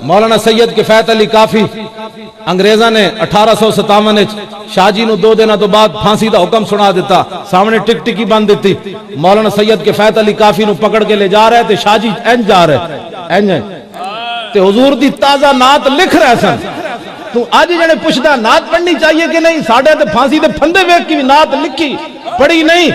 مولانا سید کفایت علی کافی انگریزاں نے 1857 شاہ جی نو 2 دنوں تو بعد پھانسی دا حکم سنا دیتا، سامنے ٹک ٹکی بند دیتی، مولانا سید کفایت علی کافی نو پکڑ کے لے جا رہے تے شاہ جی اینج جا رہے اینج تے حضور دی تازہ نعت لکھ رہے سن۔ تو آج جڑے پوچھدا نعت پڑھنی چاہیے کہ نہیں، ساڈے تے پھانسی دے پھندے ویکھ کے نعت لکھی پڑھی نہیں،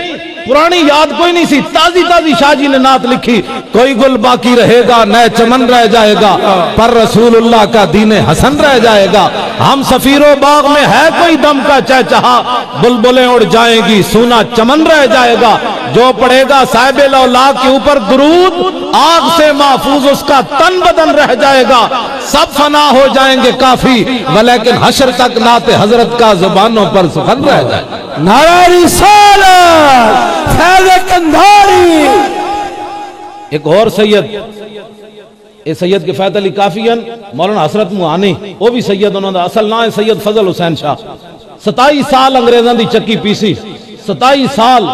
پرانی یاد کوئی نہیں سی، تازی تازی شاہ جی نے نعت لکھی، کوئی گل باقی رہے گا نئے چمن رہ جائے گا، پر رسول اللہ کا دین حسن رہ جائے گا، ہم سفیروں باغ میں ہے کوئی دم کا چہچہا، بلبلیں اڑ جائیں گی سونا چمن رہ جائے گا، جو پڑھے گا صاحب لولا کے اوپر درود آگ سے محفوظ اس کا تن بدن رہ جائے گا، سب فنا ہو جائیں گے کافی ولیکن حشر تک نعت حضرت کا زبانوں پر سخن رہ جائے گا۔ نعرہ رسالت فیض قندھاری۔ ایک اور سید، اے سید کفایت علی کافیان مولانا حسرت موہانی، وہ بھی سید، انہوں نے اصل نام ہے سید فضل حسین شاہ، 27 سال انگریزاں دی چکی پیسی، 27 سال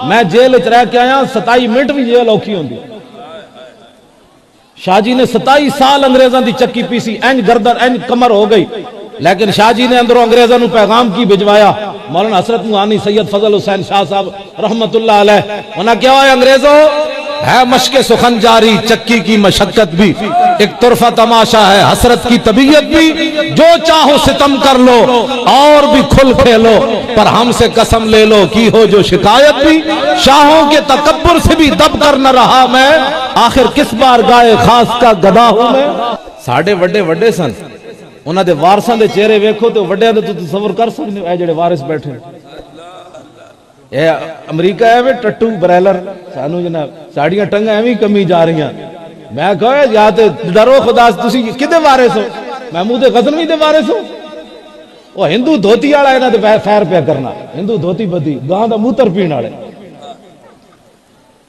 میں جیل وچ رہ کے آیا، 27 منٹ بھی جیل اوکھی ہوندی۔ شاہ جی نے 27 سال انگریزاں دی چکی پیسی، اینج گردن اینج کمر ہو گئی، لیکن شاہ جی نے اندروں انگریزاں نو پیغام کی بھجوایا۔ مولانا حسرت موہانی سید فضل حسین شاہ صاحب رحمت اللہ علیہ، انہاں کیا ہوئے انگریزوں، ہے مشق سخن جاری چکی کی مشقت بھی، ایک طرفہ تماشا ہے حسرت کی طبیعت بھی، جو چاہو ستم کر لو اور بھی کھل کھیلو، پر ہم سے قسم لے لو کی ہو جو شکایت بھی، شاہوں کے تکبر سے بھی دب کر نہ رہا میں، آخر کس بار گائے خاص کا گدا ہوں میں۔ ساڑھے وڈے وڈے سن، انہاں دے وارثاں دے چہرے ویکھو تو وڈے دے تو تصور کر سکتے اے جڑے وارث بیٹھے، اے امریکہ ہے وے ٹٹو برائلر، سانو جناب ساڑیاں ٹنگاں ایویں کمی جا رہی ہیں، میں کہا یا تے ڈرو خدا تسی کدے وارث ہو، محمود غزنوی دے وارث ہو، وہ ہندو دھوتی والا انہاں تے فیر پیا کرنا، ہندو دھوتی بدی گاں دا موتر پین والے،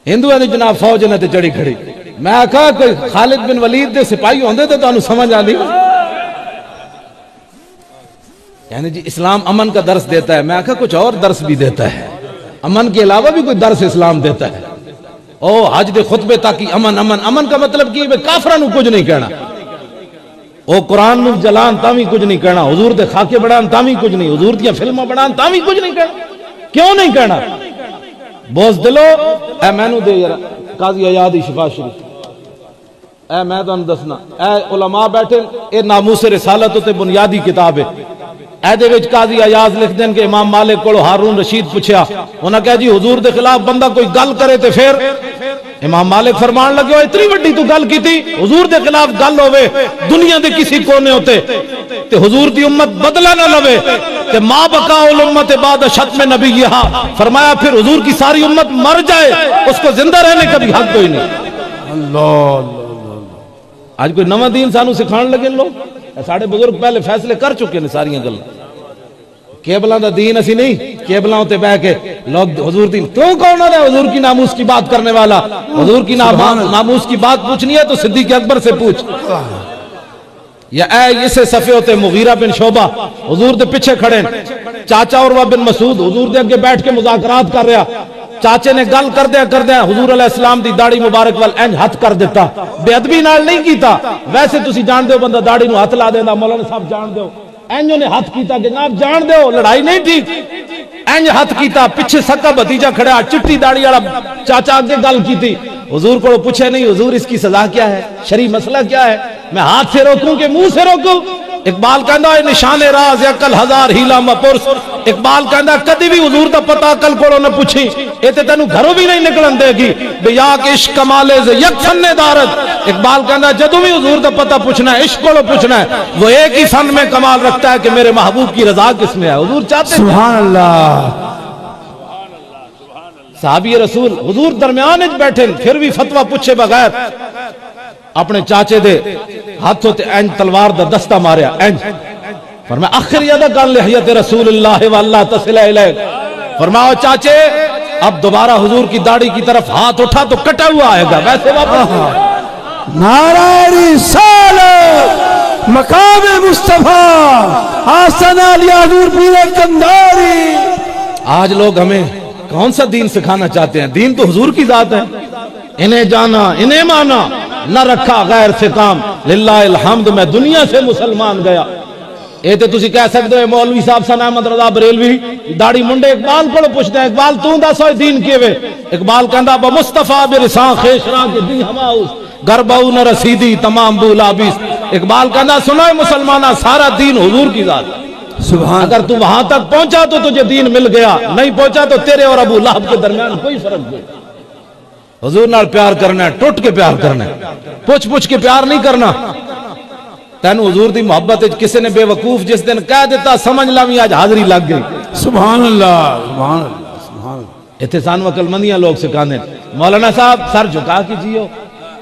ہندوؤں دی جناب فوج انہاں تے چڑھی کھڑی، میں کہا کوئی خالد بن ولید دے سپاہی ہوندے تے تانوں سمجھ آندی، یعنی جی اسلام امن کا درس دیتا ہے، میں کہا کچھ اور درس بھی دیتا ہے، امن کے علاوہ بھی کوئی درس اسلام دیتا ہے، او حج دے خطبے تاکہ امن امن، امن کا مطلب کی کافراں نو کچھ نہیں کہنا، او قرآن نو جلان تاوی کچھ نہیں کہنا، حضور دے خاکے بڑھان تاوی کچھ نہیں، حضور دیاں فلماں بڑھان تاوی کچھ نہیں کہنا، کیوں نہیں کہنا؟ بوز دلو اے مینو دے یار قاضی عیاض دی شفا شریف، اے میں تانوں دسنا، اے علماء بیٹھے، اے ناموس رسالت تے بنیادی کتاب ہے، اے دے وچ قاضی عیاض لکھ دین کہ امام مالک کو ہارون رشید پوچھیا، انہاں کہا جی حضور دے خلاف بندہ کوئی گل کرے تے پھر امام مالک فرمان لگے ہو اتنی وڈی تو گل کیتی، حضور دے خلاف گل ہوئے دنیا دے کسی کونے ہوتے تے حضور دی امت بدلہ نہ لوے تے ما بقاء الامت بعد شتم نبیہا، فرمایا پھر حضور کی ساری امت مر جائے اس کو زندہ رہنے کا بھی حق کوئی نہیں۔ اللہ آج کوئی نواں دین سانو سکھان لگے لوگ، ساڑھے بزرگ پہلے فیصلے کر چکے ہیں ساریاں گل، کیبلاں دا دین اسی نہیں، کیبلاں تے بہ کے لوگ حضور دین، تو کون ہے حضور کی ناموس کی بات کرنے والا، حضور کی ناموس کی بات پوچھنی ہے تو صدیق اکبر سے پوچھ، یا اے اسے صفے ہوتے مغیرہ بن شعبہ حضور دے پیچھے کھڑے، چاچا عروہ بن مسعود حضور دے اگے بیٹھ کے مذاکرات کر رہا، چاچے نے گل کر دیا حضور علیہ السلام دی داڑھی مبارک وال اینج ہاتھ کر دیتا، بے ادبی نال نہیں کیتا، ویسے تسی جان دیو بندہ داڑھی نو ہاتھ لا دیندا، مولانا صاحب جان دیو اینجوں نے ہاتھ کیتا کہ جناب جان دیو لڑائی نہیں ٹھیک، اینج ہاتھ کیتا، پیچھے سکا بھتیجا کھڑا چٹی داڑھی والا چاچا اگے گل کیتی، حضور کو پوچھے نہیں حضور اس کی سزا کیا ہے، شرعی مسئلہ کیا ہے، میں ہاتھ سے روکوں کہ منہ سے روکوں؟ اقبال کہندا ہے نشان راز عقل ہزار ہیلا مپرس، اقبال کہندا کدی بھی حضور دا پتہ عقل کولوں نہ پوچھی، اے تے تینوں گھروں بھی نہیں نکلن دے گی، بیا کہ عشق کمال ز یک فن دارت، اقبال کہندا جدوں بھی حضور دا پتہ پوچھنا ہے عشق کولوں پوچھنا ہے، وہ ایک ہی فن میں کمال رکھتا ہے کہ میرے محبوب کی رضا کس میں ہے، حضور چاہتے ہیں سبحان اللہ، صحابی رسول حضور درمیان وچ بیٹھے پھر بھی فتویٰ پوچھے بغیر اپنے چاچے دے ہاتھوں تے اینج تلوار دا دستہ ماریا اینج، فرمایا اخر یدک عن لحیۃ رسول اللہ واللہ تصل الیک، فرمایا چاچے اب دوبارہ حضور کی داڑھی کی طرف ہاتھ اٹھا تو کٹا ہوا آئے گا، ویسے واپس۔ نعرہ رسالت مقام مصطفیٰ آستانہ علی حضور پیر قندھاری۔ آج لوگ ہمیں کون سا دین سکھانا چاہتے ہیں؟ دین تو حضور کی ذات ہے، انہیں جانا انہیں مانا، نہ رکھا غیر سے کام، للہ الحمد میں دنیا سے مسلمان گیا۔ اے تے تسی کہہ سکتے ہو مولوی صاحب سن احمد رضا بریلوی داڑھی منڈے اقبال کو پوچھتے ہیں، اقبال تو دس ہوئے دین کیوے؟ اقبال کہندا با مصطفیٰ برساں خیشراں کے دی ہماؤس گرباؤ نہ رسیدی تمام بولابیس۔ اقبال کہندا سنو مسلمانہ، سارا دین حضور کی ذات۔ سبحان اگر تو وہاں تک پہنچا تو تجھے دین مل گیا، نہیں پہنچا تو تیرے اور ابو لہب کے درمیان کوئی فرق نہیں۔ حضور نال پیار کرنا ہے، ٹوٹ کے پیار کرنا ہے، پوچھ کے پیار نہیں کرنا۔ تینو حضور دی محبت کسی نے بے وقوف جس دن کہہ دیتا سمجھ لاویں آج حاضری لگ گئی۔ سبحان اللہ، سبحان اللہ، سبحان اللہ۔ اتسان و کلمندیاں لوگ سکھانے مولانا صاحب سر جھکا کیجیے،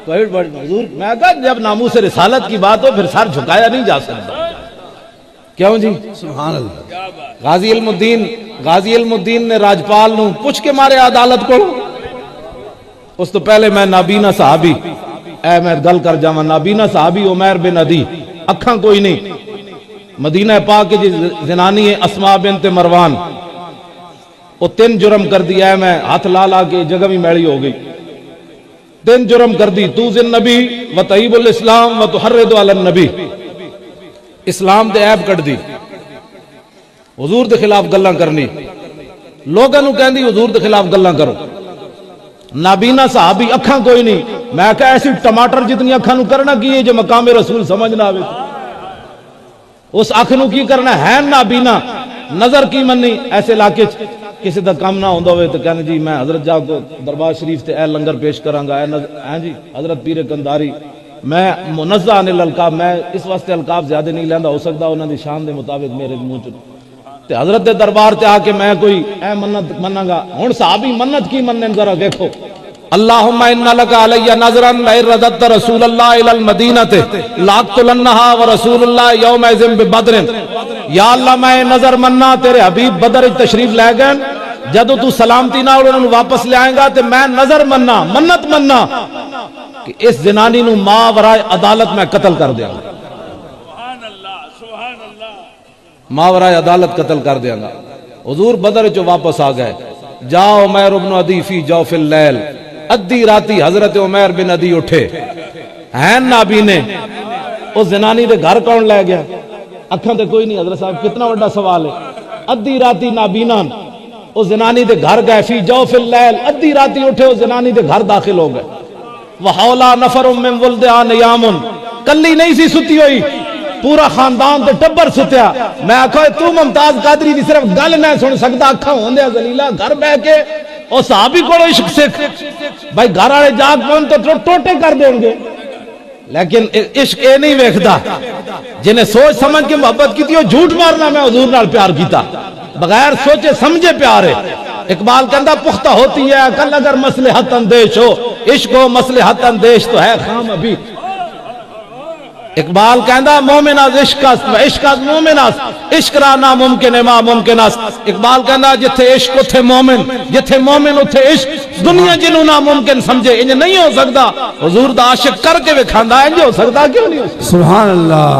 حضور میں کہا جب ناموس رسالت کی بات ہو پھر سر جھکایا نہیں جا سکتا، کیوں جی؟ سبحان اللہ۔ غازی علم الدین نے راجپال نو پوچھ کے مارے عدالت کو۔ اس تو پہلے میں نابینا صحابی، اے میں گل کر جاواں، نابینا صحابی عمیر بن عدی، اکھاں کوئی نہیں، مدینہ پاک کی زنانی ہے اسماء بنت مروان، وہ 3 جرم کر دیا ہے، میں ہاتھ لا کے جگہ بھی میلی ہو گئی، 3 جرم کر دی، توز النبی و تعیب الاسلام و تحرد علی النبی، اسلام دے عیب کٹ دی، حضور دے خلاف گلاں کرنی، لوگاں نو کہندی حضور دے خلاف گلاں کرو۔ نابینا صحابی اکھاں کوئی نہیں، میں کہا ایسی ٹماٹر جتنی اکھاں نو کرنا کی ہے جو مقام رسول سمجھ نہ آوے، اس اکھ نو کی کرنا ہے نابینا، نظر کی مننی۔ ایسے علاقے کسی دا کام نہ ہوندا ہوئے تو کہنے جی میں حضرت جا کو دربار شریف تے اے لنگر پیش کراں گا، اے جی حضرت پیر کنداری، میں منزہ عن الالقاب، میں اس واسطے القاب زیادہ نہیں لیندا، ہو سکتا انہاں دی شان دے مطابق میرے منہ چ تے حضرت دے دربار تے آ کے میں کوئی اے منت مناں گا۔ ہن صحابی منت کی منن ذرا دیکھو، اللہم ان لک علی نظرا لئن رددت رسول اللہ الی المدینہ لاقتلنھا ورسول اللہ یومئذ ببدر، یا اللہ میں نظر مننا تیرے حبیب بدر تشریف لے گئے، جدو تو سلامتی نہ انہوں نے واپس لے آئیں گا تے میں نظر مننا، منت مننا کہ اس زنانی نو ماں ورائے عدالت میں قتل کر دیا گا، ماں ورائے عدالت قتل کر دیا گا۔ حضور بدر چو واپس آ گئے، جاؤ عمیر بن عدی فی جوف اللیل، ادھی راتی حضرت عمیر بن عدی اٹھے ہیں نابینے، اس زنانی دے گھر کون لے گیا؟ اکھاں تے کوئی نہیں، حضرت صاحب کتنا بڑا سوال ہے، ادھی راتی نابینا اس زنانی دے گھر گئے، فی جوف اللیل، ادھی راتی اٹھے اس زنانی دے گھر داخل ہو گئے، وحولا نفر من ولدہا نیام، کلی نہیں سی ستی ہوئی، پورا خاندان تے ٹبر ستیا۔ میں آکھا تو ممتاز قادری دی صرف گل نہ سن سکتا، اکھاں ہوندے ذلیلا گھر بہ کے او صحابی کو عشق سکھ، بھائی گھر والے جاگ پون تو ٹوٹے کر دیں گے، لیکن عشق اے نہیں ویکھدا جنہیں سوچ سمجھ کے محبت کی تھی وہ جھوٹ مارنا میں حضور نال پیار کیتا، بغیر سوچے سمجھے پیار ہے۔ اقبال کہندا پختہ ہوتی ہے عقل اگر مصلحت اندیش ہو، عشق و مصلحت اندیش تو ہے خام ابھی۔ اقبال کہندا مومن از عشق است و عشق از مومن است، عشق را ناممکن ہے ما ممکن است۔ اقبال کہندا جتھے عشق اتھے مومن، جتھے مومن اتھے عشق، دنیا جنوں ناممکن سمجھے، انج نہیں ہو سکتا، حضور دا عاشق کر کے وکھاندا، انج ہو سکتا کیوں نہیں ہو سکتا؟ سبحان اللہ،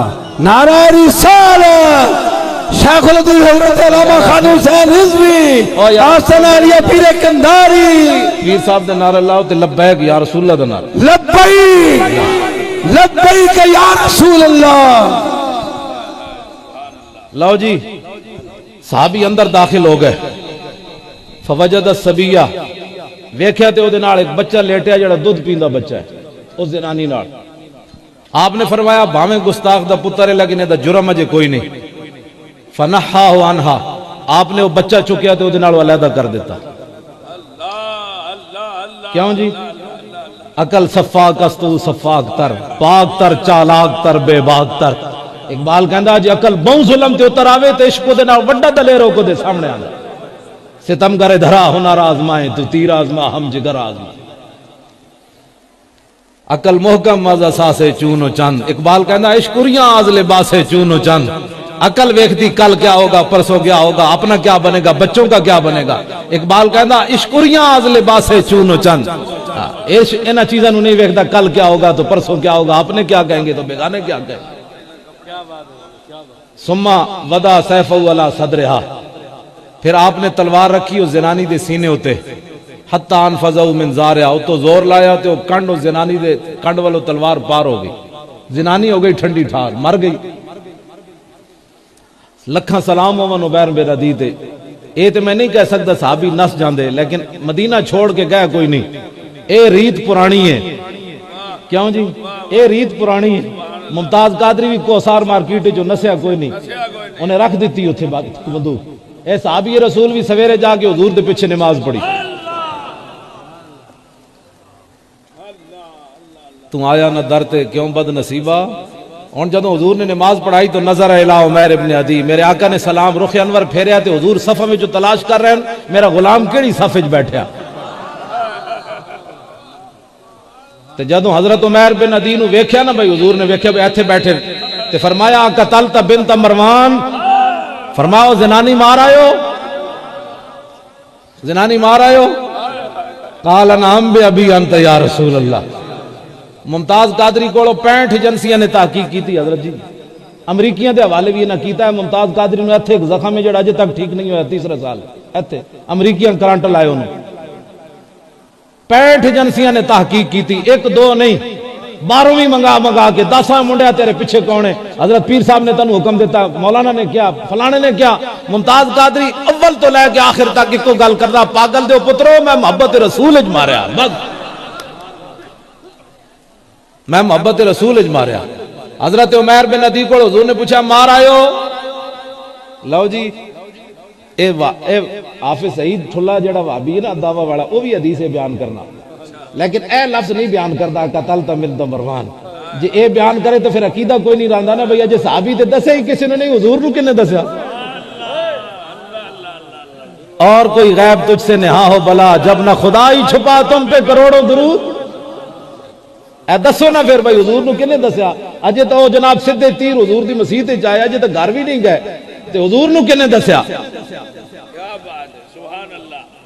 نعرہ رسالت، شیخ الحدیث حضرت علامہ خان حسین رضوی، آستانہ علیہ پیر کنداری، پیر صاحب دے نعرہ اللہ تے لبیک یا رسول اللہ دا نعرہ، لبیک لبیک یا رسول اللہ۔ لو جی صحابی اندر داخل ہو گئے، فوجد الصبیہ، ویکھیا تے او دے نال ایک بچہ لیٹیا جڑا دودھ پیندا بچہ ہے، اس زنانی نال آپ نے فرمایا بھاویں گستاخ دا پتر ہے لیکن دا جرم اجے کوئی نہیں، فنحاہ عنہا، آپ نے وہ بچہ چکیا تے او دے نال علیحدہ کر دیتا۔ کیوں جی؟ عقل صفاق است تو صفاق تر، پاک تر چالاک تر بے باک تر۔ اقبال کہندا جی عقل بہوں ظلم تے اتر آوے تے عشق دے نال وڈا دلیرو کو دے سامنے آندا، ستم کرے دھرا ہنر آزمائے تو تیر آزما ہم جگر آزما، عقل محکم از اساسے چون و چند۔ اقبال کہندا عشقریاں آز لباسے چون و چند، عقل ویکھتی کل کیا ہوگا پرسوں کیا ہوگا، اپنا کیا بنے گا بچوں کا کیا بنے گا۔ اقبال کہندا عشقریاں آز لباسے چون و چند، انہاں چیزاں نو نہیں ویکھدا کل کیا ہوگا تو پرسوں کیا ہوگا، اپنے کیا کہیں گے تو بیگانے کیا کہیں گے۔ ثم وضع سیفہ علی صدرہا، پھر آپ نے تلوار رکھی اس زنانی دے سینے ہوتے، حتی انفذوا من زارعہ، تو زور لایا تو کنڈ اس زنانی دے کنڈ والو تلوار پار ہو گئی، زنانی ہو گئی ٹھنڈی ٹھار، مر گئی۔ لکھاں سلام ہوون عمیر بن عدی تے، اے تے میں نہیں کہہ سکتا صحابی نس جاندے، لیکن مدینہ چھوڑ کے گئے کوئی نہیں، اے ریت پرانی ہے۔ کیوں جی؟ اے ریت پرانی ہے۔ ممتاز قادری بھی کوسار مارکیٹ جو نسیا کوئی نہیں، انہیں رکھ دیتی اتھے بندوق۔ اے صحابی رسول بھی سویرے جا کے حضور دے پیچھے نماز پڑھی۔ تو آیا نہ در تے کیوں بد نصیبہ، اور جدوں حضور نے نماز پڑھائی تو نظر الہ عمیر ابن عدی، میرے آقا نے سلام رخ انور پھیریا تے حضور صف میں جو تلاش کر رہے ہیں میرا غلام کیڑی صف وچ بیٹھیا۔ تے جدوں حضرت عمیر بن عدی نو ویکھیا نا بھائی، حضور نے ویکھیا بھائی ایتھے بیٹھے تے فرمایا قتلت بنت مروان، فرماؤ زنانی مار آئے، زنانی مار آئے؟ قال نعم بأبی انت یا رسول اللہ۔ ممتاز قادری کوڑو 65 ایجنسیاں نے تحقیق کی تھی حضرت جی، امریکیاں دے حوالے بھی نہ کیتا ہے۔ ممتاز قادری نے ایتھے ایک زخم ہے جڑا اجے تک ٹھیک نہیں ہوا، تیسرا سال ایتھے امریکیاں کرنٹ لائے انہوں۔ 65 ایجنسیاں نے تحقیق کی تھی، ایک دو نہیں، 12ویں منگا کے 10 منڈیا تیرے پیچھے کون ہے؟ حضرت پیر صاحب نے تنو حکم دیتا، مولانا نے کیا، فلانے نے کیا۔ ممتاز قادری اول تو لے کے آخر تک ایک کو گل کردا، پاگل دیو پترو میں محبت رسول اج ماریا، بس میں محبت رسول اج ماریا۔ حضرت عمیر بن عدی کو حضور نے پوچھا مار آئے ہو؟ لو جی اے حافظ سعید ٹھلا جڑا وہابی ہے نا دعویٰ والا، وہ بھی حدیث بیان کرنا، لیکن اے لفظ نہیں بیان کرتا قتلت بنت مروان۔ جی اے بیان کرے تو پھر عقیدہ کوئی نہیں رہندا نا بھئی، جے صحابی تے دسے ہی کسی نے نہیں، حضور نو کنے دسیا؟ اور کوئی غیب تجھ سے نہا ہو بلا، جب نہ خدا ہی چھپا تم پہ کروڑوں درود۔ اے دسو نا پھر بھائی حضور نو کنے دسیا؟ اجے تو جناب سیدھے تیر حضور دی مسیح تے آیا، اجے تو گھر بھی نہیں گئے تے حضور نو کنے دسیا؟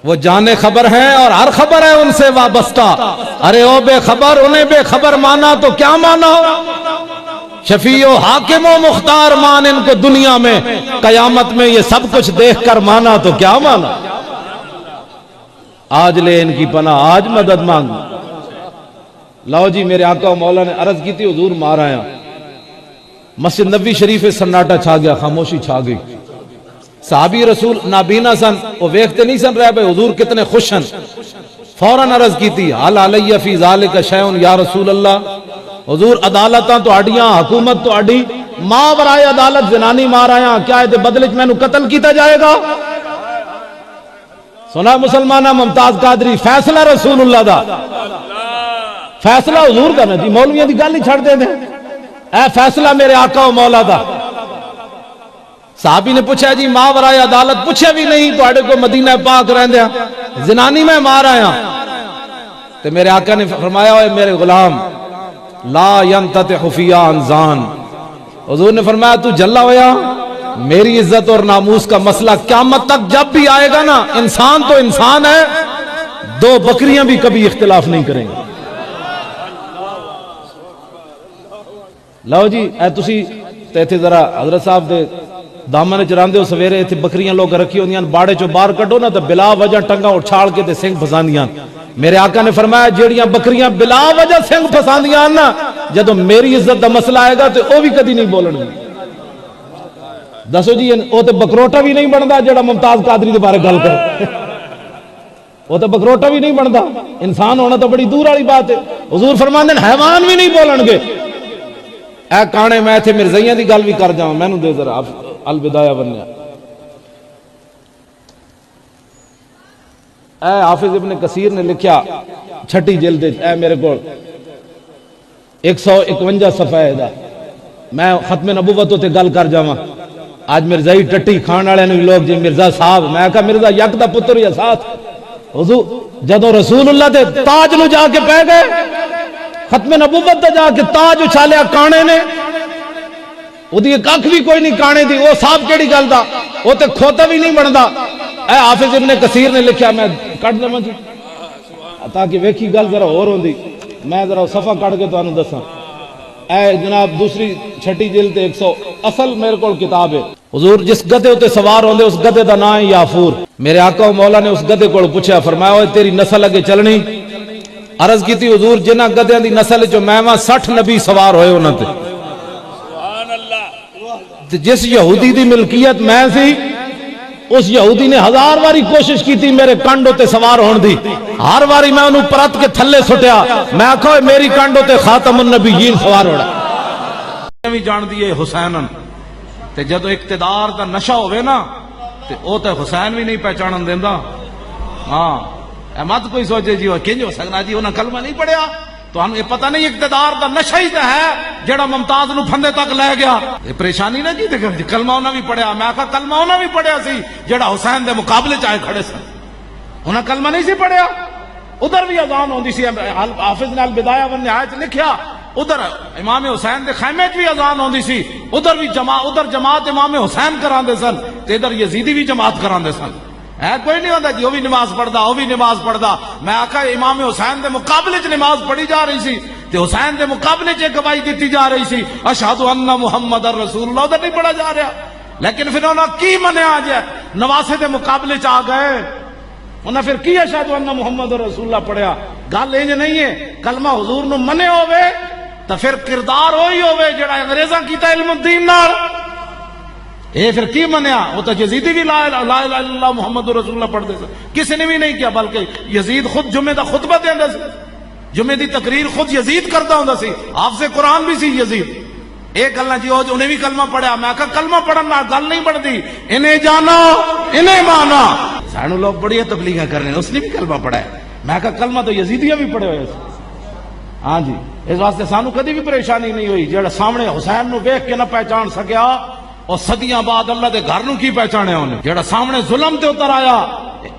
وہ جانے خبر ہیں اور ہر خبر ہے ان سے وابستہ، ارے او بے خبر انہیں بے خبر مانا تو کیا مانا؟ شفیع و حاکم و مختار مان ان کو دنیا میں، قیامت میں یہ سب کچھ دیکھ کر مانا تو کیا مانا؟ آج لے ان کی پناہ، آج مدد مانگ۔ لاؤ جی میرے آقا و مولا نے عرض کی تھی حضور مار آیا، مسجد نبوی شریف سناٹا چھا گیا، خاموشی چھا گئی۔ صحابی رسول نابینا سن، وہ ویکھتے نہیں سن رہے بھائی حضور کتنے خوش ہیں۔ فوراً عرض کی تھی حل علیہ فی ذالک شیء یا رسول اللہ، حضور عدالتاں تو اڈیاں، حکومت تو اڈی، ماں برائے عدالت زنانی مار آیا، کیا ہے بدلے میں نو قتل کیتا جائے گا؟ سنا مسلمانہ، ممتاز قادری فیصلہ رسول اللہ دا، فیصلہ حضور دا نا جی، مولویوں دی گل ہی چھڑ دے دیں، اے فیصلہ میرے آقا و مولا دا۔ صحابی نے پوچھا جی ماں برائے عدالت، پوچھے بھی نہیں تو اڑے کو مدینہ پاک رہندیا زنانی میں مار آیا، تو میرے آقا نے فرمایا اے میرے غلام لا ینتطح فی انزان، حضور نے فرمایا تو جلا ہویا، میری عزت اور ناموس کا مسئلہ قیامت تک جب بھی آئے گا نا، انسان تو انسان ہے، دو بکریاں بھی کبھی اختلاف نہیں کریں گے۔ لو جی اے تسی تے ذرا حضرت صاحب دے دامن چراندے ہو، سویرے تھے بکریاں لوگ رکھی ہوندیاں، باڑے چو باہر کڈو نا تو بلا وجہ ٹنگا اٹھاڑ کے تے سنگ پھساندیاں۔ میرے آقا نے فرمایا جیڑیاں بکریاں بلا وجہ سنگ پھساندیاں نا، جدوں میری عزت دا مسئلہ آئے گا تو او بھی کدی نہیں بولن گے۔ دسو جی او تے بکروٹا بھی نہیں بندا جڑا ممتاز قادری دے بارے گل کرے، وہ تو بکروٹا بھی نہیں بندا، انسان ہونا تو بڑی دور والی بات ہے۔ حضور فرماندے حیوان بھی نہیں بولن گے۔ اے کانے میں تھے مرزائیاں دی گل بھی کر جاؤں، میں نو دے ذرا البدایہ بنیا۔ اے حافظ ابن کثیر نے لکھیا چھٹی جلد، اے میرے کو 151 صفحہ ہے دا، میں ختم نبوت تے گل کر جاواں۔ آج مرزائی ٹٹی کھان والے نے لوگ جی مرزا صاحب، میں کہا مرزا یک دا پتر یا ساتھ، حضور جدوں رسول اللہ دے تاج نو جا کے پہ گئے، ختم نبوت تے جا کے تاج اچھالیا کانے نے، ادھی ککھ بھی کوئی نہیں کانے دی، وہ صاحب کیڑی گل دا، وہ تے کھوتا بھی نہیں بندا۔ اے حافظ ابن کثیر نے لکھیا، میں کٹ دے جی تاکہ ویکھی گل ذرا اور ہوندی، میں ذرا صفحہ کٹ کے تانوں دساں۔ اے جناب دوسری چھٹی جلد 100 اصل میرے کول کتاب ہے، حضور جس گدے اتنے سوار ہوندے اس گدے دا نام ہے یافور. میرے آقا و مولا نے اس گدے کو پوچھا، فرمایا اوے تیری نسل اگے چلنی؟ عرض کی تھی حضور جنہ گدیاں دی نسل جو میں 60 نبی سوار ہوئے انہاں تے. جس یہودی دی ملکیت میں سی اس یہودی نے 1000 واری کوشش کی تھی میرے کنڈ تے سوار ہون دی، ہر واری میں انہوں پرت کے تھلے سٹیا. میں آکھو میری کنڈ تے خاتم النبیین سوار ہونا. بھی جان دیئے حسینن تے جدو اقتدار دا نشہ ہوئے نا تے او تے حسین بھی نہیں پہچانن دیندا. ہاں مت کوئی سوچے جی وہ کنج ہو سکنا جی انہاں کلمہ نہیں پڑھیا تو ہم یہ پتہ نہیں اقتدار دا نشہ ہی تے ہے جڑا ممتاز نو پھندے تک لے گیا. یہ پریشانی نہ کی تے کلمہ انہاں بھی پڑھیا. میں کہا کلمہ انہاں بھی پڑھیا سی جڑا حسین دے مقابلے چ آئے کھڑے سن. انہاں کلمہ نہیں سی پڑھیا. ادھر بھی اذان ہوندی سی، حافظ نے البدایہ والنہایہ لکھیا ادھر امام حسین دے خیمے بھی اذان ہوندی سی. ادھر بھی جماعت امام حسین کراندے سن تے ادھر یزیدی بھی جماعت کراندے سن. ہے کوئی نہیں ہوتا جی وہ بھی نماز پڑھدا وہ بھی نماز پڑھدا. میں آکھا امام حسین دے مقابلے چ نماز پڑھی جا رہی سی تے حسین دے مقابلے چ گواہی دیتی جا رہی سی اشہد ان محمد رسول اللہ. ادھر نہیں پڑھا جا رہا. لیکن پھر انہوں نے کی منیا جائے نواسے دے مقابلے چ آ گئے. انہیں پھر کی اشہد ان محمد رسول اللہ پڑھیا. گل انج نہیں ہے کلمہ حضور نو منے ہوئے تو پھر کردار ہوئی ہوئے جڑا انگریزاں کیتا علم الدین نال. اے پھر کی منیا؟ وہ تو یزیدی بھی لا الہ الا اللہ محمد رسول اللہ پڑھ دے سن. کسی نے بھی نہیں کیا بلکہ یزید خود جمعے دا خطبہ دیندا سی. جمعے دی تقریر خود یزید کرتا ہوندا سی. حافظ قرآن بھی سی یزید. ایک گل جی انہیں بھی کلمہ پڑھیا. میں کہا کلمہ پڑھنا گل نہیں بڑھتی، انہیں جانا انہیں مانا. سانو لوگ بڑی تبلیغاں کر رہے ہیں اس نے بھی کلمہ پڑھا ہے. میں کہا کلمہ تو یزیدیاں بھی پڑھے ہوئے. ہاں جی اس واسطے سانو کدی بھی پریشانی نہیں ہوئی. جڑا سامنے حسین نو ویکھ کے نہ پہچان سکیا اور صدیاں بعد اللہ دے گھر نو کی پہچانے انہیں. جڑا سامنے ظلم تے اتر آیا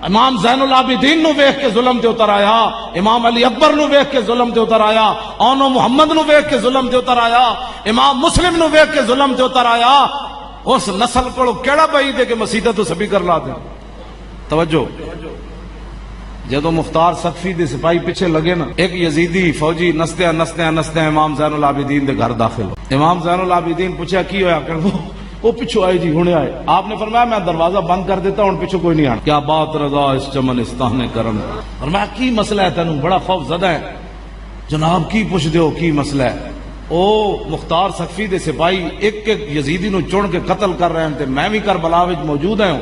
امام زین العابدین نو ویکھ کے ظلم تے اتر آیا، امام علی اکبر نو ویکھ کے ظلم تے اتر آیا، اونو محمد نو ویکھ کے ظلم تے اتر آیا، امام مسلم نو ویکھ کے ظلم تے اتر آیا. اس نسل کو کیڑا بعید ہے کہ مسیدہ تو سبھی کر لا دیں. توجہ جدو مختار سقفی دے سپاہی پیچھے لگے نا ایک یزیدی فوجی نستے امام زین العابدین دے گھر داخل ہو. امام زین العابدین پوچھا کی ہویا کہ وہ پیچھو آئے جی ہونے آئے. آپ نے فرمایا میں دروازہ بند کر دیتا ہوں پیچھو کوئی نہیں آنا. کیا بات رضا اس چمنستان کرم. فرمایا کی مسئلہ ہے تینوں بڑا خوف زدہ ہے. جناب کی پوچھ دیو کی مسئلہ ہے. او مختار سقفی دے سپاہی ایک ایک یزیدی نو چن کے قتل کر رہے ہیں. میں بھی کربلا وچ موجود ہوں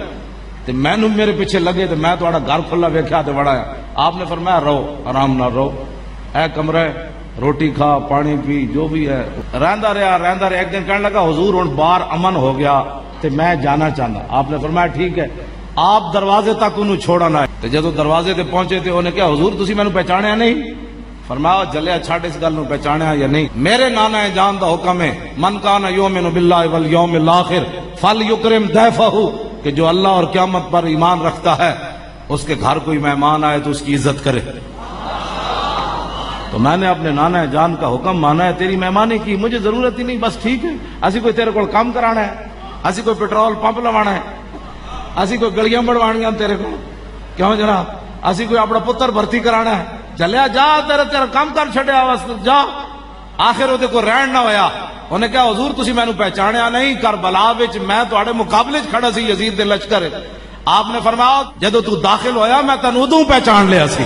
تے میں نو میرے پیچھے لگے تے میں تہاڈا گھر کھلا ویکھیا تے وڑا ہے. آپ نے فرمایا رہو آرام نہ رہو اے کمرہ روٹی کھا پانی پی جو بھی ہے. رہندا رہا. ایک دن کہنے لگا حضور ہن باہر امن ہو گیا تے میں جانا چاہنا. آپ نے فرمایا ٹھیک ہے آپ دروازے تک انہوں چھوڑنا ہے. تے جدو دروازے تے پہنچے تے انہیں کہا حضور تسی مینوں پہچانیا نہیں؟ فرمایا جلیا چھڈ اس گل نو پہچانیا یا نہیں. میرے نانا جان دا حکم ہے من کان یؤمن باللہ والیوم الاخر فلیکرم ضیفہ کہ جو اللہ اور قیامت پر ایمان رکھتا ہے اس کے گھر کوئی مہمان آئے تو اس کی عزت کرے. تو میں نے اپنے نانا جان کا حکم مانا ہے تیری مہمانی کی. مجھے ضرورت ہی نہیں بس ٹھیک ہے. اسی کوئی تیرے کو کام کرانا ہے، اسی کوئی پیٹرول پمپ لوانا ہے، اسی کوئی گلیاں بڑھوانیاں تیرے کو کیوں جناب، اسی کوئی اپنا پتر بھرتی کرانا ہے. چلیا جا تیرا کام کر چھڑیا بس جا. آخر وہ کو رہن نہ ہویا. انہیں کہا حضور تسی مینوں پہچانیا نہیں کربلا وچ میں تواڈے مقابلے چ کھڑا سی یزید دے لشکر. آپ نے فرمایا جدو تو داخل ہویا میں تینوں ادوں پہچان لیا سی.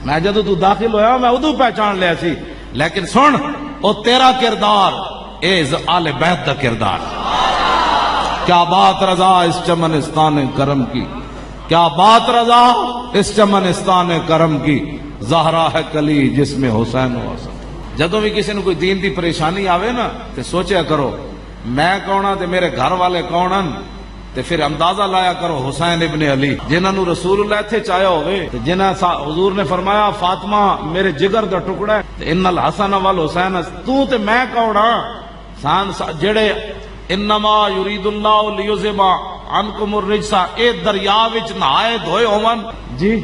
میں جدو تو داخل ہویا میں ادو پہچان لیا سی. لیکن سن او تیرا کردار اے آل بیت دا کردار. کیا بات رضا اس چمنستان کرم کی، کیا بات رضا اس چمنستان کرم کی. زہرا ہے کلی جس میں حسین و حسن. جدو بھی کسی نے کوئی دین دی پریشانی آوے نا تے سوچیا کرو میں کون ہاں تے میرے گھر والے کون ہن تے پھر اندازہ لایا کرو حسین ابن علی جنہاں نو رسول اللہ تھے چاہیا ہوئے تے جنہاں حضور نے فرمایا فاطمہ میرے جگر دا ٹکڑا ہے تے ان الحسن والحسین تو تے میں کون ہاں سان جڑے انما یرید اللہ لیذھب عنکم الرجس اے دریا وچ نہائے دھوئے ہون جی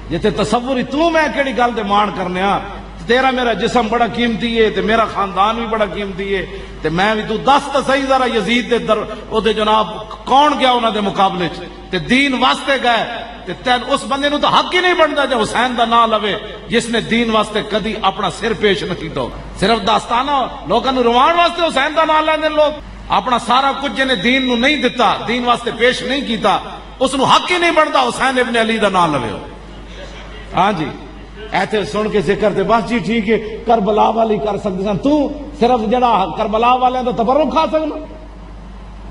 جتے تصور ہی تو میں کیڑی گل دے مان کرنے ہاں. تیرا میرا جسم بڑا قیمتی ہے تے میرا خاندان بھی بڑا قیمتی ہے تے میں بھی تو دس تے صحیح ذرا یزید دے جناب کون گیا انہاں دے مقابلے چ تے دین واسطے گئے تے تین اس بندے نو تو حق ہی نہیں بنتا جو حسین دا نام لوے جس نے دین واسطے کدی اپنا سر پیش نہ کیتا. صرف داستانہ لوکاں نو روان واسطے حسین دا نام لیندے لوگ. اپنا سارا کچھ جنہیں دین نو نہیں دیتا، دین واسطے پیش نہیں کیتا، اس نو حق ہی نہیں بنتا حسین ابن علی دا نام لوے ہو۔ ہاں جی ایتھے سن کے ذکر تے بس جی ٹھیک ہے کربلا والی کر سکتے سن، تو صرف جڑا کربلا والے تو تبرک کھا سکنا؟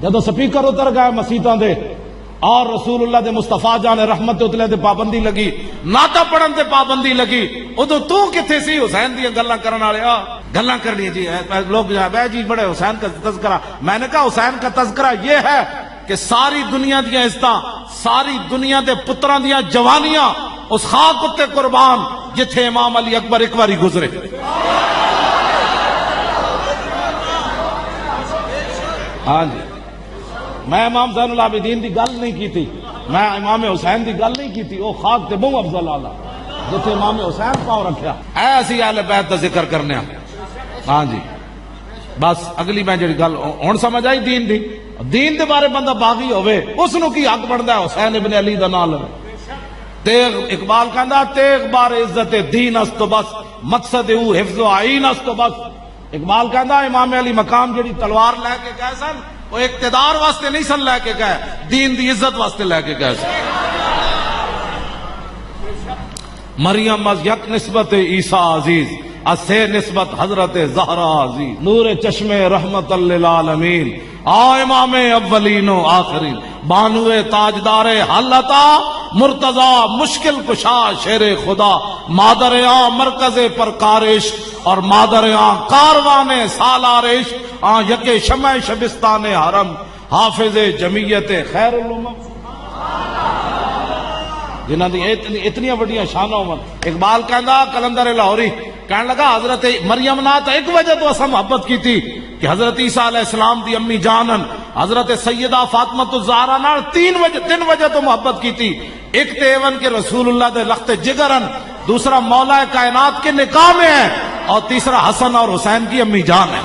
جدو سپیکر اتر گئے مسیتاں دے اور رسول اللہ دے مصطفیٰ جان رحمت اتلے دے پابندی لگی، ناتا پڑھن تے پابندی لگی، ادو تو کتھے سی حسین دی گلاں کرن والے؟ گلاں کرنی جی لوگ بھائی جی بڑے حسین کا تذکرہ۔ میں نے کہا حسین کا تذکرہ یہ ہے کہ ساری دنیا دیا عزتاں، ساری دنیا دے پتراں دیا جوانیاں اس خاک اتے قربان جتھے امام علی اکبر ایک باری گزرے۔ ہاں جی میں امام زین العابدین دی گل نہیں کی تھی، میں امام حسین دی گل نہیں کی تھی، وہ خاک تے بہو افضل آلہ جتھے امام حسین پاؤں رکھیا۔ ایسی اہل بیت دا ذکر کرنے ہیں۔ ہاں جی بس اگلی میں جڑی گل ہن سمجھ آئی دین دی، دین دے بارے بندہ باغی ہوئے اس نو کی حق بندا ہے حسین ابن علی دا نام لے؟ تیغ اقبال کہندا تیغ بار عزت دین است تو بس، مقصد او حفظ و عین است تو بس۔ اقبال کہندا امام علی مقام جڑی تلوار لے کے گئے سن وہ اقتدار واسطے نہیں سن لے کے گئے، دین دی عزت واسطے لے کے گئے سن۔ مریم از یک نسبت عیسیٰ عزیز، از سے نسبت حضرت زہرا عزیز، نور چشم رحمت للعالمین، آ امام اولین و آخرین، بانو تاجدار حالتا مرتضی مشکل کشا شیر خدا، مادر آ مرکز پرکارش اور مادر آ کاروان سالارش، آ یک شمع شبستان حرم، حافظ جمعیت خیر الامم۔ جنہ دی اتنی بڑیاں شانوں میں اقبال کہندا کلندر لاہوری کہنے لگا حضرت مریم نات ایک وجہ تو اسا محبت کی تھی کہ حضرت عیسیٰ علیہ السلام دی امی جانن حضرت سیدہ فاطمہ الزہرا نال تین وجہ تو محبت کی تھی، ایک تے ایون کے رسول اللہ دے لخت جگرن، دوسرا مولا کائنات کے نکاح میں ہے، اور تیسرا حسن اور حسین کی امی جان ہے۔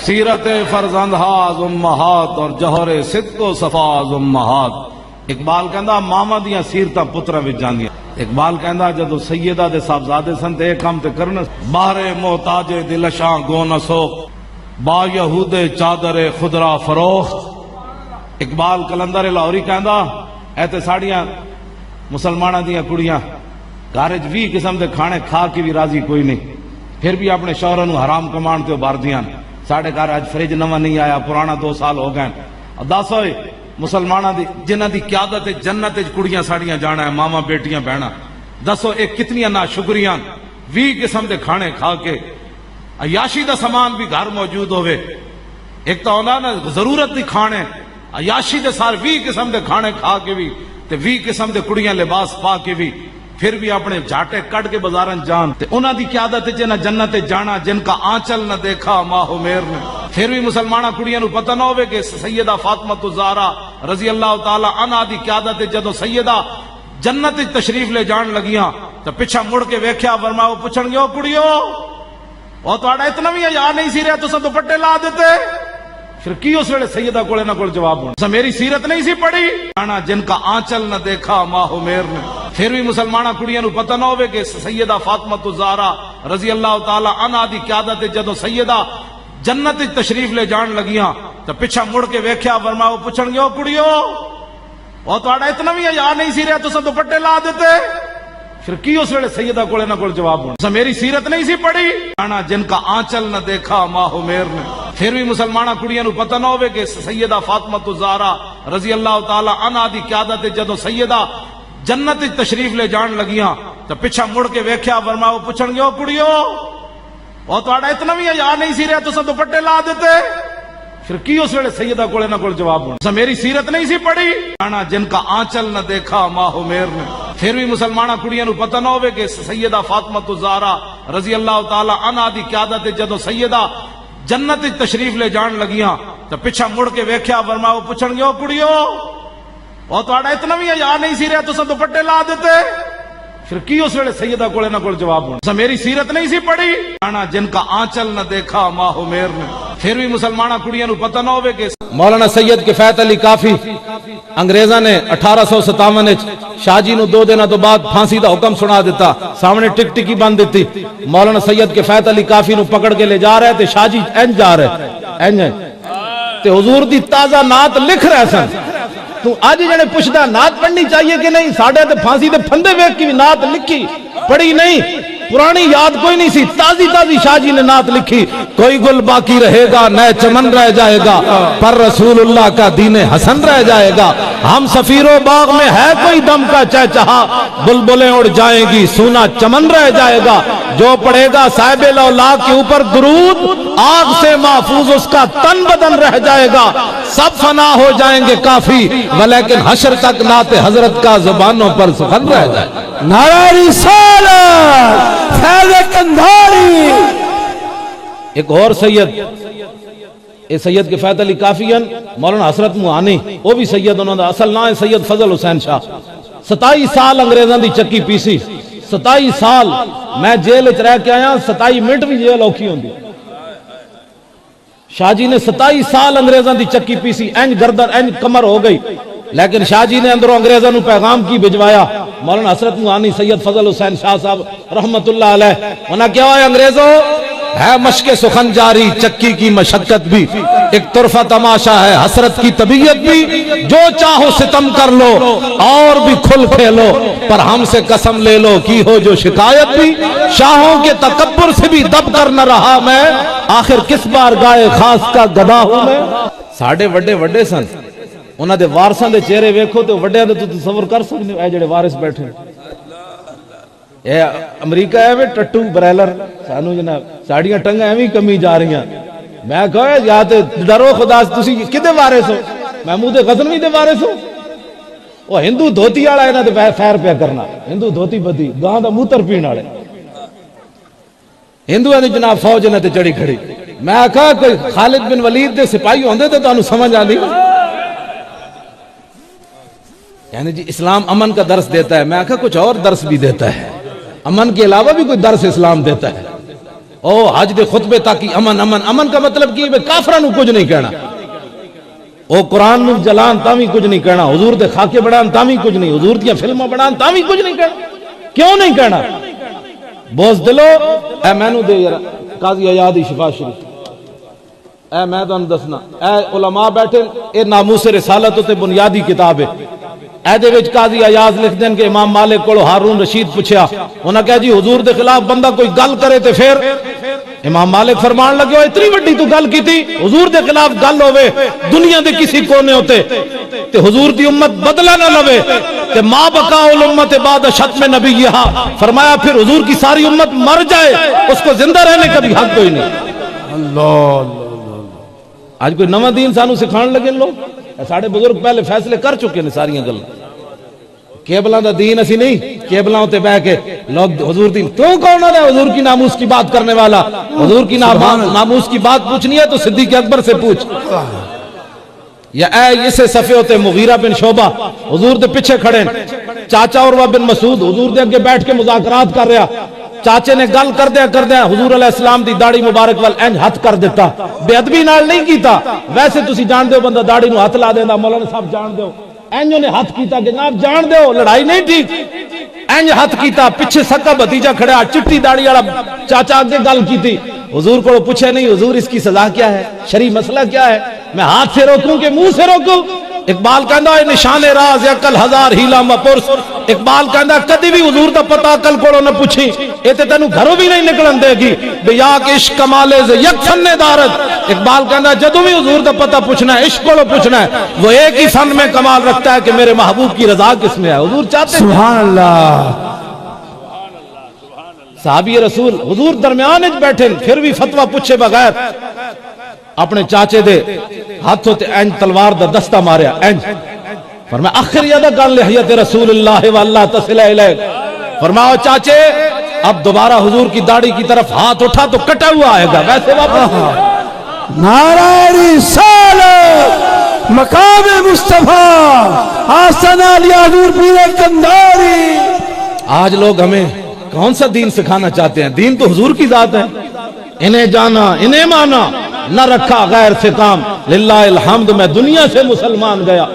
سیرت فرزند ہاز امہات اور جوہر صدق و صفاز امہات۔ اقبال کہندا ماما دیاں سیرتاں پتراں وچ جاندیاں۔ اقبال کہندا جدو سیدہ دے صاحبزادے سن تے کام تے کرن، باہر محتاج دلشاں گو نہ سوخت، با یہود چادر خدرا فروخت۔ اقبال کلندر لاہوری کہندا اے تے ساڑیاں مسلماناں دیاں کڑیاں گھر وچ 20 قسم دے کھانے کھا کے بھی راضی کوئی نہیں، پھر بھی اپنے شوہراں نوں حرام کمان تے باردیاں۔ ساڑھے گھر آج فریج نواں نہیں آیا، پرانا 2 سال ہو گئے۔ دس ہوئے مسلمانہ دی جنہ دی قیادت جنت کڑیاں ساڑیاں جانا ہے، ماما بیٹیاں بہنا، دسو ایک کتنی نا شکریاں 20 قسم دے کھانے کھا کے، عیاشی دا سامان بھی گھر موجود ہوئے۔ ایک تو ہونا نا ضرورت دی کھانے، عیاشی دے سارے 20 قسم دے کھانے کھا کے بھی تے 20 قسم دے کڑیاں لباس پا کے بھی، پھر بھی اپنے جھاٹے کٹ کے بازارن جان تے انہاں دی قیادت جنہ جنت جانا جن کا آنچل نہ دیکھا ماہ میر نے۔ پھر بھی مسلمانہ کڑیاں نو پتہ نہ ہوئے کہ سیدہ فاطمہ الزہرا رضی اللہ تعالی عنہا دی قیادت جدو سیدہ جنت تشریف لے جان لگیاں تو پیچھا مڑ کے ویکھیا فرمایا وہ پوچھن گے او کڑیو او تہاڈا اتنا بھی حیا نہیں سی رہا تساں دوپٹے لا دیتے؟ پھر کی اس ویلے سیدہ کولے نہ کول جواب ہونا میری سیرت نہیں سی پڑھی جن کا آنچل نہ دیکھا ماہ میر نے۔ پھر بھی مسلمانہ کڑیاں نو پتہ نہ ہوئے کہ سیدہ فاطمہ الزہرا رضی اللہ تعالی عنہا دی قیادت جدو سیدہ جنت تشریف لے جان لگیاں تو پیچھا مڑ کے ویکھیا فرمایا وہ پوچھن گے او کڑیو او تہاڈا اتنا بھی حیا نہیں سی رہا تساں دوپٹے لا دیتے؟ پھر کی اس ویلے سیدہ کولے نہ کول جواب ہونا میری سیرت نہیں سی پڑھی جن کا آنچل نہ دیکھا ماہ میر نے۔ پھر بھی مسلمانہ کڑیاں نو پتہ نہ ہوئے کہ سیدہ فاطمہ الزہرا رضی اللہ تعالی عنہا دی قیادت جدو سیدہ جنت تشریف لے جان لگیاں تو پیچھا مڑ کے ویکھیا فرمایا وہ پوچھن گے او کڑیو او تہاڈا اتنا بھی حیا نہیں سی رہا تساں دوپٹے لا دیتے؟ پھر کی اس ویلے سیدہ کولے نہ کول جواب ہونا میری سیرت نہیں سی پڑھی جن کا آنچل نہ دیکھا ماہ میر نے۔ پھر بھی مسلمانہ کڑیاں نو پتہ نہ ہوئے کہ سیدہ فاطمہ الزہرا رضی اللہ تعالی عنہا دی قیادت جدو سیدہ جنت تشریف لے جان لگیاں تو پیچھا مڑ کے ویکھیا فرمایا وہ پوچھن گے او کڑیو او تہاڈا اتنا بھی حیا نہیں سی رہا تساں دوپٹے لا دیتے؟ پھر کی اس ویلے سیدہ کولے نہ کول جواب ہونا میری سیرت نہیں سی پڑھی جن کا آنچل نہ دیکھا ماہ میر نے۔ پھر بھی مسلمانہ کڑیاں نو پتہ نہ ہوئے کہ مولانا سید کفایت علی کافی انگریزاں نے 1857 شاہ جی نو 2 دن تو بعد پھانسی دا حکم سنا دیتا، سامنے ٹک ٹکی بند دیتی، مولانا سید کفایت علی کافی نو پکڑ کے لے جا رہے تھے، شاہ جی این جا رہے تے حضور دی تازہ نعت لکھ رہے سن۔ تو آج جنے پوچھدا نعت پڑھنی چاہیے کہ نہیں، ساڑھے تے پھانسی دے پھندے ویکھ کی نعت لکھی پڑھی نہیں، پرانی یاد کوئی نہیں سی، تازی تازی شاہ جی نے نعت لکھی، کوئی گل باقی رہے گا نئے چمن رہ جائے گا، پر رسول اللہ کا دین حسن رہ جائے گا، ہم سفیروں باغ میں ہے کوئی دم کا چہچہا، بلبلیں اڑ جائیں گی سونا چمن رہ جائے گا، جو پڑھے گا صاحب لولا کے اوپر درود آگ سے محفوظ اس کا تن بدن رہ جائے گا، سب فنا ہو جائیں گے کافی ولیکن حشر تک نعت حضرت کا زبانوں پر سخن رہ جائے گا۔ نعرہ رسالت فیض قندھاری۔ ایک اور سید اے سید کفایت علی کافیان مولانا حسرت معانی، وہ بھی سید، انہوں نے اصل نام ہے سید فضل حسین شاہ، 27 سال انگریزاں دی چکی پیسی، 27 سال میں جیل وچ رہ کے آیا، 27 منٹ بھی جیل اوکھی ہوندی۔ شاہ جی نے 27 سال انگریزاں دی چکی پیسی، اینج گردن اینج کمر ہو گئی، لیکن شاہ جی نے اندروں انگریزاں نو پیغام کی بھجوایا۔ مولانا حسرت معانی سید فضل حسین شاہ صاحب رحمت اللہ علیہ، انہاں کیا ہوئے انگریزوں، ہے مشق سخن جاری چکی کی مشقت بھی، ایک طرفہ تماشا ہے حسرت کی طبیعت بھی، جو چاہو ستم کر لو اور بھی کھل کھیلو، پر ہم سے قسم لے لو کی ہو جو شکایت بھی، شاہوں کے تکبر سے بھی دب کر نہ رہا میں، آخر کس بار گائے خاص کا گدا ہوں میں۔ ساڑھے وڈے وڈے سن، انہاں دے وارثاں دے چہرے ویکھو تو وڈیاں دے تو تصور کر سکتے اے جڑے وارث بیٹھے، اے امریکہ ہے میں ٹٹو بریلر سانو جناب ساڑیاں ٹنگاں ایویں کمی جا رہی ہیں، میں کہا یا تے ڈرو خدا تسی کدے وارث ہو، محمود غزنوی دے وارث ہو، وہ ہندو دھوتی والا انہاں تے فیر پیا کرنا، ہندو دھوتی بدی گاں دا موتر پین والے، ہندوؤں دی جناب فوج انہاں تے چڑھی کھڑی، میں کہا کوئی خالد بن ولید دے سپاہی ہوندے تے تانوں سمجھ آندی، یعنی جی اسلام امن کا درس دیتا ہے، میں کہا کچھ اور درس بھی دیتا ہے، امن کے علاوہ بھی کوئی درس اسلام دیتا ہے۔ او حج دے خطبے تاکہ امن امن، امن کا مطلب کی کافراں نو کچھ نہیں کہنا، او قرآن نو جلان تاوی کچھ نہیں کہنا، حضور دے خاکے بڑھان تاوی کچھ نہیں، حضور دیاں فلماں بڑھان تاوی کچھ نہیں کہنا، کیوں نہیں کہنا؟ بوز دلو اے مینو دے یار قاضی ایادی شفا شریف، اے میں تو دسنا، اے علماء بیٹھے، اے ناموس رسالت تے بنیادی کتاب ہے، اے دے وچ قاضی ایاز لکھ دین کہ امام مالک کو ہارون رشید پوچھیا، انہاں کہا جی حضور دے خلاف بندہ کوئی گل کرے تے پھر امام مالک فرمان لگے ہو اتنی وڈی تو گل کی تھی، حضور دے خلاف گل ہوئے دنیا دے کسی کونے ہوتے تے حضور دی امت بدلہ نہ لوے تے ما بقاء الامت بعد شتم نبیہا، فرمایا پھر حضور کی ساری امت مر جائے اس کو زندہ رہنے کا بھی حق کوئی نہیں۔ اللہ آج کوئی نواں دین سانو سکھان لگے لوگ، ساڑھے بزرگ پہلے فیصلے کر چکے ہیں ساریاں گل، کیبلاں دا دین اسی نہیں، کیبلاں تے بہ کے لوگ حضور دین، تو کون ہے حضور کی ناموس کی بات کرنے والا، حضور کی ناموس کی بات پوچھنی ہے تو صدیق اکبر سے پوچھ، یا اے اسے صفے ہوتے مغیرہ بن شعبہ حضور دے پیچھے کھڑے، چاچا عروہ بن مسعود حضور دے اگے بیٹھ کے مذاکرات کر رہا، چاچے نے گل کر دیا حضور علیہ السلام دی داڑھی مبارک وال اینج ہاتھ کر دیتا، بے ادبی نال نہیں کیتا، ویسے تسی جان دیو بندہ داڑھی نو ہاتھ لا دیندا، مولانا صاحب جان دیو اینج نے ہاتھ کیتا کہ جناب جان دیو لڑائی نہیں ٹھیک، اینج ہاتھ کیتا، پیچھے سکا بھتیجا کھڑا چٹی داڑھی والا چاچا اگے گل کیتی، حضور کو پوچھے نہیں حضور اس کی سزا کیا ہے، شرعی مسئلہ کیا ہے، میں ہاتھ سے روکوں کہ منہ سے روکوں؟ اقبال کہندا ہے نشان راز عقل ہزار ہیلا مپرس، اقبال کہندا کدی بھی حضور دا پتہ عقل کولوں نہ پوچھی، اے تے تینوں گھروں بھی نہیں نکلن دے گی، بیا کہ عشق کمال ز یک فن دارت، اقبال کہندا جدوں بھی حضور دا پتہ پوچھنا ہے عشق کولوں پوچھنا ہے، وہ ایک ہی فن میں کمال رکھتا ہے کہ میرے محبوب کی رضا کس میں ہے، حضور چاہتے ہیں سبحان اللہ، صحابی رسول حضور درمیان وچ بیٹھے پھر بھی فتویٰ پوچھے بغیر اپنے چاچے دے ہاتھوں تے اینج تلوار دا دستہ ماریا، اینج فرمایا اخر یدک عن لحیت رسول اللہ واللہ تصل الیک، فرمایا چاچے اب دوبارہ حضور کی داڑھی کی طرف ہاتھ اٹھا تو کٹا ہوا آئے گا، ویسے واپس۔ نعرہ رسالت مقام مصطفیٰ حسن علی حضور پیر قندھاری۔ آج لوگ ہمیں کون سا دین سکھانا چاہتے ہیں؟ دین تو حضور کی ذات ہے، انہیں جانا انہیں مانا، نہ رکھا غیر سے کام، للہ الحمد میں دنیا سے مسلمان گیا۔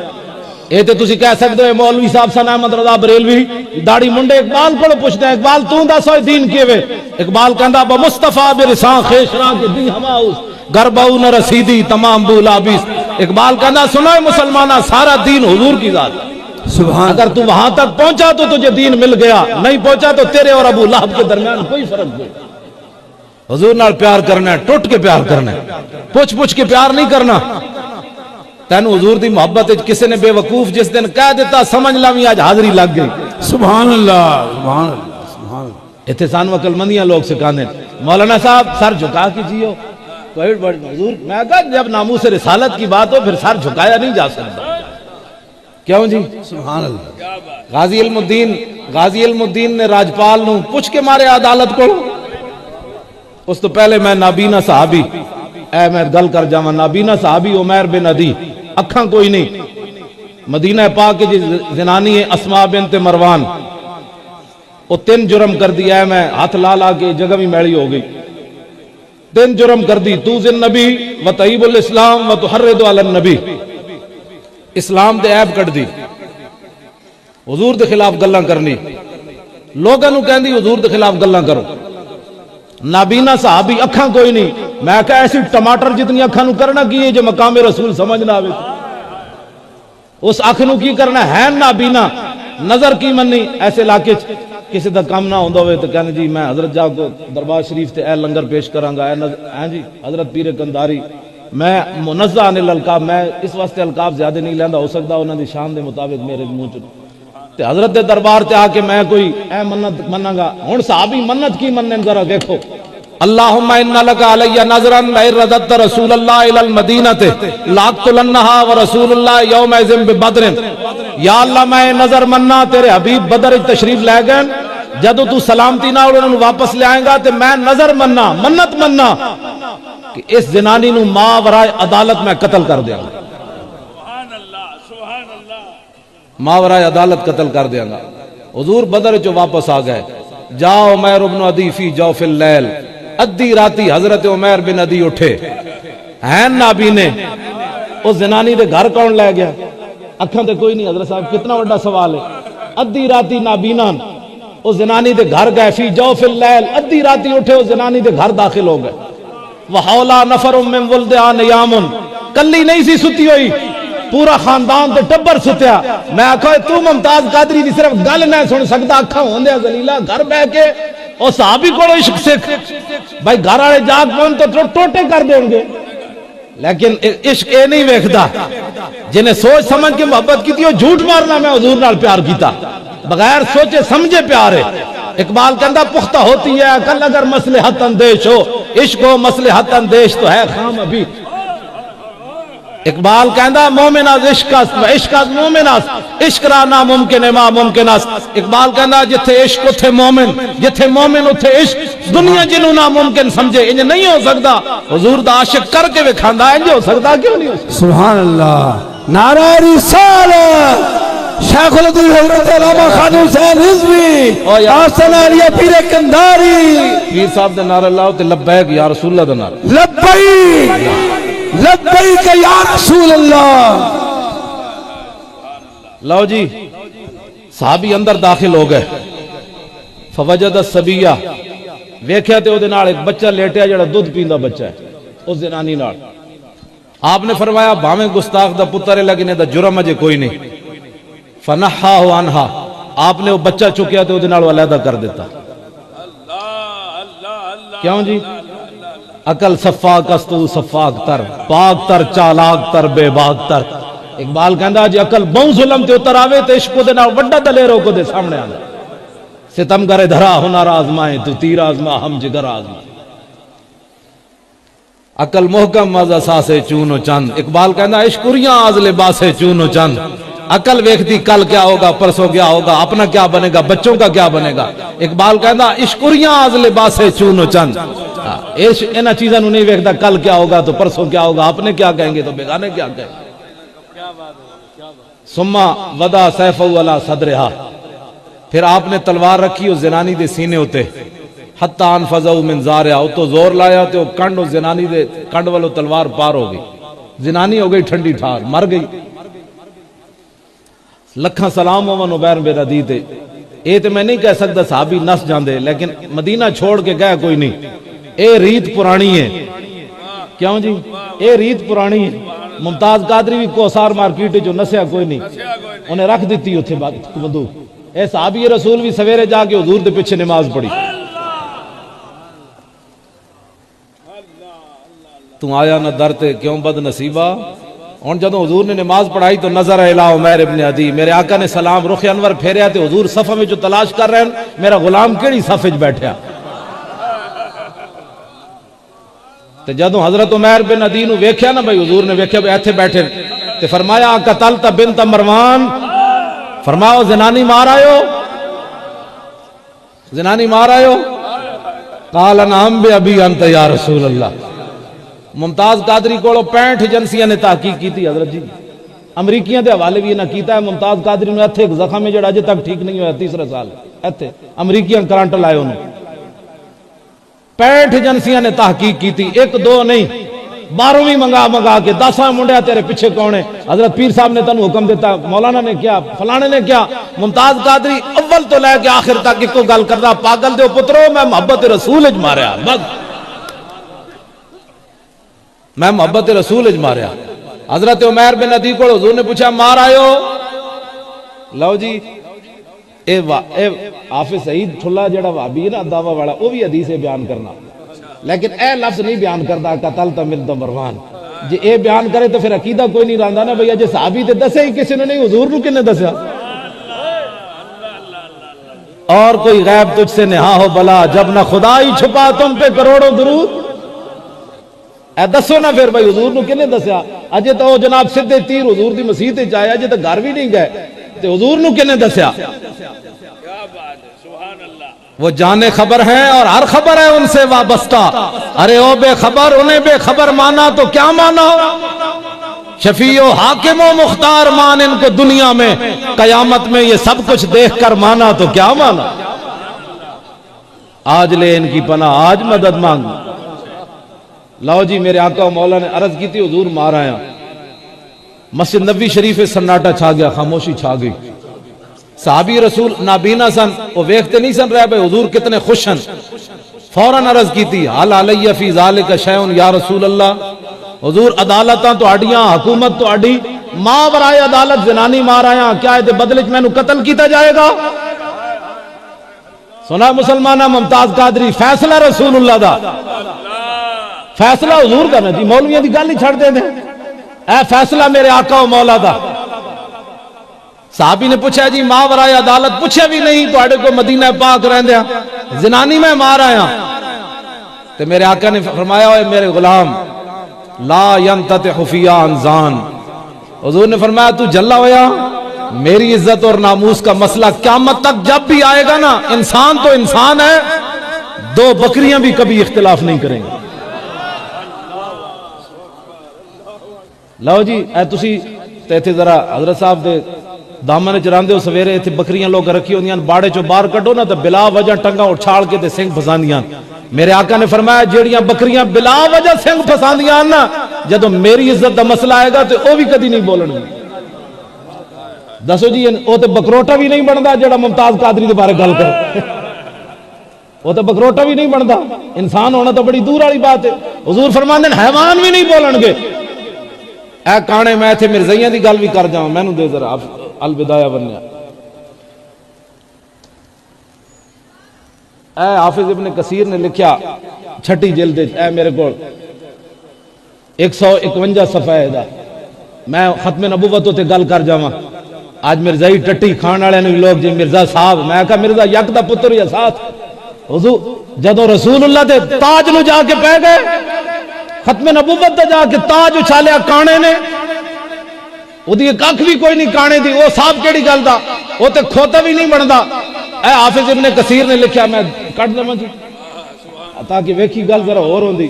اے تے تسی کہہ سکتے ہو مولوی صاحب سن احمد رضا بریلوی داڑھی منڈے اقبال کو پوچھتے ہیں اقبال تو دس ہوئے دین کیے وے؟ اقبال کہندا با مصطفیٰ برساں خیشراں کے دی ہماؤس گرباؤ نہ رسیدی تمام بولابیس۔ اقبال کہندا سنو مسلمانہ سارا دین حضور کی ذات ہے، سبحان اگر تو وہاں تک پہنچا تو تجھے دین مل گیا، نہیں پہنچا تو تیرے اور ابو لہب کے درمیان کوئی فرق نہیں۔ حضور نال پیار کرنا ہے، ٹوٹ کے پیار کرنا ہے، پوچھ کے پیار نہیں کرنا۔ تینو حضور دی محبت کسی نے بے وقوف جس دن کہہ دیتا سمجھ لاویں آج حاضری لگ گئی۔ سبحان اللہ سبحان اللہ سبحان اللہ۔ اتسان و عقلمندیاں لوگ سکھانے مولانا صاحب سر جھکا کیجیے، حضور میں کہا جب ناموس رسالت کی بات ہو پھر سر جھکایا نہیں جا سکتا، کیوں جی؟ سبحان اللہ۔ غازی علم الدین نے راجپال نو پوچھ کے مارے عدالت کو۔ اس تو پہلے میں نابینا صحابی اے میں گل کر جاواں، نابینا صحابی عمیر بن عدی، اکھاں کوئی نہیں، مدینہ پاک کی زنانی ہے اسماء بنت مروان، وہ 3 جرم کر دیا ہے، میں ہاتھ لا کے جگہ بھی میلی ہو گئی، 3 جرم کر دی، توز النبی و تعیب الاسلام و تحرد علی النبی، اسلام دے عیب کٹ دی، حضور دے خلاف گلاں کرنی، لوگاں نو کہندی حضور دے خلاف گلاں کرو۔ نابینا صحابی اکھاں کوئی نہیں، میں کہا ایسی ٹماٹر جتنی اکھاں نو کرنا کی جو مقام رسول سمجھنا آوے، اس اکھ نو کی کرنا ہے نابینا، نظر کی مننی۔ ایسے علاقے کسی دا کام نہ ہوندا ہوئے تو کہنے جی میں حضرت جا کو دربار شریف تے اے لنگر پیش کرانگا، اے جی حضرت پیر کنداری، میں منزہ عن الالقاب، میں اس واسطے القاب زیادہ نہیں لیندا، ہو سکتا انہاں دی شان دے مطابق میرے منہ چ تے حضرت دے دربار تے آ کے میں کوئی اے منت مناگا۔ ہن صحابی منت کی منن ذرا دیکھو، اللہم ان لک علی نظرا لئن رددت رسول اللہ الی المدینہ لاقتلنھا ورسول اللہ یومئذ ببدر، یا اللہ میں نظر مننا تیرے حبیب بدر تشریف لے گئے، جدو تو سلامتی نہ انہوں واپس لے آئیں گا تے میں نظر مننا منت مننا کہ اس زنانی نو ماورائے عدالت میں قتل کر دیا گا، ماورائے عدالت قتل کر دیا گا۔ حضور بدر جو واپس آ گئے، جاؤ عمیر بن عدی فی جوف اللیل، ادھی راتی حضرت عمیر بن عدی اٹھے ہیں نابینے، اس زنانی دے گھر کون لے گیا؟ اکھاں تے کوئی نہیں، حضرت صاحب کتنا بڑا سوال ہے، ادھی راتی نابینا اس زنانی دے گھر گئے، فی جوف اللیل، ادھی راتی اٹھے اس زنانی دے گھر داخل ہو گئے، وحولا نفر من ولدہا نیام، کلی نہیں سی ستی ہوئی، پورا خاندان تے ٹبر ستیا۔ میں آکھا تو ممتاز قادری دی صرف گل نہ سن سکتا، اکھاں ہوندے ذلیلا گھر بہ کے او صحابی کو عشق سکھ، بھائی گھر والے جاگ پہن تو ٹوٹے کر دیں گے، لیکن عشق اے نہیں ویکھدا، جنہیں سوچ سمجھ کے محبت کی تھی وہ جھوٹ مارنا میں حضور نال پیار کیتا، بغیر سوچے سمجھے پیار ہے۔ اقبال کہندا پختہ ہوتی ہے عقل اگر مصلحت اندیش ہو، عشق و مصلحت اندیش تو ہے خام ابھی۔ اقبال کہندا مومن از عشق است و عشق از مومن است، عشق را ناممکن ما ممکن است۔ اقبال کہندا جتھے عشق اتھے مومن، جتھے مومن اتھے عشق، دنیا جنوں ناممکن سمجھے، انج نہیں ہو سکتا، حضور دا عاشق کر کے وکھاندا، انج ہو سکتا کیوں نہیں ہو سکتا؟ سبحان اللہ، نعرہ رسالت، شیخ العدل حضرت علامہ خان حسین رضوی، آستانہ علیہ پیر کنداری، پیر صاحب دا نعرہ اللہ تے لبیک یا رسول اللہ دا نعرہ، لبیک لبیک یا رسول اللہ۔ لو جی صحابی اندر داخل ہو گئے، فوجد الصبیہ، ویکھیا تے او دے نال ایک بچہ لیٹیا جڑا دودھ پیندا بچہ ہے، اس زنانی نال۔ آپ نے فرمایا بھاویں گستاخ دا پتر ہے لیکن دا جرم اجے کوئی نہیں، فنحا عنہا، آپ نے وہ بچہ چکیا تے او دے نال علیحدہ کر دیتا۔ کیوں جی؟ عقل صفاق است تو صفاق تر، پاک تر چالاک تر بے باک تر۔ اقبال کہندا جی عقل بہوں ظلم تے اتر آوے تے عشق دے نال وڈا دلیرو کو دے سامنے آندا، ستم کرے دھرا ہنر آزمائے تو تیر آزما ہم جگر آزمائے۔ عقل محکم از اساس چون و چند، اقبال کہندا عشقریاں از لباس چون و چند۔ عقل ویکھتی کل کیا ہوگا، پرسوں کیا ہوگا، اپنا کیا بنے گا، بچوں کا کیا بنے گا۔ اقبال کہندا عشقریاں از لباس چون و چند، انہاں چیزاں نوں نہیں ویکھدا کل کیا ہوگا تو پرسوں کیا ہوگا، اپنے کیا کہیں گے تو بیگانے کیا کہیں گے۔ ثم وضع سیفہ علی صدرہا، پھر آپ نے تلوار رکھی اس زنانی دے سینے ہوتے، حتی انفذوا من زارعہ، او تو زور لایا تے او کنڈ اس زنانی دے کنڈ والو تلوار پار ہو گئی، زنانی ہو گئی ٹھنڈی ٹھار، مر گئی۔ لکھاں سلام ہوون عمیر بن عدی تے، اے تے میں نہیں کہہ سکتا صحابی نس جاندے، لیکن مدینہ چھوڑ کے گئے کوئی نہیں، اے ریت پرانی ہے۔ کیوں جی؟ اے ریت پرانی ہے۔ ممتاز قادری بھی کوسار مارکیٹ جو نسیا کوئی نہیں، انہیں رکھ دیتی اتھے بندوق۔ اے صحابی رسول بھی سویرے جا کے حضور دے پیچھے نماز پڑھی۔ تو آیا نہ در تے کیوں بد نصیبہ، اور جدوں حضور نے نماز پڑھائی تو نظر الی عمیر ابن عدی، میرے آقا نے سلام رخ انور پھیریا تے حضور صف میں جو تلاش کر رہے ہیں میرا غلام کیڑی صف وچ بیٹھیا۔ تے جدوں حضرت عمیر بن عدی نو ویکھیا نا بھائی، حضور نے ویکھیا بھائی ایتھے بیٹھے تے فرمایا قتلت بنت مروان، فرماؤ زنانی مار آئے، زنانی مار آئے؟ قال نعم بأبی انت یا رسول اللہ۔ ممتاز قادری کو 65 ایجنسیاں نے تحقیق کی تھی حضرت جی، امریکیاں دے حوالے بھی نہ کیتا ہے۔ ممتاز قادری نے ایتھے ایک زخم ہے جڑا اجے تک ٹھیک نہیں ہوا، تیسرا سال ایتھے امریکیاں کرنٹ لائے انہوں۔ 65 ایجنسیاں نے تحقیق کی تھی، ایک دو نہیں، 12ویں منگا کے 10 منڈیا تیرے پیچھے کون ہے؟ حضرت پیر صاحب نے تنو حکم دیتا، مولانا نے کیا، فلانے نے کیا۔ ممتاز قادری اول تو لے کے آخر تک ایک گل کردا، پاگل دے پترو میں محبت رسول اج ماریا، بس میں محبت رسول اج ماریا۔ حضرت عمیر بن عدی کو حضور نے پوچھا مار آئے؟ لو جی اے حافظ سعید ٹھلا جڑا وہابی ہے نا دعویٰ والا، وہ بھی حدیث بیان کرنا، لیکن اے لفظ نہیں بیان کرتا قتلت بنت مروان۔ جی اے بیان کرے تو پھر عقیدہ کوئی نہیں رہندا نا بھئی جے صحابی تے دسے ہی کسی نے نہیں، حضور نو کنے دسیا؟ اور کوئی غیب تجھ سے نہا ہو بلا، جب نہ خدا ہی چھپا تم پہ کروڑوں درود۔ اے دسو نا پھر بھئی حضور نو کنے دسیا؟ اجے تو وہ جناب سدھے تیر حضور دی مسیح تے جائے، اجے تو گھر بھی نہیں گئے تے حضور نو کنے دسیا؟ وہ جانے خبر ہیں اور ہر خبر ہے ان سے وابستہ، ارے او بے خبر انہیں بے خبر مانا تو کیا مانا؟ شفیع و حاکم و مختار مان ان کو دنیا میں، قیامت میں یہ سب کچھ دیکھ کر مانا تو کیا مانا؟ آج لے ان کی پناہ، آج مدد مانگ۔ لاؤ جی میرے آقا و مولا نے عرض کی تھی حضور مار آیا، مسجد نبی شریف سناٹا چھا گیا، خاموشی چھا گئی۔ صحابی رسول نابینا سن، وہ ویکھتے نہیں سن رہے بھئی حضور کتنے خوش ہیں۔ فوراً عرض کی تھی حال علیہ فی ذالک شیء یا رسول اللہ، حضور عدالتاں تو اڈیاں، حکومت تو اڈی، ماں برائے عدالت زنانی مار آیا، کیا ہے بدلے میں نو قتل کیتا جائے گا؟ سنا مسلمانہ ممتاز قادری، فیصلہ رسول اللہ دا، فیصلہ حضور دا نا جی، مولویوں دی گل ہی چھڑ دے دیں، اے فیصلہ میرے آقا و مولا دا۔ صحابی نے پوچھا جی ماں برائے عدالت، پوچھا بھی نہیں تو اڑے کو مدینہ پاک رہن دیا، زنانی میں مار آیا۔ تو میرے آقا نے فرمایا اے میرے غلام لا ینتطح فی انزان، حضور نے فرمایا تو جلا ہویا، میری عزت اور ناموس کا مسئلہ قیامت تک جب بھی آئے گا نا، انسان تو انسان ہے، دو بکریاں بھی کبھی اختلاف نہیں کریں گے۔ لو جی اے تسی تے ذرا حضرت صاحب دے دامن چراندے ہو، سویرے اتنے بکریاں لوگ رکھی ہوندیاں، باڑے چو باہر کڈو نا تو بلا وجہ ٹنگا اٹھاڑ کے تے سنگ پھساندیاں۔ میرے آقا نے فرمایا جیڑیاں بکریاں بلا وجہ سنگ پھساندیاں نا، جدوں میری عزت دا مسئلہ آئے گا تو او بھی کدی نہیں بولن گے۔ دسو جی او تے بکروٹا بھی نہیں بندا جڑا ممتاز قادری دے بارے گل کرے، وہ تو بکروٹا بھی نہیں بندا، انسان ہونا تو بڑی دور والی بات ہے۔ حضور فرماندے ہیں حیوان بھی نہیں بولن گے۔ اے کانے میں تھے مرزائیاں دی گل بھی کر جاؤں، میں نو دے ذرا البدایہ ونیا۔ اے حافظ ابن کثیر نے لکھیا چھٹی جلد، اے میرے کو 151 صفحہ ہے دا، میں ختم نبوت تے گل کر جاواں۔ آج مرزائی ٹٹی کھان والے نے لوگ جی مرزا صاحب، میں کہا مرزا یک دا پتر یا ساتھ، حضور جدوں رسول اللہ دے تاج نو جا کے پہ گئے، ختم نبوت تے جا کے تاج اچھالیا کانے نے، وہ دی ککھ بھی کوئی نہیں کانے دی، وہ صاحب کیڑی گل دا، وہ تے کھوتا بھی نہیں بندا۔ اے حافظ ابن کثیر نے لکھیا، میں کٹ دے جی تاکہ ویکھی گل ذرا اور ہوندی،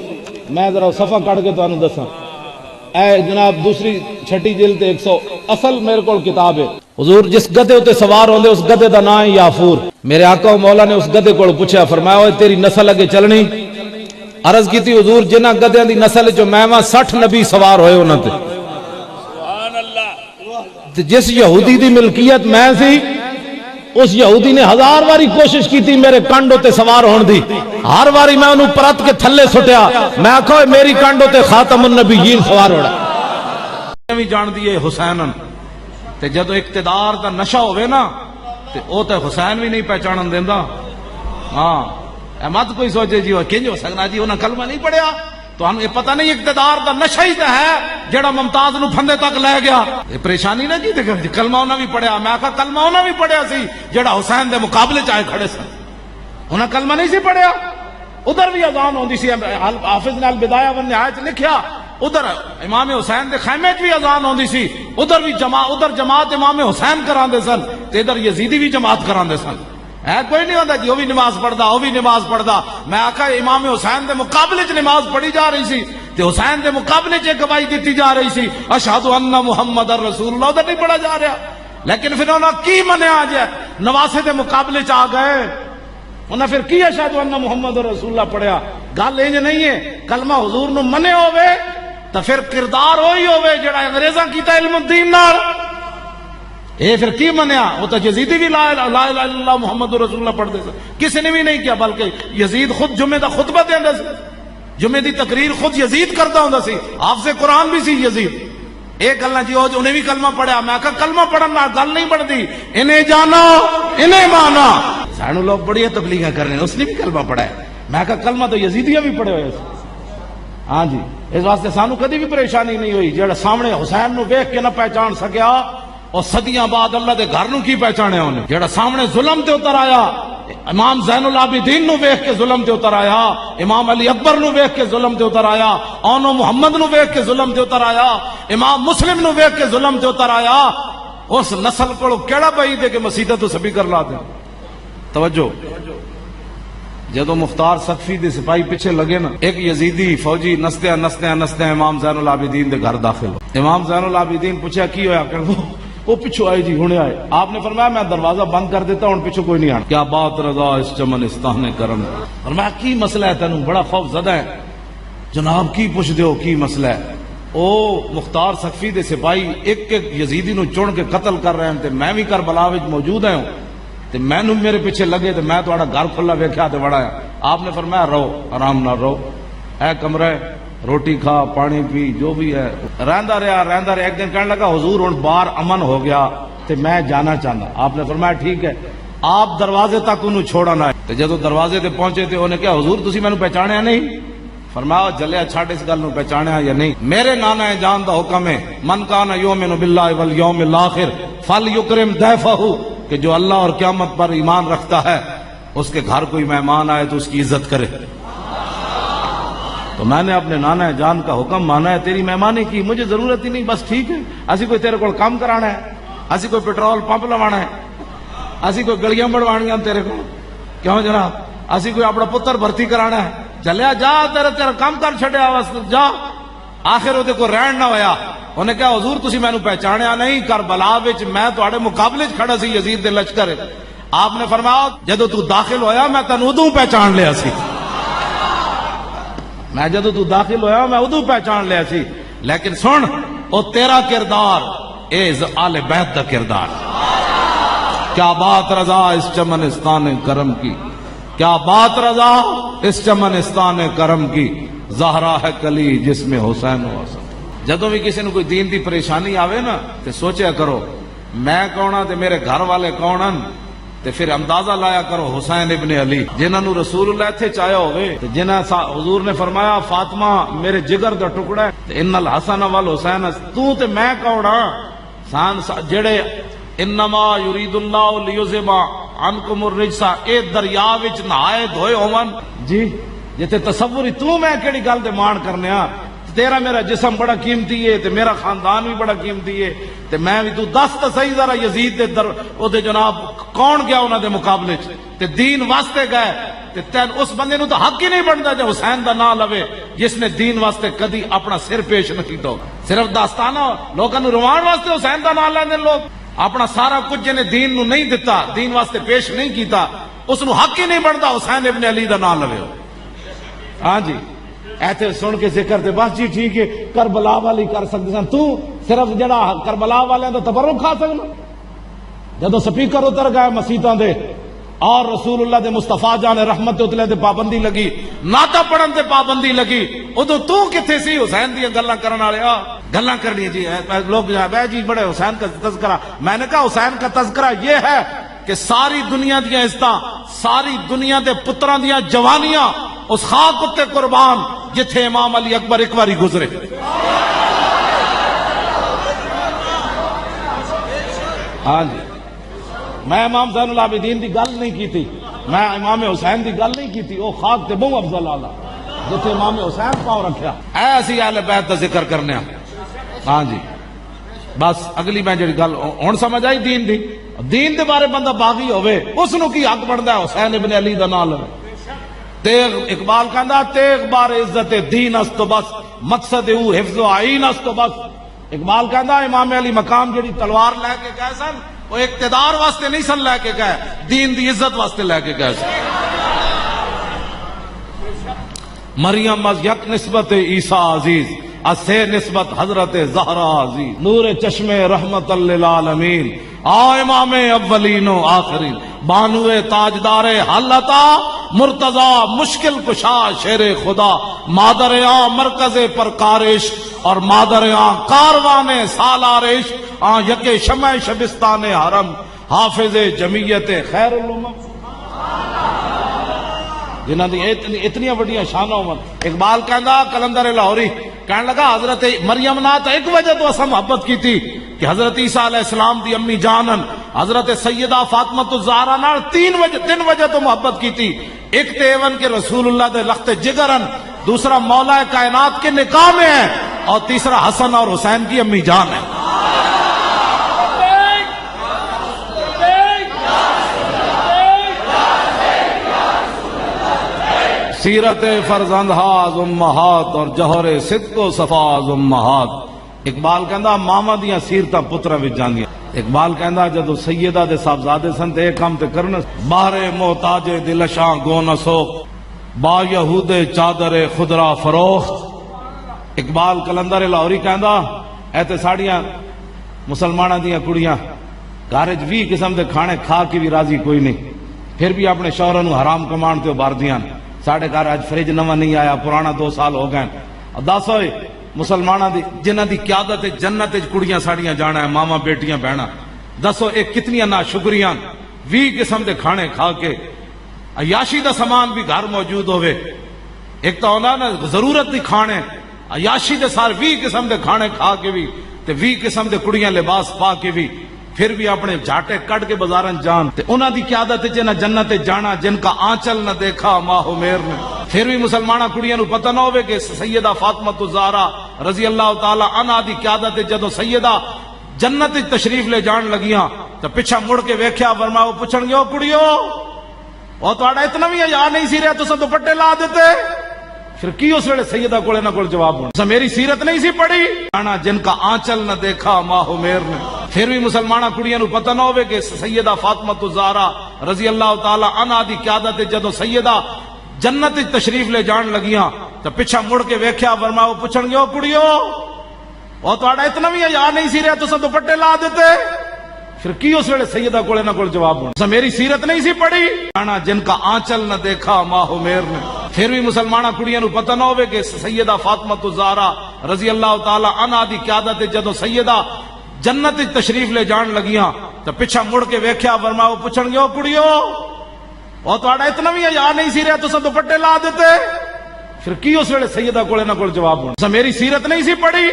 میں ذرا صفحہ کٹ کے تانوں دساں۔ اے جناب دوسری چھٹی جلد 100 اصل میرے کول کتاب ہے، حضور جس گدے تے سوار ہوندے اس گدے دا نام ہے یافور. میرے آقا و مولا نے اس گدے کو پوچھا، فرمایا اوے تیری نسل اگے چلنی؟ عرض کی تھی حضور جنہ گدیاں دی نسل جو میں 60 نبی سوار ہوئے انہاں تے. جس یہودی دی ملکیت میں سی اس یہودی نے 1000 واری کوشش کی تھی میرے کانڈوں تے سوار ہون دی. ہر واری میں انہوں پرت کے تھلے سٹیا. میں آکھا میری کانڈوں تے خاتم النبیین سوار ہوڑا. بھی جان دیئے حسینن تے جدو اقتدار دا نشہ ہوئے نا تے او تے حسین بھی نہیں پہچانن دیندہ. ہاں اے مت کوئی سوچے جی وہ کنج ہو سکنا جی انہاں کلمہ نہیں پڑھیا تو ہم یہ پتہ نہیں اقتدار دا نشہ ہی تے ہے جڑا ممتاز نو پھندے تک لے گیا. یہ پریشانی نہ جی دیکھا کلمہ انہاں بھی پڑھیا. میں کہا کلمہ انہاں بھی پڑھیا سی جڑا حسین دے مقابلے چاہے کھڑے سن. انہاں کلمہ نہیں سی پڑھیا. ادھر بھی اذان ہوندی سی. حافظ نے البدایہ والنہایہ لکھیا ادھر امام حسین دے خیمے بھی اذان ہوندی سی. ادھر بھی جماعت امام حسین کراندے سن تے ادھر یزیدی بھی جماعت کراندے سن. کوئی نہیں ہوتا جی وہ بھی نماز پڑھدا وہ بھی نماز پڑھدا. میں آکھا امام حسین دے مقابلے چ نماز پڑھی جا رہی سی تے حسین دے مقابلے چ گواہی دیتی جا رہی سی اشہد ان محمد رسول اللہ. ادھر نہیں پڑھا جا رہا. لیکن پھر انہوں کی منیا جائے نواسے دے مقابلے چ آ گئے. انہیں پھر کی اشہد ان محمد رسول اللہ پڑھیا. گل انج نہیں ہے کلمہ حضور نو منے ہوئے تو پھر کردار وہی ہوئے جڑا انگریزاں کیتا علم الدین نال. اے پھر کی منیا؟ وہ تو یزیدی بھی لا الہ الا اللہ محمد رسول اللہ پڑھ دے سن. کسی نے بھی نہیں کیا بلکہ یزید خود جمعے دا خطبہ دیندا سی. جمعے دی تقریر خود یزید کرتا ہوندا سی. حافظ قرآن بھی سی یزید. ایک گلاں جی او انہیں بھی کلمہ پڑھیا. میں کہا کلمہ پڑھن نال گل نہیں بنتی. انہیں جانا انہیں مانا. سانو لوگ بڑی تبلیغاں کر رہے ہیں اس نے بھی کلمہ پڑھا ہے. میں کہا کلمہ تو یزیدیاں بھی پڑھے ہوئے. ہاں جی اس واسطے سانو کدی بھی پریشانی نہیں ہوئی. جڑا سامنے حسین نو ویکھ کے نہ پہچان سکیا اور صدیاں بعد اللہ دے گھر نو کی پہچانے انہیں. جڑا سامنے ظلم تے اتر آیا امام زین العابدین نو ویکھ کے ظلم تے اتر آیا. امام علی اکبر نو ویکھ کے ظلم تے اتر آیا. اونو محمد نو ویکھ کے ظلم تے اتر آیا. امام مسلم نو ویکھ کے ظلم تے اتر آیا. اس نسل کو کیڑا بعید ہے کہ مسیطہ تو سبھی کر لاتے. توجہ جدو مختار سقفی دے سپاہی پیچھے لگے نا ایک یزیدی فوجی نسدیا امام زین العابدین دے گھر داخل ہو. امام زین العابدین پوچھا کی ہویا کہ وہ پیچھو آئے جی ہونے آئے. آپ نے فرمایا میں دروازہ بند کر دیتا ہوں پیچھو کوئی نہیں آنا. کیا بات رضا اس چمنستان کرم. فرمایا کی مسئلہ ہے تینوں بڑا خوف زدہ ہے. جناب کی پوچھ دیو کی مسئلہ ہے. او مختار سقفی دے سپاہی ایک ایک یزیدی نو چن کے قتل کر رہے ہیں تے میں بھی کربلا وچ موجود ہوں تے میں نو میرے پیچھے لگے تے میں تہاڈا گھر کھلا ویکھیا تے بڑا ہے. آپ نے فرمایا رہو آرام نہ رہو اے کمرہ روٹی کھا پانی پی جو بھی ہے. رہندا رہا. ایک دن کہنے لگا حضور ہن باہر امن ہو گیا تے میں جانا چاہتا. آپ نے فرمایا ٹھیک ہے آپ دروازے تک انہوں چھوڑا نہ. جدو دروازے تے پہنچے تے انہیں کہا حضور تسی مینوں پہچانیا نہیں؟ فرمایا جلیا چھڈ اس گل نو پہچانیا یا نہیں. میرے نانا جان دا حکم ہے من کان یؤمن باللہ والیوم الاخر فلیکرم ضیفہ کہ جو اللہ اور قیامت پر ایمان رکھتا ہے اس کے گھر کوئی مہمان آئے تو اس کی عزت کرے. تو میں نے اپنے نانا جان کا حکم مانا ہے تیری مہمانی کی. مجھے ضرورت ہی نہیں بس ٹھیک ہے. اسی کوئی تیرے کو کام کرانا ہے اسی کوئی پیٹرول پمپ لوانا ہے اسی کوئی گلیاں بڑھوانیاں تیرے کو کیوں جناب اسی کوئی اپنا پتر بھرتی کرانا ہے. چلیا جا تیرا کام کر چھڈیا بس جا. آخر وہ کو رہن نہ ہویا. انہیں کہا حضور تسی مینوں پہچانیا نہیں کربلا وچ میں تواڈے مقابلے چ کھڑا سی یزید دے لشکر. آپ نے فرمایا جدو تو داخل ہویا میں تینوں ادوں پہچان لیا سی. میں جدو تو داخل ہویا میں ادو پہچان لیا سی. لیکن سن او تیرا کردار اے آل بیت دا کردار. کیا بات رضا اس چمنستان کرم کی. کیا بات رضا اس چمنستان کرم کی. زہرا ہے کلی جس میں حسین و حسن. جدو بھی کسی نے کوئی دین دی پریشانی آوے نا تے سوچیا کرو میں کون ہاں تے میرے گھر والے کون ہن تے پھر اندازہ لایا کرو حسین ابن علی جنہاں نو رسول اللہ اتھے چاہیا ہوئے تے جنہاں حضور نے فرمایا فاطمہ میرے جگر دا ٹکڑا ہے تے ان الحسن والحسین تو تے میں کون ہاں جڑے انما یرید اللہ لیذھب عنکم الرجس اے دریا وچ نہائے دھوئے ہون جی جتے تصور تو میں کیڑی گل دے مان کرنے ہاں. تیرا میرا جسم بڑا قیمتی ہے تے میرا خاندان بھی بڑا قیمتی ہے تے میں بھی تو دس تے صحیح ذرا یزید دے در او دے جناب کون گیا انہاں دے مقابلے چ تے دین واسطے گئے تے تین اس بندے نو تو حق ہی نہیں بندا جو حسین دا نام لوے جس نے دین واسطے کدی اپنا سر پیش نہ کیتا. صرف داستانہ لوکاں نو روان واسطے حسین دا نام لیندے لوگ. اپنا سارا کچھ جنہیں دین نو نہیں دیتا، دین واسطے پیش نہیں کیتا، اس نو حق ہی نہیں بنتا حسین ابن علی دا نام لوے. ہاں جی ایتھے سن کے ذکر تے بس جی ٹھیک ہے کربلا والی کر سکتے سن، تو صرف جڑا کربلا والے دا تبرک کھا سکنا. جدو سپیکر اتر گئے مسیتاں دے اور رسول اللہ دے مصطفیٰ جان رحمت اتلے دے پابندی لگی، ناتا پڑھن تے پابندی لگی، ادو تو کتھے سی حسین دی گلاں کرن والے؟ گلاں کرنی جی لوگ بھائی جی بڑے حسین کا تذکرہ. میں نے کہا حسین کا تذکرہ یہ ہے کہ ساری دنیا دیا عزتاں، ساری دنیا دے پتراں دیا جوانیاں اس خاک اتے قربان جتھے امام علی اکبر ایک باری گزرے. ہاں جی میں امام زین العابدین دی گل نہیں کی تھی، میں امام حسین دی گل نہیں کی تھی. وہ خاک تے بہو افضل آلہ جتھے امام حسین پاؤں رکھیا. ایسی اہل بیت دا ذکر کرنے. ہاں جی بس اگلی میں جڑی گل ہن سمجھ آئی دین دی. دین دے بارے بندہ باغی ہوئے اس نو کی حق بندا ہے حسین ابن علی دا نام لے. تیغ اقبال کہندا تیغ بار عزت دین است تو بس، مقصد او حفظ و عین است تو بس. اقبال کہندا امام علی مقام جڑی تلوار لے کے گئے سن وہ اقتدار واسطے نہیں سن لے کے گئے، دین دی عزت واسطے لے کے گئے سن. مریم از یک نسبت عیسیٰ عزیز، از سے نسبت حضرت زہرا عزیز. نور چشم رحمت للعالمین، آ امام اولین و آخرین، بانو تاجدار حالتا مرتضی مشکل کشا شیر خدا، مادر آ مرکز پر کارش اور مادر آ کاروان سالارش، آ یک شمع شبستان حرم، حافظ جمعیت خیر الامم. جنہ دی اتنی بڑی شانوں میں اقبال کہندا کلندر لاہوری کہنے لگا حضرت مریم نا تو ایک وجہ تو اسا محبت کی تھی کہ حضرت عیسیٰ علیہ السلام دی امی جانن حضرت سیدہ فاطمہ الزہرا نال تین وجہ تو محبت کی تھی. ایک تے ایون کے رسول اللہ دے لخت جگرن، دوسرا مولا کائنات کے نکاح میں ہے، اور تیسرا حسن اور حسین کی امی جان ہے. سیرت فرزندہاز امہات اور جوہر صدق و صفاز امہات. اقبال کہندا ماما دیاں سیرتاں پتراں وچ جاندیاں. اقبال کہندا جدو سیدہ دے صاحبزادے سن تے ایک کام تے کرن، باہر محتاج دلشاں گو نہ سوخ، با یہود چادر خدرا فروخت. اقبال کلندر لاہوری کہندا اے تے ساڑیاں مسلماناں دیاں کڑیاں گھر وچ 20 قسم دے کھانے کھا کے بھی راضی کوئی نہیں، پھر بھی اپنے شوہراں نوں حرام کمان تے باردیاں. ساڑھے گھر آج فریج نواں نہیں آیا، پرانا 2 سال ہو گئے. دس ہوئے مسلمانہ دی جنہ دی قیادت جنت کڑیاں ساڑیاں جانا ہے، ماما بیٹیاں بہنا. دسو ایک کتنیاں نا شکریاں 20 قسم دے کھانے کھا کے، عیاشی دا سامان بھی گھر موجود ہوئے. ایک تو ہونا نا ضرورت دی کھانے، عیاشی دے سارے 20 قسم دے کھانے کھا کے بھی تے 20 قسم دے کڑیاں لباس پا کے بھی، پھر بھی اپنے جھاٹے کٹ کے بازارن جان. تے انہاں دی قیادت جنہ جنت جانا جن کا آنچل نہ دیکھا ماہ میر نے. پھر بھی مسلمانہ کڑیاں نو پتہ نہ ہوئے کہ سیدہ فاطمہ الزہرا رضی اللہ تعالی عنہا دی قیادت جدو سیدہ جنت تشریف لے جان لگیاں تو پیچھا مڑ کے ویکھیا فرمایا وہ پوچھن گے او کڑیو او تہاڈا اتنا بھی یاد نہیں سی رہا تساں دوپٹے لا دیتے. پھر کی اس ویلے سیدہ کولے نہ کول جواب ہونا میری سیرت نہیں سی پڑھی جن کا آنچل نہ دیکھا ماہ میر نے. پھر بھی مسلمانہ کڑیاں نو پتہ نہ ہوئے کہ سیدہ فاطمہ الزہرا رضی اللہ تعالی عنہا دی قیادت جدو سیدہ جنت تشریف لے جان لگیاں تو پیچھا مڑ کے ویکھیا فرمایا وہ پوچھن گے او کڑیو او تہاڈا اتنا بھی یاد نہیں سی رہا تساں دوپٹے لا دیتے. پھر کی اس ویلے سیدہ کولے نہ کول جواب ہونا میری سیرت نہیں سی پڑھی جن کا آنچل نہ دیکھا ماہ میر نے. پھر بھی مسلمانہ کڑیاں نو پتہ نہ ہوئے کہ سیدہ فاطمہ الزہرا رضی اللہ تعالی عنہا دی قیادت جدو سیدہ جنت تشریف لے جان لگیاں تو پیچھا مڑ کے ویکھیا فرمایا وہ پوچھن گے او کڑیو او تہاڈا اتنا بھی یاد نہیں سی رہا تساں دوپٹے لا دیتے. پھر کی اس ویلے سیدہ کولے نہ کول جواب ہونا میری سیرت نہیں سی پڑھی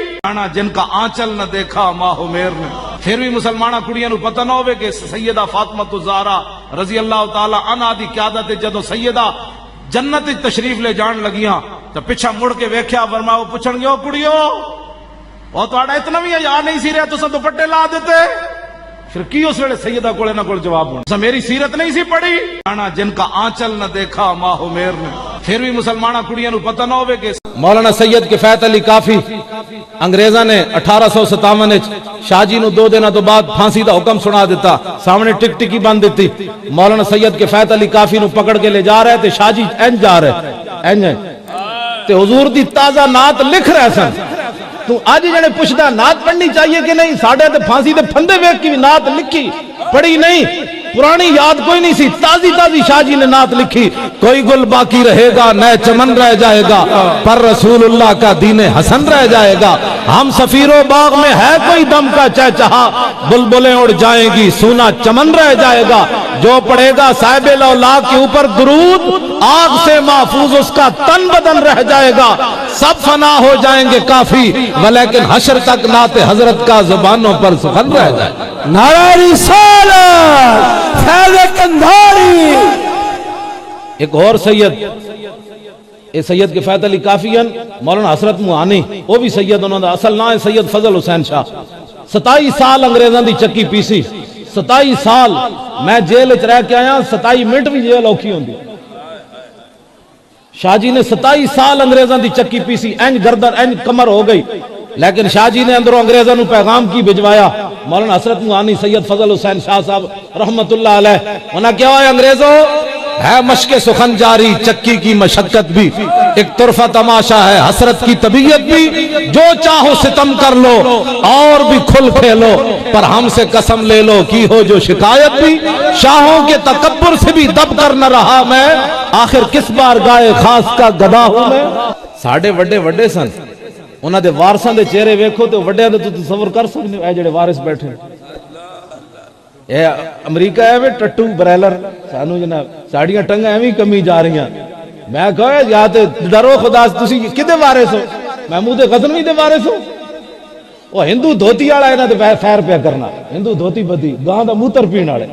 جن کا آنچل نہ دیکھا ماہ میر نے. پھر بھی مسلمانہ کڑیاں نو پتہ نہ ہوئے کہ سیدہ فاطمہ الزہرا رضی اللہ تعالی عنہا دی قیادت جدو سیدہ جنت تشریف لے جان لگیاں تو پیچھا مڑ کے ویکھیا فرمایا وہ پوچھن گے او کڑیو او تہاڈا اتنا بھی یاد نہیں سی رہا تساں دوپٹے لا دیتے. پھر کی اس ویلے سیدہ کولے نہ کول جواب ہونا میری سیرت نہیں سی پڑھی جن کا آنچل نہ دیکھا ماہ میر نے. پھر بھی مسلمانہ کڑیاں نو پتہ نہ ہوئے کہ مولانا سید کفایت علی کافی انگریزاں نے 1857 شاہ جی نو 2 دن تو بعد پھانسی دا حکم سنا دیتا، سامنے ٹک ٹکی بند دیتی، مولانا سید کفایت علی کافی نو پکڑ کے لے جا رہے تھے، شاہ جی این جا رہے این تے حضور دی تازہ نعت لکھ رہے سن۔ تو آج جنے پوچھدا نعت پڑھنی چاہیے کہ نہیں، ساڑھے تے پھانسی دے پھندے ویکھ کی نعت لکھی پڑھی نہیں، پرانی یاد کوئی نہیں سی، تازی تازی شاہ جی نے نعت لکھی، کوئی گل باقی رہے گا نئے چمن رہ جائے گا، پر رسول اللہ کا دین حسن رہ جائے گا، ہم سفیروں باغ میں ہے کوئی دم کا چہچہا، بلبلیں اڑ جائیں گی سونا چمن رہ جائے گا، جو پڑھے گا صاحب لولا کے اوپر درود آگ سے محفوظ اس کا تن بدن رہ جائے گا، سب فنا ہو جائیں گے کافی ولیکن حشر تک نعت حضرت کا زبانوں پر سخن رہ جائے گا۔ نعرہ رسالت فیض قندھاری۔ ایک اور سید، اے سید کفایت علی کافی ہیں، مولانا حسرت موہانی، وہ بھی سید، انہوں نے اصل نام ہے سید فضل حسین شاہ، 27 سال انگریزاں دی چکی پیسی، 27 سال میں جیل وچ رہ کے آیا، 27 منٹ بھی جیل اوکھی ہوندی۔ شاہ جی نے 27 سال انگریزاں دی چکی پیسی، اینج گردن اینج کمر ہو گئی، لیکن شاہ جی نے اندروں انگریزوں نے پیغام کی بھجوایا۔ مولانا حسرت موہانی سید فضل حسین شاہ صاحب رحمت اللہ علیہ، انہاں کیا ہوئے انگریزوں، ہے مشق سخن جاری چکی کی مشقت بھی، ایک طرفہ تماشا ہے حسرت کی طبیعت بھی، جو چاہو ستم کر لو اور بھی کھل کھیلو، پر ہم سے قسم لے لو کی ہو جو شکایت بھی، شاہوں کے تکبر سے بھی دب کر نہ رہا میں، آخر کس بار گائے خاص کا گدا ہوں میں۔ ساڑھے وڈے وڈے سن، انہاں دے وارثاں دے چہرے ویکھو تو وڈیاں دے تو تصور کر سکتے ہو، اے جڑے وارث بیٹھے اے امریکہ ہے ٹٹو برائلر، سانو جناب ساڑیاں ٹنگاں ایویں کمی جا رہی ہیں، میں کہا یا تے ڈرو خدا تسی کدے وارث ہو، محمود غزنوی دے وارث ہو، وہ ہندو دھوتی والا انہاں تے فیر پیا کرنا، ہندو دھوتی بدی گاں دا موتر پین والے،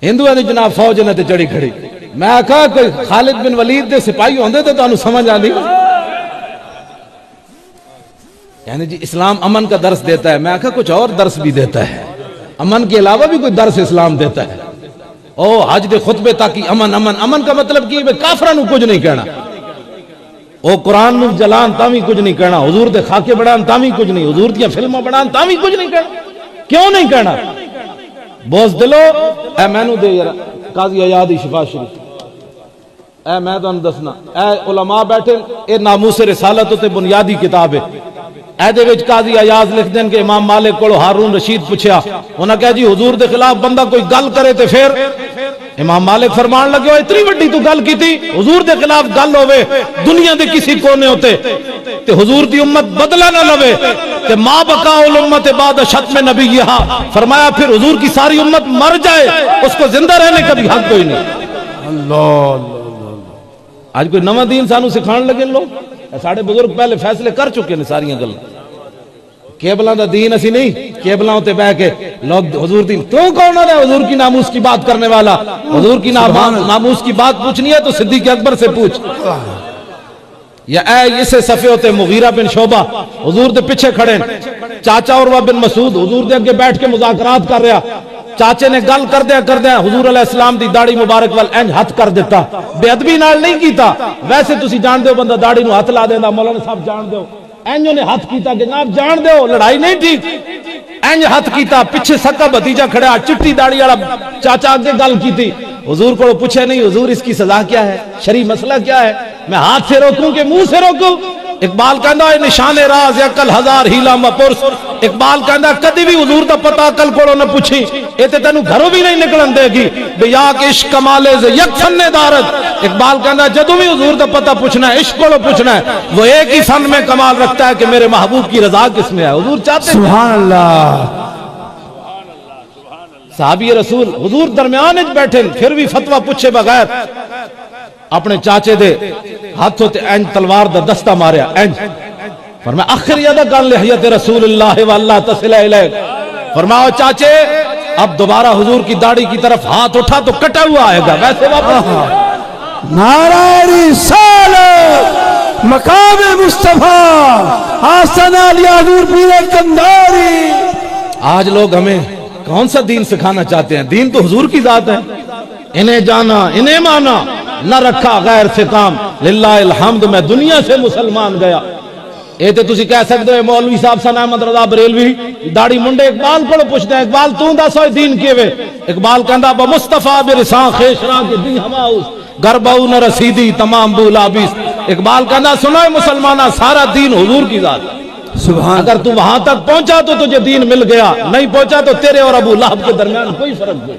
ہندوؤں دی جناب فوج انہاں تے چڑھی کھڑی، میں کہا کوئی خالد بن ولید دے سپاہی ہوندے تے تانوں سمجھ آندی، یعنی جی اسلام امن کا درس دیتا ہے، میں کہا کچھ اور درس بھی دیتا ہے، امن کے علاوہ بھی کوئی درس اسلام دیتا ہے۔ او حج دے خطبے تاکہ امن امن، امن کا مطلب کی ہے کافراں نو کچھ نہیں کہنا، او قرآن نو جلان تاوی کچھ نہیں کہنا، حضور دے خاکے بڑھان تاوی کچھ نہیں، حضور دیاں فلماں بڑھان تاوی کچھ نہیں کہنا، کیوں نہیں کہنا؟ بوز دلو اے مینوں دے یار قاضی عیاض شفا شریف، اے میں تانوں دسنا، اے علماء بیٹھے، اے ناموس رسالت تے بنیادی کتاب ہے، اے دے وچ قاضی عیاض لکھ دین کہ امام مالک کو ہارون رشید پوچھیا، انہاں کہا جی حضور دے خلاف بندہ کوئی گل کرے تے پھر امام مالک فرمان لگے ہو اتنی وڈی تو گل کیتی، حضور دے خلاف گل ہوئے دنیا دے کسی کونے ہوتے تے حضور دی امت بدلہ نہ لوے تے ما بقاء الامت بعد شتم نبیہا، فرمایا پھر حضور کی ساری امت مر جائے اس کو زندہ رہنے کا بھی حق کوئی نہیں۔ اللہ آج کوئی نواں دین سانو سکھان لگے لوگ، ساڑھے بزرگ پہلے فیصلے کر چکے ہیں ساریاں گل، کیبلاں دا دین اسی نہیں، کیبلاں تے بہ کے لوگ حضور دین، تو کون ہے حضور کی ناموس کی بات کرنے والا، حضور کی ناموس کی بات پوچھنی ہے تو صدیق اکبر سے پوچھ، یا اے اسے صفے ہوتے مغیرہ بن شعبہ حضور دے پیچھے کھڑے، چاچا عروہ بن مسعود حضور دے اگے بیٹھ کے مذاکرات کر رہا، چاچے نے گل کردیا حضور علیہ السلام دی داڑھی مبارک وال اینج ہاتھ کر دیتا، بے ادبی نال نہیں کیتا، ویسے تسی جان دیو بندہ داڑھی نو ہاتھ لا دیندا، مولانا صاحب جان دیو اینجوں نے ہاتھ کیتا کہ جناب جان دیو لڑائی نہیں ٹھیک، اینج ہاتھ کیتا، پیچھے سکا بھتیجا کھڑا چٹی داڑھی والا چاچا اگے گل کیتی، حضور کو پوچھے نہیں حضور اس کی سزا کیا ہے، شرعی مسئلہ کیا ہے، میں ہاتھ سے روکوں کہ منہ سے روکوں؟ اقبال کہندا ہے نشان راز عقل ہزار ہیلا مپرس، اقبال کہندا کدی بھی حضور دا پتہ عقل کولوں نہ پوچھی، اے تے تینوں گھروں بھی نہیں نکلن دے گی، بیا کہ عشق کمالے ز یک فن دارت، اقبال کہندا جدوں بھی حضور دا پتہ پوچھنا ہے عشق کولوں پوچھنا ہے، وہ ایک ہی فن میں کمال رکھتا ہے کہ میرے محبوب کی رضا کس میں ہے، حضور چاہتے ہیں سبحان اللہ، صحابی رسول حضور درمیان وچ بیٹھے پھر بھی فتویٰ پوچھے بغیر اپنے چاچے دے ہاتھوں تے اینج تلوار دا دستہ ماریا، اینج فرمایا اخر یدک عن لحیۃ رسول اللہ واللہ تصل الیک، فرمایا چاچے اب دوبارہ حضور کی داڑھی کی طرف ہاتھ اٹھا تو کٹا ہوا آئے گا، ویسے واپس۔ نعرہ رسالت مقام مصطفیٰ آستانہ علی حضور پیر قندھاری۔ آج لوگ ہمیں کون سا دین سکھانا چاہتے ہیں؟ دین تو حضور کی ذات ہے، انہیں جانا انہیں مانا، نہ رکھا غیر سے کام، للہ الحمد میں دنیا سے مسلمان گیا، یہ تو تسی کہہ سکتے ہو مولوی صاحب سن احمد رضا بریلوی داڑھی منڈے اقبال کو پوچھتے ہیں اقبال تو دس ہوئے دین کیوے اقبال کہندا با مصطفیٰ برساں خیشراں کے دی ہماؤس گرباؤ نہ رسیدی تمام بولابیس اقبال کہندا سنو مسلمانہ سارا دین حضور کی ذات سبحان اگر تو وہاں تک پہنچا تو تجھے دین مل گیا نہیں پہنچا تو تیرے اور ابو لہب کے درمیان کوئی فرق نہیں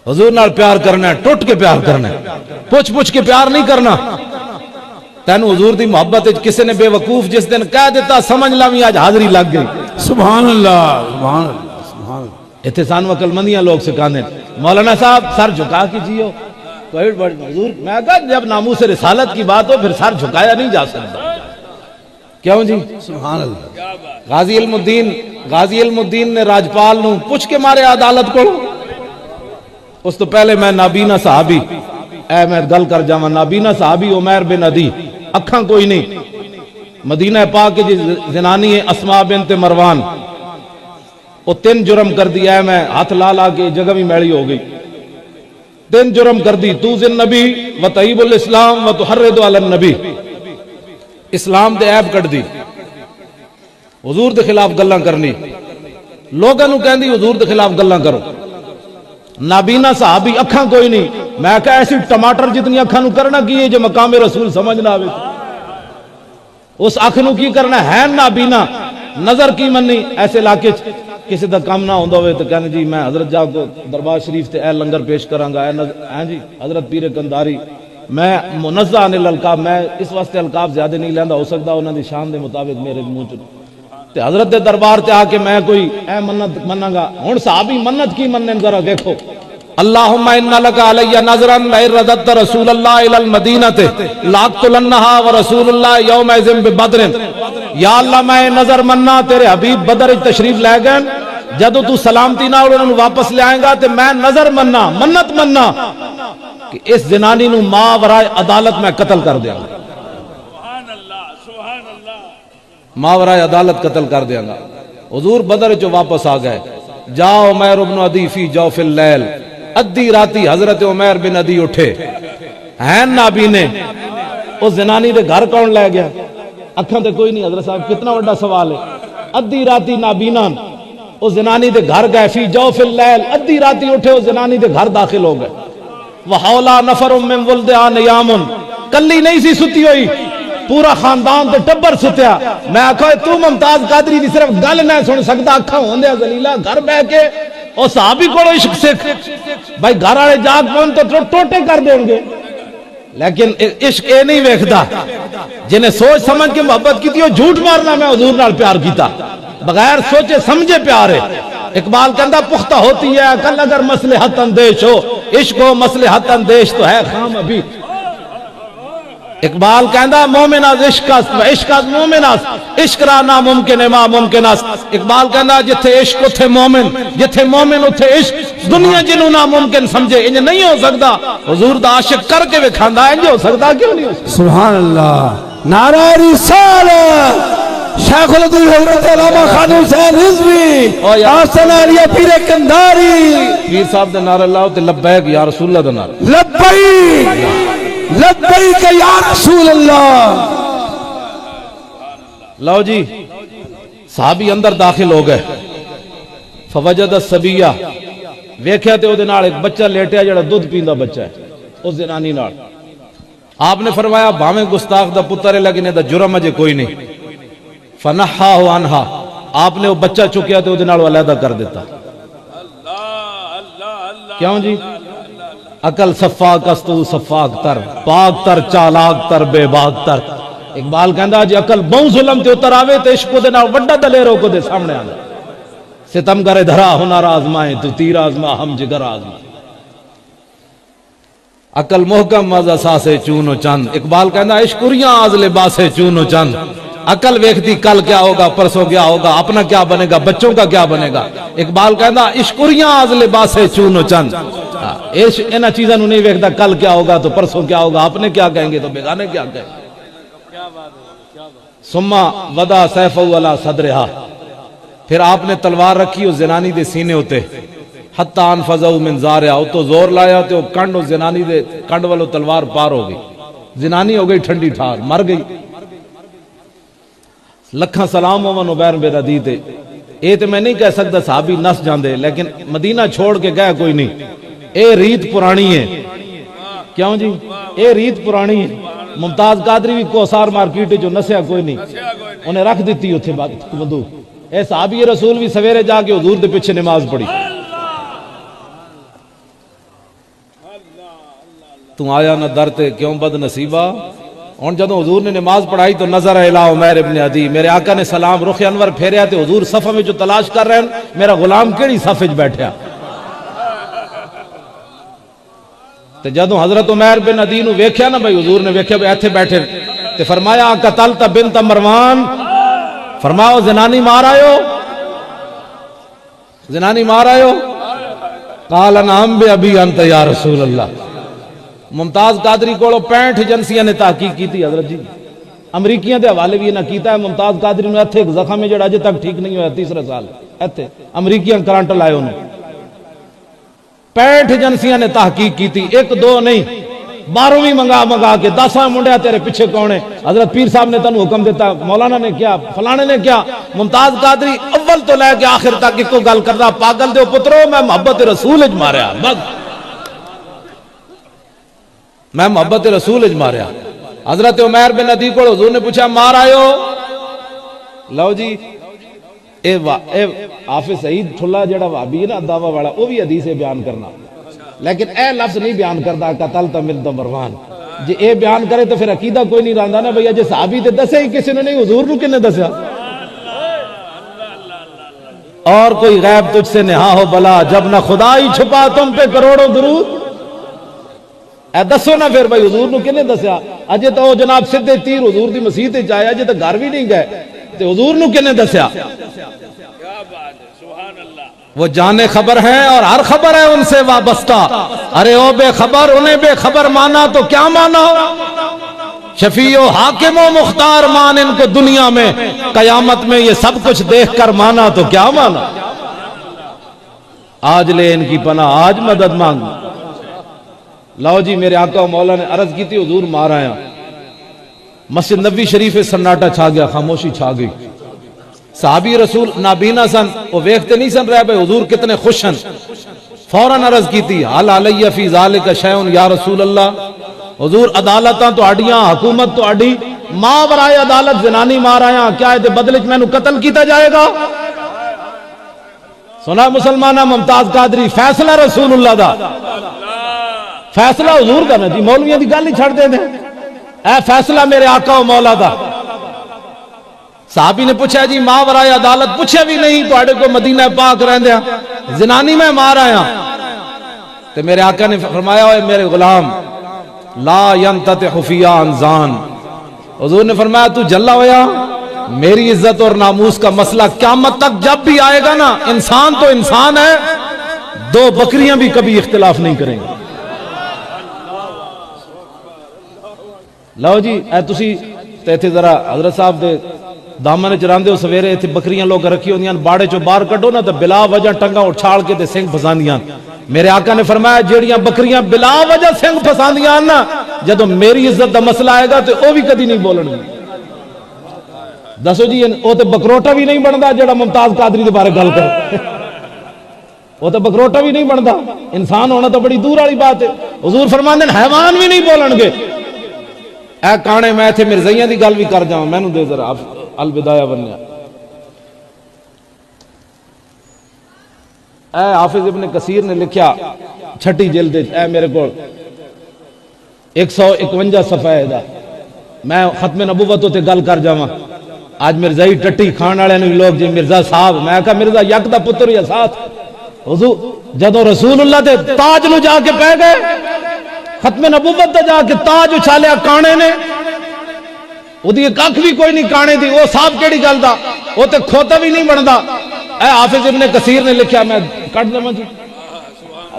حضور نال پیار کرنا ہے ٹوٹ کے پیار کرنا ہے پوچھ کے پیار نہیں کرنا تینو حضور دی محبت کسی نے بے وقوف جس دن کہہ دیتا سمجھ لاویں آج حاضری لگ گئی سبحان اللہ سبحان اللہ سبحان اللہ اتنے سانو عقل مندیاں لوگ سکھانے مولانا صاحب سر جھکا کیجیے کوئی بڑی حضور میں کہا جب ناموس رسالت کی بات ہو پھر سر جھکایا نہیں جا سکتا کیوں جی سبحان اللہ غازی علم الدین نے راجپال نو پوچھ کے مارے عدالت کو اس تو پہلے میں نابینا صحابی اے میں گل کر جاواں نابینا صحابی عمیر بن عدی اکھاں کوئی نہیں مدینہ پاک کی زنانی ہے اسماء بنت مروان وہ 3 جرم کر دیا ہے میں ہاتھ لا کے جگہ بھی میلی ہو گئی 3 جرم کر دی توزن نبی و طیب الاسلام و تحرد علی النبی اسلام دے عیب کٹ دی حضور دے خلاف گلاں کرنی لوگاں نو کہندی حضور دے خلاف گلاں کرو نابینا صحابی اکھاں کوئی نہیں میں کہا ایسی ٹماٹر جتنی اکھاں نو کرنا کی ہے جو مقام رسول سمجھ نہ آوے اس اکھ نو کی کرنا ہے نابینا نظر کی مننی ایسے علاقے کسی دا کام نہ ہوندا ہوئے تو کہنے جی میں حضرت جا کو دربار شریف تے اے لنگر پیش کروں گا اے جی حضرت پیر کنداری میں منزہ عن الالقاب میں اس واسطے القاب زیادہ نہیں لیندا ہو سکتا انہاں دی شان دے مطابق میرے منہ چ تے حضرت دے دربار تے آ کے میں کوئی اے منت مناں گا ہن صحابی منت کی منن ذرا دیکھو اللہم ان لک علی نظرا لئن رددت رسول اللہ الی المدینہ لاقتلنھا ورسول اللہ یومئذ ببدر یا اللہ میں نظر مننا تیرے حبیب بدر تشریف لے گئے جدو تو سلامتی نہ انہوں واپس لے آئیں گا تے میں نظر مننا منت مننا کہ اس زنانی نو ما ورائے عدالت میں قتل کر دیا گا ما ورائے عدالت قتل کر دیا گا حضور بدر جو واپس آ گئے جاؤ عمیر بن عدی فی جوف اللیل ادھی راتی حضرت عمیر بن عدی اٹھے ہیں نابینے اس زنانی دے گھر کون لے گیا اکھاں تے کوئی نہیں حضرت صاحب کتنا بڑا سوال ہے ادھی راتی نابینا اس زنانی دے گھر گئے فی جوف اللیل ادھی راتی اٹھے اس زنانی دے گھر داخل ہو گئے وحولا نفر من ولدان یامن کلی نہیں سی ستی ہوئی پورا خاندان تے ٹبر ستیا میں آکھا تو ممتاز قادری دی صرف گل نہ سن سکتا اکھاں ہوندے ذلیلا گھر بیٹھ کے او صحابی کولو عشق سکھ بھائی گھر والے جاگ پہن تو ٹوٹے کر دیں گے لیکن عشق اے نہیں ویکھدا جنہیں سوچ سمجھ کے محبت کی تھی وہ جھوٹ مارنا میں حضور نال پیار کیتا بغیر سوچے سمجھے پیار ہے اقبال کہندا پختہ ہوتی ہے عقل اگر مصلحت اندیش ہو عشق ہو مصلحت اندیش تو ہے خام ابھی اقبال کہندا مومن از عشق است و عشق از مومن است عشق را ناممکن ما ممکن است اقبال کہندا جتھے عشق اتھے مومن جتھے مومن اتھے عشق دنیا جنوں ناممکن سمجھے انج نہیں ہو سکتا حضور دا عاشق کر کے وکھاندا انج ہو سکتا کیوں نہیں ہو سکتا سبحان اللہ نعرہ رسالت شیخ العدل حضرت علامہ خان حسین رضوی آستانہ علیہ پیر کنداری پیر صاحب دا نعرہ اللہ تے لبیک یا رسول اللہ دا نعرہ لبیک لبیک یا رسول اللہ لو جی صحابی اندر داخل ہو گئے فوجد الصبیہ ویکھیا تے او دے نال ایک بچہ لیٹیا جڑا دودھ پیندا بچہ ہے اس زنانی نال آپ نے فرمایا بھاویں گستاخ دا پتر ہے لیکن دا جرم اجے کوئی نہیں فنحاہ عنہا آپ نے وہ بچہ چکیا تے او دے نال علیحدہ کر دیتا کیوں جی عقل صفاق است تو صفاق تر پاک تر چالاک تر بے باک تر اقبال کہندا جی عقل بہوں ظلم تے اتر آوے تے عشق دے نال وڈا دلیرو کو دے سامنے آندا ستم کرے دھرا ہنر آزمائے تو تیر آزما ہم جگر آزمائے عقل محکم از اساس چون و چند اقبال کہندا عشقریاں از لباس چون و چند عقل ویکھتی کل کیا ہوگا پرسوں کیا ہوگا اپنا کیا بنے گا بچوں کا کیا بنے گا اقبال کہندا عشقریاں از لباس چون و چند انہاں چیزاں نوں نہیں ویکھدا کل کیا ہوگا تو پرسوں کیا ہوگا اپنے کیا کہیں گے تو بیگانے کیا کہیں گے ثم وضع سیفہ علی صدرہا پھر آپ نے تلوار رکھی اس زنانی دے سینے ہوتے حتی انفذو من زاریا او تو زور لایا تے او کنڈ اس زنانی دے کنڈ والو تلوار پار ہو گئی زنانی ہو گئی ٹھنڈی ٹھار مر گئی لکھاں سلام ہون عمیر بن عدی تے، اے تے میں نہیں کہہ سکتا صحابی نس جاندے، لیکن مدینہ چھوڑ کے گیا کوئی نہیں، اے ریت پرانی ہے، کیوں جی اے ریت پرانی ہے۔ ممتاز قادری بھی کوسار مارکیٹ جو نسیا کوئی نہیں، انہیں رکھ دیتی اتھے بندوق، اے صحابی رسول بھی سویرے جا کے حضور دے پیچھے نماز پڑھی۔ تو آیا نہ در تے کیوں بد نصیبہ، اور جدوں حضور نے نماز پڑھائی تو نظر الہ عمیر ابن عدی، میرے آقا نے سلام رخ انور پھیریا تے حضور صفہ میں جو تلاش کر رہے ہیں میرا غلام کیڑی صف وچ بیٹھیا۔ تے جدوں حضرت عمیر بن عدی نو ویکھیا نا بھائی، حضور نے ویکھیا بھائی ایتھے بیٹھے تے فرمایا قتلت بنت مروان، فرمایا زنانی مار آئے ہو، زنانی مار آئے ہو؟ قال نعم بأبی انت یا رسول اللہ۔ ممتاز قادری کو 65 ایجنسیاں نے تحقیق کی تھی حضرت جی، امریکیاں دے حوالے بھی نہ کیتا ہے ممتاز قادری نے ایتھے ایک زخم ہے جڑا اجے تک ٹھیک نہیں ہوا، تیسرا سال ایتھے امریکیاں کرنٹ لائے انہوں، 65 ایجنسیاں نے تحقیق کی تھی، ایک دو نہیں، 12ویں منگا کے 10 منڈیا تیرے پیچھے کون ہے؟ حضرت پیر صاحب نے تنو حکم دیتا، مولانا نے کیا، فلانے نے کیا، ممتاز قادری اول تو لے کے آخر تک ایک کو گل کردا، پاگل دیو پترو میں محبت رسول اج ماریا، بس میں محبت رسول اج ماریا۔ حضرت عمیر بن عدی کو حضور نے پوچھا مار آئے ہو؟ لو جی اے حافظ سعید ٹھلا جڑا وہابی ہے نا دعویٰ والا، وہ بھی حدیث بیان کرنا، لیکن اے لفظ نہیں بیان کرتا قتلت بنت مروان، جی اے بیان کرے تو پھر عقیدہ کوئی نہیں رہندا نا بھئی جے صحابی تے دسے ہی کسی نے نہیں، حضور نو کنے دسیا؟ اور کوئی غیب تجھ سے نہا ہو بلا، جب نہ خدا ہی چھپا تم پہ کروڑوں درود، اے دسو نا پھر بھائی حضور نو کنے دسیا؟ اجے تو جناب سدھے تیر حضور دی مسیح تے جائے، اجے تو گھر بھی نہیں گئے تے حضور نو کنے دسیا؟ وہ جانے خبر ہیں اور ہر خبر ہے ان سے وابستہ، ارے او بے خبر انہیں بے خبر مانا تو کیا مانا؟ شفیع و حاکم و مختار مان ان کو دنیا میں، قیامت میں یہ سب کچھ دیکھ کر مانا تو کیا مانا؟ آج لے ان کی پناہ، آج مدد مانگ۔ لاؤ جی میرے آقا و مولا نے عرض کی تھی حضور مار آیا، مسجد نبوی شریف سناٹا چھا گیا، خاموشی چھا گئی، صحابی رسول نابینا سن، وہ ویکھتے نہیں سن رہے بھئی حضور کتنے خوش ہیں، فوراً عرض کی تھی حال علیہ فی ذالک شیء یا رسول اللہ، حضور عدالتاں تو اڈیاں، حکومت تو اڈی، ماں برائے عدالت زنانی مار آیا، کیا ہے بدلے میں نو قتل کیتا جائے گا؟ سنا مسلمانہ ممتاز قادری فیصلہ رسول اللہ دا، فیصلہ حضور دا نا جی، مولویاں دی گل ہی چھڑ دے دیں، اے فیصلہ میرے آقا و مولا دا۔ صحابی نے پوچھا جی ماں برائے عدالت، پوچھا بھی نہیں تو اڑے کو مدینہ پاک رہن دیا، زنانی میں مار آیا، تو میرے آقا نے فرمایا اے میرے غلام لا ینتطح فی انزان، حضور نے فرمایا تو جلا ہویا، میری عزت اور ناموس کا مسئلہ قیامت تک جب بھی آئے گا نا، انسان تو انسان ہے، دو بکریاں بھی کبھی اختلاف نہیں کریں گے۔ لو جی اے تسی تے تھے ذرا حضرت صاحب دے دامن چراندے ہو سویرے تھے بکریاں لوگ رکھی ہوندیاں، باڑے چو باہر کڈو نا تو بلا وجہ ٹنگا اٹھاڑ کے تے سنگ پھساندیاں، میرے آقا نے فرمایا جیڑیاں بکریاں بلا وجہ سنگ پھساندیاں نا، جدو میری عزت دا مسئلہ آئے گا تو وہ بھی کدی نہیں بولن گے۔ دسو جی وہ تو بکروٹا بھی نہیں بنتا جڑا ممتاز قادری دے بارے گل کر، وہ تو بکروٹا بھی نہیں بنتا، انسان ہونا تو بڑی دور والی بات ہے۔ حضور فرماندے ہیں حیوان بھی نہیں بولن گے۔ اے کانے میں تھے مرزائیاں دی گل بھی کر جاؤں، میں نو دے ذرا البدایہ بنیا، اے حافظ ابن کثیر نے لکھیا چھٹی جلد، اے میرے کو 151 صفحہ ہے دا، میں ختم نبوت تے گل کر جاواں، آج مرزائی ٹٹی کھان والے لوگ جی مرزا صاحب، میں کہا مرزا یک دا پتر یا ساتھ، حضور جدو رسول اللہ دے تاج نو جا کے پہ گئے، ختم نبوت تے جا کے تاج اچھالیا کانے نے، وہ دی کاکھ بھی کوئی نہیں کانے دی، وہ صاحب کیڑی گل دا، وہ تے کھوتا بھی نہیں بندا۔ اے حافظ ابن کثیر نے لکھیا، میں کٹ دے جی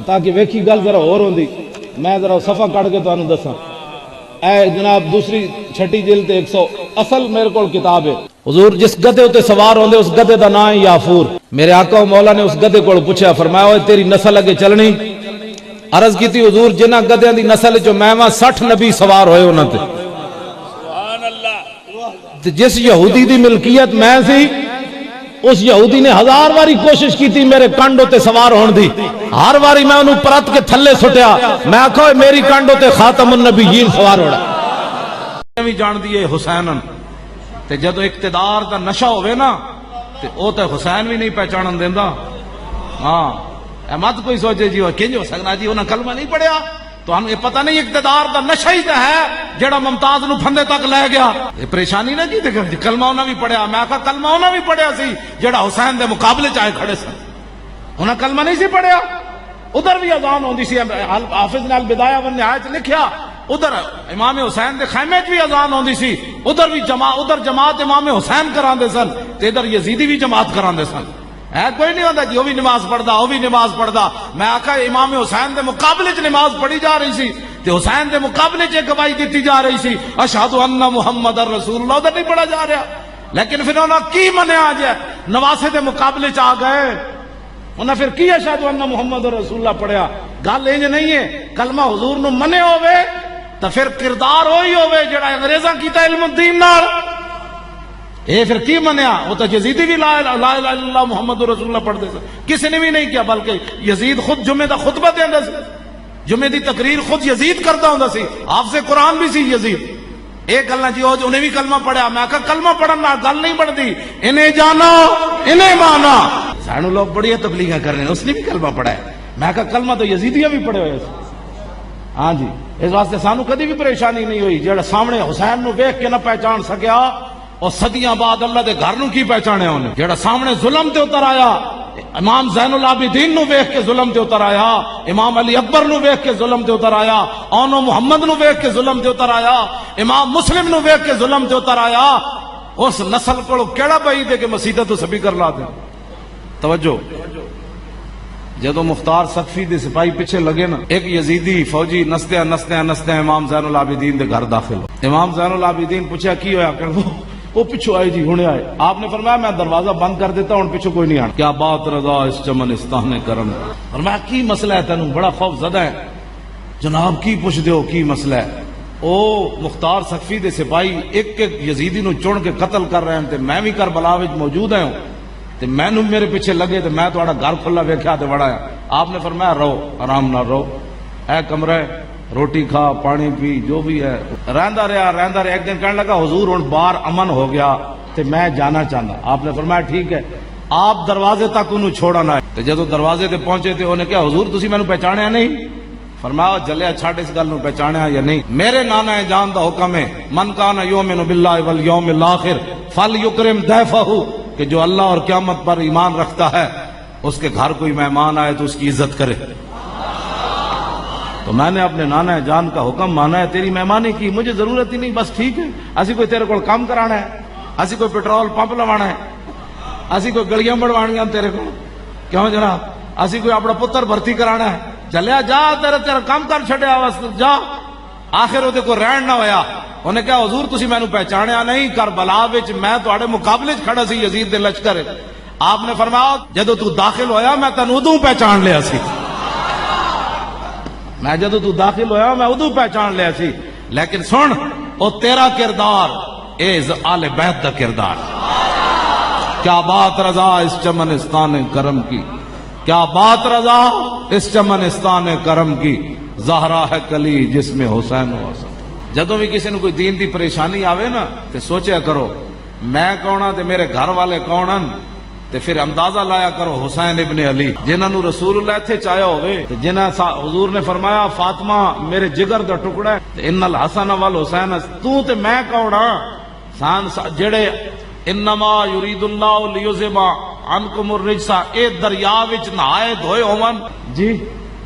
تاکہ ویکھی گل ذرا اور ہوندی، میں ذرا صفحہ کٹ کے تانوں دساں۔ اے جناب دوسری چھٹی جلد 100 اصل میرے کول کتاب ہے، حضور جس گدے تے سوار ہوندے اس گدے دا نام ہے یافور، میرے آقا و مولا نے اس گدے کول پوچھا، فرمایا اوے تیری نسل اگے چلنی؟ عرض کی تھی حضور جنہ گدیاں دی نسل جو میں 60 نبی سوار ہوئے انہاں تے، تے جس یہودی دی ملکیت میں سی اس یہودی نے 1000 باری کوشش کی تھی میرے کانڈوں تے سوار ہون دی، ہر باری میں انہوں پرت کے تھلے سٹیا، میں آکھو میری کانڈوں تے خاتم النبیین سوار ہوڑا بھی جان دیئے حسینن تے جدو اقتدار دا نشہ ہوئے نا تے او تے حسین بھی نہیں پہچانن دیندہ. ہاں مت کوئی سوچے جی وہ کنج ہو سکنا جی انہاں کلمہ نہیں پڑھیا تو ہم یہ پتہ نہیں اقتدار دا نشہ ہی تے ہے جڑا ممتاز نو پھندے تک لے گیا. یہ پریشانی نہ جی کلمہ انہاں بھی پڑھیا، میں آکھا کلمہ انہاں بھی پڑھیا سی جڑا حسین دے مقابلے چاہے کھڑے سن، انہاں کلمہ نہیں سی پڑھیا. ادھر بھی اذان ہوندی سی، حافظ نے البدایہ والنہایہ لکھیا ادھر امام حسین دے خیمے بھی اذان ہوندی سی، ادھر بھی جماعت امام حسین کراندے سن تے ادھر یزیدی بھی جماعت کراندے سن. ہے کوئی نہیں ہوتا جی وہ بھی نماز پڑھدا وہ بھی نماز پڑھدا. میں آکھا امام حسین دے مقابلے چ نماز پڑھی جا رہی سی تے حسین دے مقابلے چ گواہی دیتی جا رہی سی اشہد ان محمد رسول اللہ، ادھر نہیں پڑھا جا رہا. لیکن پھر انہوں نے کی منیا جائے نواسے دے مقابلے چ آ گئے، انہوں نے پھر کی اشہد ان محمد رسول اللہ پڑھیا. گل انج نہیں ہے کلمہ حضور نو منے ہوئے تو پھر کردار وہی ہوئے جڑا انگریزاں کیتا علم الدین نال. اے پھر کی منیا؟ وہ تو یزیدی بھی لا الہ الا اللہ محمد رسول اللہ پڑھ دے سن، کسی نے بھی نہیں کیا، بلکہ یزید خود جمعے دا خطبہ دیندا سی، جمعے دی تقریر خود یزید کردا ہوندا سی، حافظ قرآن بھی سی یزید. ایک گل جی وہ انہیں بھی کلمہ پڑھیا. میں کہا کلمہ پڑھن نال گل نہیں بنتی، انہیں جانا انہیں مانا. سانو لوگ بڑی تبلیغاں کر رہے ہیں اس نے بھی کلمہ پڑھا ہے. میں کہا کلمہ تو یزیدیاں بھی پڑھے ہوئے. ہاں جی اس واسطے سانو کدی بھی پریشانی نہیں ہوئی. جڑا سامنے حسین نو ویکھ کے نہ پہچان سکیا اور صدیاں بعد اللہ دے گھر نو کی پہچانے انہیں. جڑا سامنے ظلم تے اتر آیا، امام زین العابدین نو ویکھ کے ظلم تے اتر آیا، امام علی اکبر نو ویکھ کے ظلم تے اتر آیا، اونو محمد نو ویکھ کے ظلم تے اتر آیا، امام مسلم نو ویکھ کے ظلم تے اتر آیا. اس نسل کو کیڑا بھائی دے کہ مسیطہ تو سبھی کر لا دیں. توجہ، جدو مختار سقفی دے سپاہی پیچھے لگے نا، ایک یزیدی فوجی نسدیاں نسدیاں نسدیاں امام زین العابدین دے گھر داخل ہو. امام زین العابدین پوچھا کی ہویا؟ کہ وہ پیچھو آئے جی ہونے آئے. آپ نے فرمایا میں دروازہ بند کر دیتا ہوں پیچھو کوئی نہیں آنا. کیا بات رضا اس چمنستان کرم. فرمایا کی مسئلہ ہے تینوں؟ بڑا خوف زدہ ہے. جناب کی پوچھ دیو کی مسئلہ ہے؟ او مختار سقفی دے سپاہی ایک ایک یزیدی نو چن کے قتل کر رہے ہیں تے میں بھی کربلا وچ موجود ہوں تے میں نو میرے پیچھے لگے تے میں تہاڈا گھر کھلا ویکھیا تے بڑا. آپ نے فرمایا رہو آرام نہ رہو، اے کمرہ روٹی کھا پانی پی جو بھی ہے. رہندا رہا. ایک دن کہنے لگا حضور ہن باہر امن ہو گیا تے میں جانا چاہتا. آپ نے فرمایا ٹھیک ہے، آپ دروازے تک انہوں چھوڑا نہ. تے جدو دروازے تے پہنچے تے انہیں کہا حضور تسی مینوں پہچانیا نہیں؟ فرمایا جلیا چھڈ اس گل نوں پہچانیا یا نہیں. میرے نانا جان دا حکم ہے من کان یؤمن باللہ والیوم الاخر فلیکرم ضیفہ، کہ جو اللہ اور قیامت پر ایمان رکھتا ہے اس کے گھر کوئی مہمان آئے تو اس کی عزت کرے. تو میں نے اپنے نانا جان کا حکم مانا ہے، تیری مہمانی کی مجھے ضرورت ہی نہیں، بس ٹھیک ہے. اسی کوئی تیرے کو کام کرانا ہے، اسی کوئی پیٹرول پمپ لوانا ہے، اسی کوئی گلیاں بڑھوانیاں تیرے کو، کیوں جناب؟ اسی کوئی اپنا پتر بھرتی کرانا ہے. چلیا جا تیرا کام کر چھڈیا جا. آخر وہ کو رہن نہ ہویا. انہیں کہا حضور تسی مینوں پہچانیا نہیں، کربلا وچ میں تواڈے مقابلے چ کھڑا سی یزید دے لشکر. آپ نے فرمایا جدو تو داخل ہویا میں تینوں ادوں پہچان لیا سی. میں جدو تو داخل ہویا میں ادو پہچان لیا سی. لیکن سن او تیرا کردار اے آل بیت دا کردار. کیا بات رضا اس چمنستان کرم کی، کیا بات رضا اس چمنستان کرم کی، زہرا ہے کلی جس میں حسین و حسن. جدو بھی کسی نے کوئی دین دی پریشانی آوے نا تے سوچیا کرو میں کون ہاں تے میرے گھر والے کون ہیں، تے پھر اندازہ لایا کرو حسین ابن علی جنہاں نو رسول اللہ اتھے چاہیا ہوئے، جنہاں حضور نے فرمایا فاطمہ میرے جگر دا ٹکڑا ہے، ان الحسن والحسین. تو تے میں کون ہاں جڑے انما یرید اللہ لیذھب عنکم الرجس اے دریا وچ نہائے دھوئے ہون. جی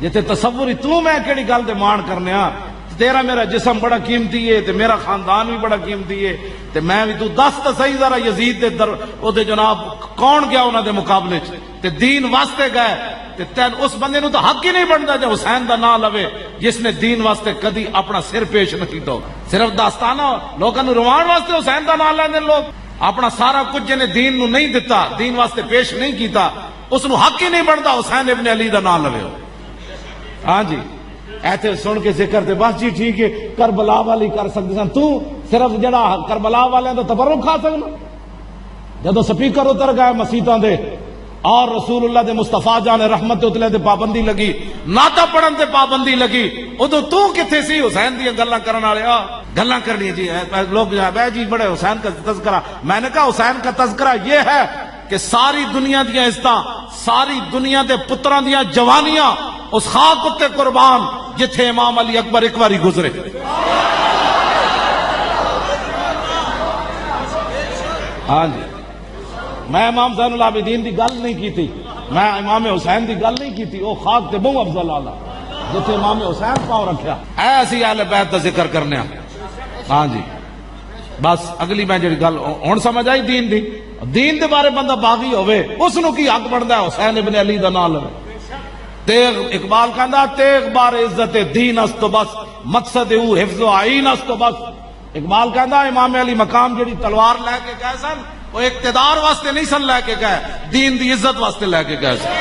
جتے تصور تو میں کیڑی گل دے مان کرنے ہاں. تیرا میرا جسم بڑا قیمتی ہے تے میرا خاندان بھی بڑا قیمتی ہے تے میں بھی تو دس تے صحیح ذرا یزید دے در او دے جناب کون گیا انہاں دے مقابلے چ تے دین واسطے گئے تے تین اس بندے نو تو حق ہی نہیں بندا جو حسین دا نام لوے جس نے دین واسطے کدی اپنا سر پیش نہ کیتا. صرف داستانہ لوکاں نو روان واسطے حسین دا نام لیندے لوگ، اپنا سارا کچھ جنے دین نو نہیں دتا، دین واسطے پیش نہیں کیتا، اس نو حق ہی نہیں بندا حسین ابن علی دا نام لوے. ہاں جی ایتھے سن کے ذکر تے بس جی ٹھیک ہے کربلا والی کر سکتے سن. تو صرف جڑا کربلا والے دا تبرک کھا سکنا؟ جدو سپیکر اتر گئے مسیتاں دے اور رسول اللہ دے مصطفیٰ جان رحمت اتلے دے پابندی لگی، ناتا پڑھن تے پابندی لگی، ادو تو کتھے سی حسین دی گلاں کرن والے؟ گلاں کرنی جی لوگ جی بڑے حسین کا تذکرہ. میں نے کہا حسین کا تذکرہ یہ ہے کہ ساری دنیا دیا عزتاں، ساری دنیا دے پتراں دیا جوانیاں اس خاک اتے قربان جتھے امام علی اکبر ایک باری گزرے. ہاں جی، میں امام زین العابدین دی گل نہیں کی تھی، میں امام حسین دی گل نہیں کی تھی. وہ خاک تے بہو افضل آلہ جتھے امام حسین پاؤں رکھیا. ایسی اہل بیت دا ذکر کرنے. ہاں جی بس اگلی میں جڑی گل ہن سمجھ آئی دین دی. دین دے بارے بندہ باغی ہوئے اس نو کی حق بندا ہے حسین ابن علی دا نام لے. تیغ اقبال کہندا تیغ بار عزت دین است تو بس، مقصد او حفظ و عین است تو بس. اقبال کہندا امام علی مقام جڑی تلوار لے کے گئے سن وہ اقتدار واسطے نہیں سن لے کے گئے، دین دی عزت واسطے لے کے گئے سن.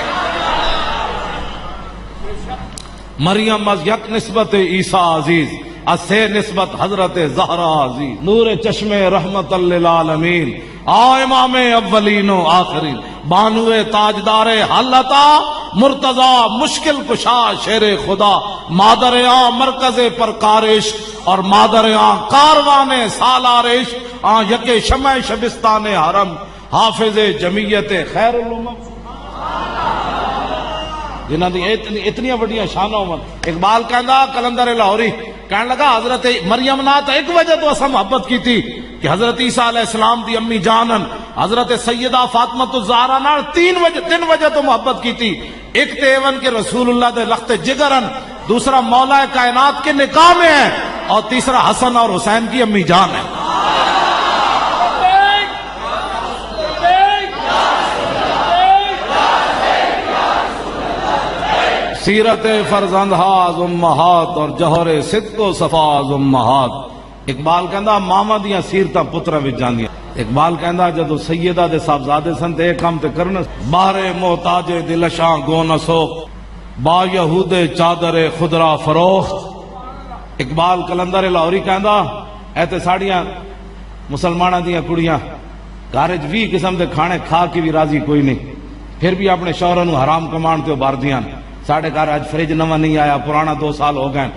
مریم از یک نسبت عیسیٰ عزیز، از سے نسبت حضرت زہرا عزیز. نور چشم رحمت للعالمین، آ امام اولین و آخرین، بانو تاجدار حالتا مرتضی مشکل کشا شیر خدا، مادر آ مرکز پرکارش اور مادر آ کاروان سالارش، آ یک شمع شبستان حرم، حافظ جمعیت خیر الامم. جنہاں دی اتنی وڈیاں شاناں ہون. اقبال کہندا کلندر لاہوری کہنے لگا حضرت مریم نات ایک وجہ تو اسا محبت کی تھی کہ حضرت عیسیٰ علیہ السلام دی امی جانن حضرت سیدہ فاطمہ الزہرا نال تین وجہ تو محبت کی تھی. ایک تے ایون کے رسول اللہ دے لخت جگرن، دوسرا مولا کائنات کے نکاح میں ہے، اور تیسرا حسن اور حسین کی امی جان ہے. سیرت فرزندہاز امہات اور جوہر صدق و صفاز امہات. اقبال کہندا ماما دیاں سیرتاں پتراں وچ جاندیاں. اقبال کہندا جدو سیدہ دے صاحبزادے سن تے ایک کام تے کرن، باہر محتاج دلشاں گو نہ سوخ، با یہود چادر خدرا فروخت. اقبال کلندر لاہوری کہندا اے تے ساڑیاں مسلماناں دیاں کڑیاں گھر وچ 20 قسم دے کھانے کھا کے بھی راضی کوئی نہیں، پھر بھی اپنے شوہراں نو حرام کمان تے بار دیاں. ساڑھے گھر آج فریج نواں نہیں آیا، پرانا 2 سال ہو گئے.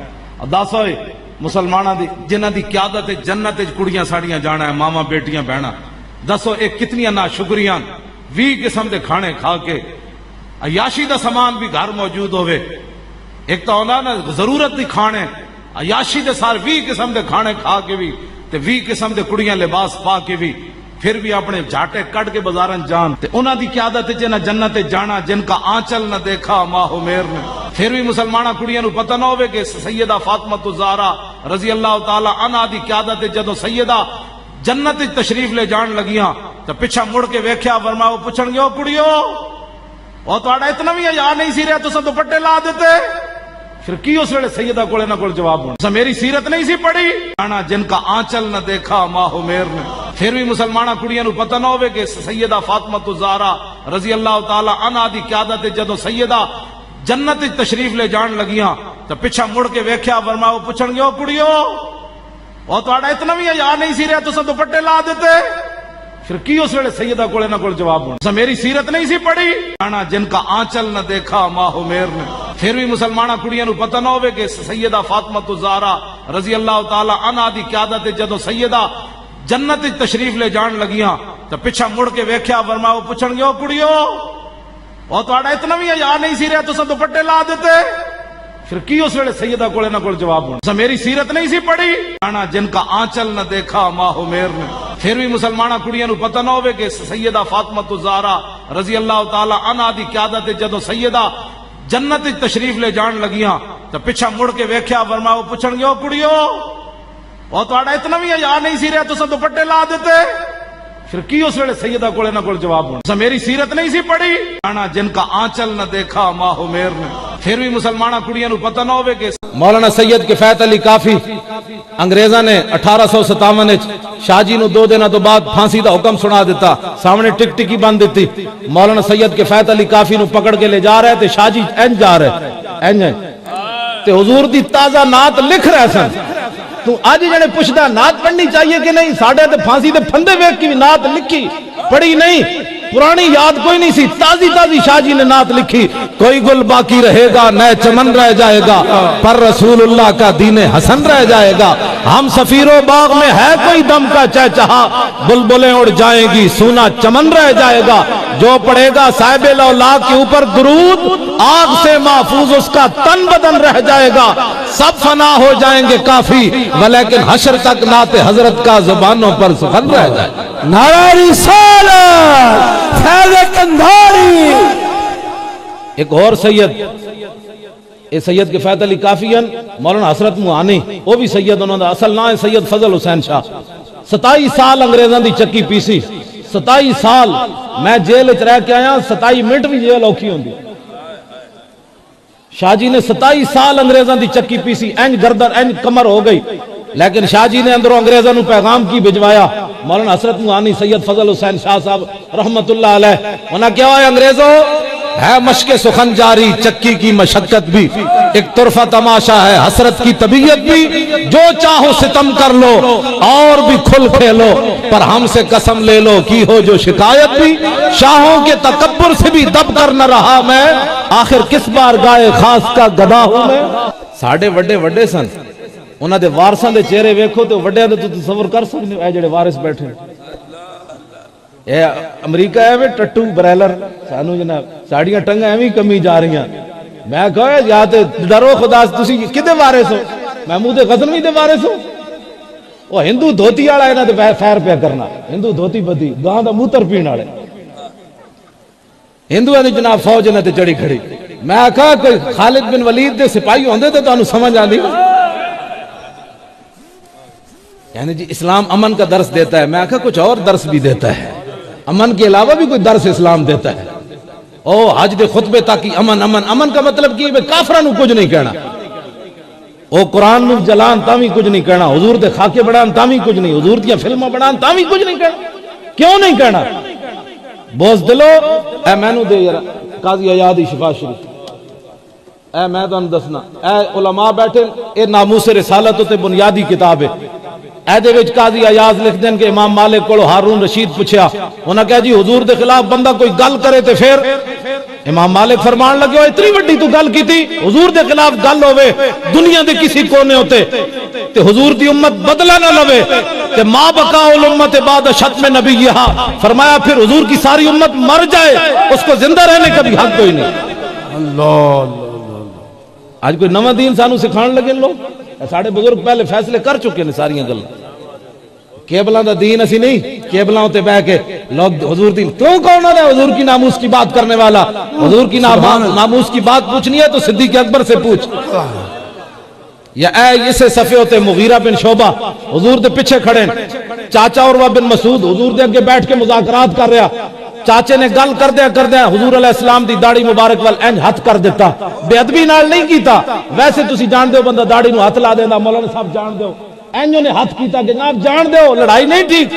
دس ہوئے مسلمانہ دی جنہ دی قیادت جنت کڑیاں ساڑیاں جانا ہے، ماما بیٹیاں بہنا. دسو ایک کتنیاں نا شکریاں 20 قسم دے کھانے کھا کے عیاشی دا سامان بھی گھر موجود ہوئے. ایک تو ہونا نا ضرورت دی کھانے، عیاشی دے سارے 20 قسم دے کھانے کھا کے بھی تے 20 قسم دے کڑیاں لباس پا کے بھی پھر بھی اپنے جھاٹے کٹ کے بازارن جان تے انہاں دی قیادت جنہ جنت جانا جن کا آنچل نہ دیکھا ماہ میر نے. پھر بھی مسلمانہ کڑیاں نو پتہ نہ ہوئے کہ سیدہ فاطمہ الزہرا رضی اللہ تعالی عنہا دی قیادت جدو سیدہ جنت تشریف لے جان لگیاں تو پیچھا مڑ کے ویکھیا فرمایا وہ پوچھن گے او کڑیو او تہاڈا اتنا بھی حیا نہیں سی رہا تساں دوپٹے لا دیتے. پھر کی اس ویلے سیدہ کولے نہ کول جواب ہونا تساں میری سیرت نہیں سی پڑھی جن کا آنچل نہ دیکھا ماہ میر نے. پھر بھی مسلمانہ کڑیاں نو پتہ نہ ہوئے کہ سیدہ فاطمہ الزہرا رضی اللہ تعالی عنہا دی قیادت جدو سیدہ جنت تشریف لے جان لگیاں تو پیچھا مڑ کے ویکھیا فرمایا وہ پوچھن گے او کڑیو او تہاڈا اتنا بھی حیا نہیں سی رہا تساں دوپٹے لا دیتے. پھر کی اس ویلے سیدہ کولے نہ کول جواب ہونا تساں میری سیرت نہیں سی پڑھی جن کا آنچل نہ دیکھا ماہ میر نے. پھر بھی مسلمانہ کڑیاں نو پتہ نہ ہوئے کہ سیدہ فاطمہ الزہرا رضی اللہ تعالی عنہا دی قیادت جدو سیدہ جنت تشریف لے جان لگیاں تو پیچھا مڑ کے ویکھیا فرمایا وہ پوچھن گے او کڑیو او تہاڈا اتنا بھی حیا نہیں سی رہا تساں دوپٹے لا دیتے. پھر کی اس ویلے سیدہ کولے نہ کول جواب ہونا تساں میری سیرت نہیں سی پڑھی جن کا آنچل نہ دیکھا ماہ میر نے. پھر بھی مسلمانہ کڑیاں نو پتہ نہ ہوئے کہ سیدہ فاطمہ الزہرا رضی اللہ تعالی عنہا دی قیادت جدو سیدہ جنت تشریف لے جان لگیاں تو پیچھا مڑ کے ویکھیا فرمایا وہ پوچھن گے او کڑیو او تہاڈا اتنا بھی حیا نہیں سی رہا تساں دوپٹے لا دیتے. پھر کی اس ویلے سیدہ کولے نہ کول جواب ہونا تساں میری سیرت نہیں سی پڑھی جن کا آنچل نہ دیکھا ماہ میر نے. پھر بھی مسلمانہ کڑیاں نو پتہ نہ ہوئے کہ مولانا سید کفایت علی کافی انگریزاں نے 1857 شاہ جی نو 2 دن تو بعد پھانسی دا حکم سنا دیتا، سامنے ٹک ٹکی بند دیتی. مولانا سید کفایت علی کافی نو پکڑ کے لے جا رہے تے شاہ جی اینج جا رہے اینج تے حضور دی تازہ نعت لکھ رہے سن تو آج جنے پوچھتا نعت پڑھنی چاہیے کہ نہیں، ساڑھے تے پھانسی تے پھندے ویک کی بھی نعت لکھی پڑھی نہیں، پرانی یاد کوئی نہیں سی، تازی تازی شاہ جی نے نعت لکھی، کوئی گل باقی رہے گا نئے چمن رہ جائے گا، پر رسول اللہ کا دین حسن رہ جائے گا، ہم سفیروں باغ میں ہے کوئی دم کا چہچہا، بلبلیں اڑ جائیں گی سونا چمن رہ جائے گا، جو پڑھے گا صاحب لولا کے اوپر درود آگ سے محفوظ اس کا تن بدن رہ جائے گا، سب فنا ہو جائیں گے کافی ولیکن حشر تک نعت حضرت کا زبانوں پر سخن رہ جائے گا۔ نعرہ رسالت فیض قندھاری۔ ایک اور سید، اے سید کے فیض علی کافین مولانا حسرت موہانی، وہ بھی سید، انہوں نے اصل نام ہے سید فضل حسین شاہ، 27 سال انگریزاں دی چکی پیسی، 27 سال میں جیل اچ رہ کے آیا، 27 منٹ بھی جیل اوکھی ہوندی۔ شاہ جی نے 27 سال انگریزاں دی چکی پیسی، اینج گردن اینج کمر ہو گئی، لیکن شاہ جی نے اندروں انگریزاں نو پیغام کی بھجوایا۔ مولانا حسرت موہانی سید فضل حسین شاہ صاحب رحمت اللہ علیہ، انہاں کیا ہوئے انگریزوں، ہے مشق سخن جاری چکی کی مشقت بھی، ایک طرفہ تماشا ہے حسرت کی طبیعت بھی، جو چاہو ستم کر لو اور بھی کھل کھیلو، پر ہم سے قسم لے لو کی ہو جو شکایت بھی، شاہوں کے تکبر سے بھی دب کر نہ رہا میں، آخر کس بار گائے خاص کا گدا ہوں میں۔ ساڑھے وڈے وڈے سن، انہاں دے وارثاں دے چہرے ویکھو تو وڈے دے تو تصور کر سکتے ہو، اے جڑے وارث بیٹھے اے امریکہ ہے وے ٹٹو برائلر، سانو جناب ساڑیاں ٹنگاں ایویں کمی جا رہی ہیں، میں کہا یا تے ڈرو خدا تسی کدے وارث ہو، محمود غزنوی دے وارث ہو، وہ ہندو دھوتی والا انہاں تے فیر پیا کرنا، ہندو دھوتی بدی گاں دا موتر پین والے، ہندوؤں دی جناب فوج انہاں تے چڑھی کھڑی، میں کہا کوئی خالد بن ولید دے سپاہی ہوندے تے تانوں سمجھ آندی، یعنی جی اسلام امن کا درس دیتا ہے، میں کہا کچھ اور درس بھی دیتا ہے، امن کے علاوہ بھی کوئی درس اسلام دیتا ہے۔ او حج دے خطبے تاکہ امن امن، امن کا مطلب کی ہے کافراں نو کچھ نہیں کہنا، او قرآن نو جلان تاوی کچھ نہیں کہنا، حضور دے خاکے بڑھان تاوی کچھ نہیں، حضور دیاں فلماں بڑھان تاوی کچھ نہیں کہنا، کیوں نہیں کہنا؟ بوز دلو اے مینوں دے یار قاضی عیاض دی شفا شریف، اے میں تانوں دسنا، اے علماء بیٹھے، اے ناموس رسالت تے بنیادی کتاب ہے، اے دے وچ قاضی عیاض لکھ دین کہ امام مالک کو ہارون رشید پوچھیا، انہاں کہا جی حضور دے خلاف بندہ کوئی گل کرے تے پھر امام مالک فرمان لگے اتنی وڈی تو گل کیتی، حضور دے خلاف گل ہوئے دنیا دے کسی کونے ہوتے تے حضور دی امت بدلہ نہ لوے تے ما بقا الامت بعد شتم نبیہا، فرمایا پھر حضور کی ساری امت مر جائے اس کو زندہ رہنے کا بھی حق کوئی نہیں۔ اللہ آج کوئی نواں دین سانو سکھان لگے لوگ، ساڑھے بزرگ پہلے فیصلے کر چکے ہیں ساریاں گل، کیبلاں دا دین اسی نہیں، کیبلاں ہوتے بہ کے لوگ حضور دین، تو کون ہے حضور کی ناموس کی بات کرنے والا، حضور کی ناموس کی بات پوچھنی ہے تو صدیق اکبر سے پوچھ، یا اے اسے صفے ہوتے مغیرہ بن شعبہ حضور دے پیچھے کھڑے، چاچا عروہ بن مسعود حضور دے اگے بیٹھ کے مذاکرات کر رہا، چاچے نے گل کردیا حضور علیہ السلام دی داڑھی مبارک وال انج ہاتھ کر دیتا، بے ادبی نال نہیں کیتا، ویسے تسی جان دیو بندہ داڑھی نو ہاتھ لا دیندا، مولانا صاحب جان دیو انجوں نے ہاتھ کیتا کہ جناب جان دیو لڑائی نہیں ٹھیک،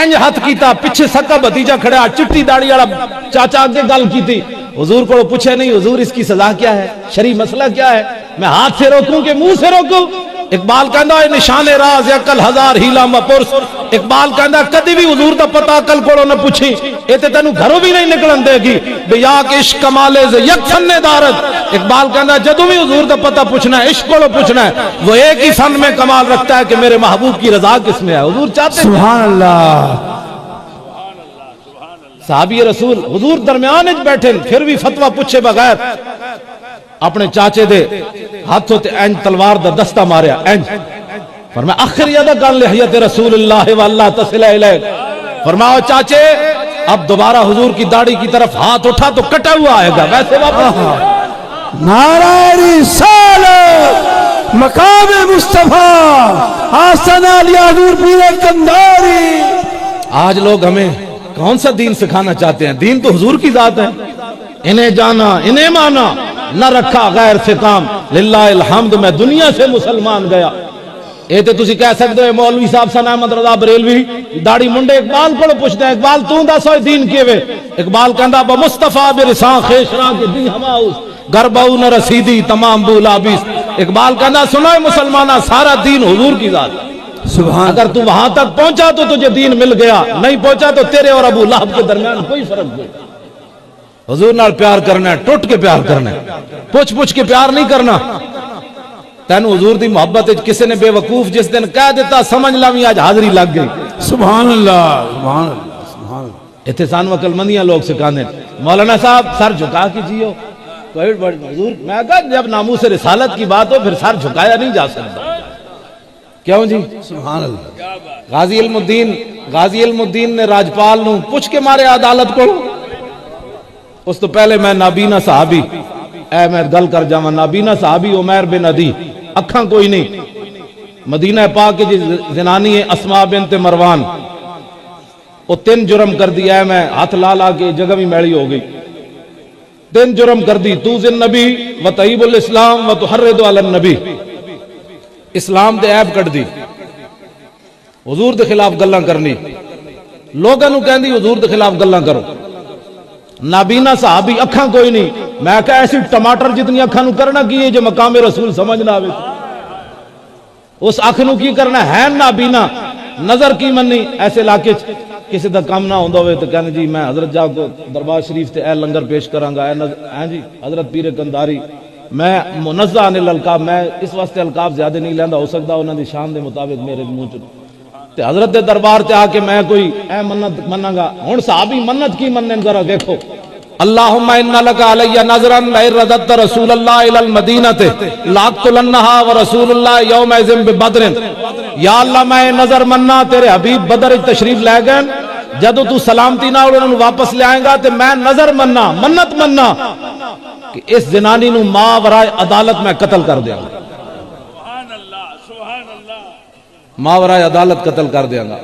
انج ہاتھ کیتا، پیچھے سکا بھتیجا کھڑا چٹی داڑھی والا چاچا اگے گل کیتی، حضور کو پوچھے نہیں حضور اس کی سزا کیا ہے، شرعی مسئلہ کیا ہے، میں ہاتھ سے روکوں کہ منہ سے روکوں؟ اقبال کہندا ہے نشان راز یا کل ہزار ہیلا مپرس، اقبال کہندا کدی بھی حضور دا پتہ کل کولو نہ پوچھی، اے تے تینوں گھروں بھی نہیں نکلن دے گی، بیا کہ عشق کمالے ز یک فن دارت، اقبال کہندا جدوں بھی حضور دا پتہ پوچھنا ہے عشق کولو پوچھنا ہے، وہ ایک ہی فن میں کمال رکھتا ہے کہ میرے محبوب کی رضا کس میں ہے، حضور چاہتے ہیں سبحان اللہ، صحابی رسول حضور درمیان وچ بیٹھے پھر بھی فتویٰ پوچھے بغیر اپنے چاچے دے ہاتھوں تے اینج تلوار دا دستہ ماریا اینج، فرمایا اخر یدک عن لحیۃ رسول اللہ واللہ تصل الیک، فرمایا چاچے اب دوبارہ حضور کی داڑھی کی طرف ہاتھ اٹھا تو کٹا ہوا آئے گا، ویسے واپس۔ نعرہ رسالت مقام مصطفیٰ آستانہ علی حضور پیر قندھاری۔ آج لوگ ہمیں کون سا دین سکھانا چاہتے ہیں؟ دین تو حضور کی ذات ہے، انہیں جانا انہیں مانا، نہ رکھا غیر سے کام، للہ الحمد میں دنیا سے مسلمان گیا۔ اے تے تسی کہہ سکتے ہو مولوی صاحب سن احمد رضا بریلوی داڑھی منڈے اقبال کو پوچھتے ہیں اقبال تو دس ہوئے دین کیوے؟ اقبال کہندا با مصطفیٰ برساں خیشراں کے دی ہماؤس گرباؤ نہ رسیدی تمام بولابیس، اقبال کہنا سنو مسلمانہ سارا دین حضور کی ذات ہے۔ سبحان اگر تو وہاں تک پہنچا تو تجھے دین مل گیا، نہیں پہنچا تو تیرے اور ابو لہب کے درمیان کوئی فرق نہیں۔ حضور نال پیار کرنا ہے، ٹوٹ کے پیار کرنا ہے، پوچھ پوچھ کے پیار نہیں کرنا۔ تینو حضور دی محبت کسی نے بے وقوف جس دن کہہ دیتا سمجھ لاویں آج حاضری لگ گئی۔ سبحان اللہ سبحان اللہ سبحان اللہ۔ اتنے سانو عقل مندیاں لوگ سکھانے مولانا صاحب سر جھکا کیجیے، حضور میں کہا جب ناموس رسالت کی بات ہو پھر سر جھکایا نہیں جا سکتا، کیوں جی؟ سبحان اللہ۔ غازی علم الدین نے راجپال نو پوچھ کے مارے عدالت کو، اس تو پہلے میں نابینا صحابی، اے میں گل کر جاواں، نابینا صحابی عمیر بن عدی، اکھاں کوئی نہیں، مدینہ پاک کی زنانی ہے اسماء بنت مروان، وہ 3 جرم کر دیا ہے، میں ہاتھ لا کے جگہ بھی میلی ہو گئی، 3 جرم کر دی، تو زن نبی و طیب الاسلام و تحرد علی النبی، اسلام دے عیب کٹ دی، حضور دے خلاف گلاں کرنی، لوگاں نو کہندی حضور دے خلاف گلاں کرو، نابینا صحابی اکھاں کوئی نہیں، میں کہا ایسی ٹماٹر جتنی اکھاں نو کرنا کی ہے جو مقام رسول سمجھ نہ آوے، اس اکھ نو کی کرنا ہے نابینا، نظر کی مننی، ایسے علاقے کسی دا کام نہ ہوندا ہوئے تو کہنے جی میں حضرت جا کو دربار شریف تے اے لنگر پیش کراں گا، اے جی حضرت پیر کنداری، میں منزہ عن الالقاب، میں اس واسطے القاب زیادہ نہیں لیندا، ہو سکتا انہاں دی شان دے مطابق میرے منہ چ تے حضرت دے دربار تے آ کے میں کوئی اے منت مناں گا، ہن صحابی منت کی منن ذرا دیکھو، اللہم ان لک علی نظرا لئن رددت رسول اللہ الی المدینہ لاقتلنھا ورسول اللہ یومئذ ببدر، یا اللہ میں نظر مننا تیرے حبیب بدر تشریف لے گئے، جدو تو سلامتی نہ انہوں واپس لے آئیں گا تے میں نظر مننا منت مننا کہ اس زنانی نو ماں ورائے عدالت میں قتل کر دیا گا، ماں ورائے عدالت قتل کر دیا گا۔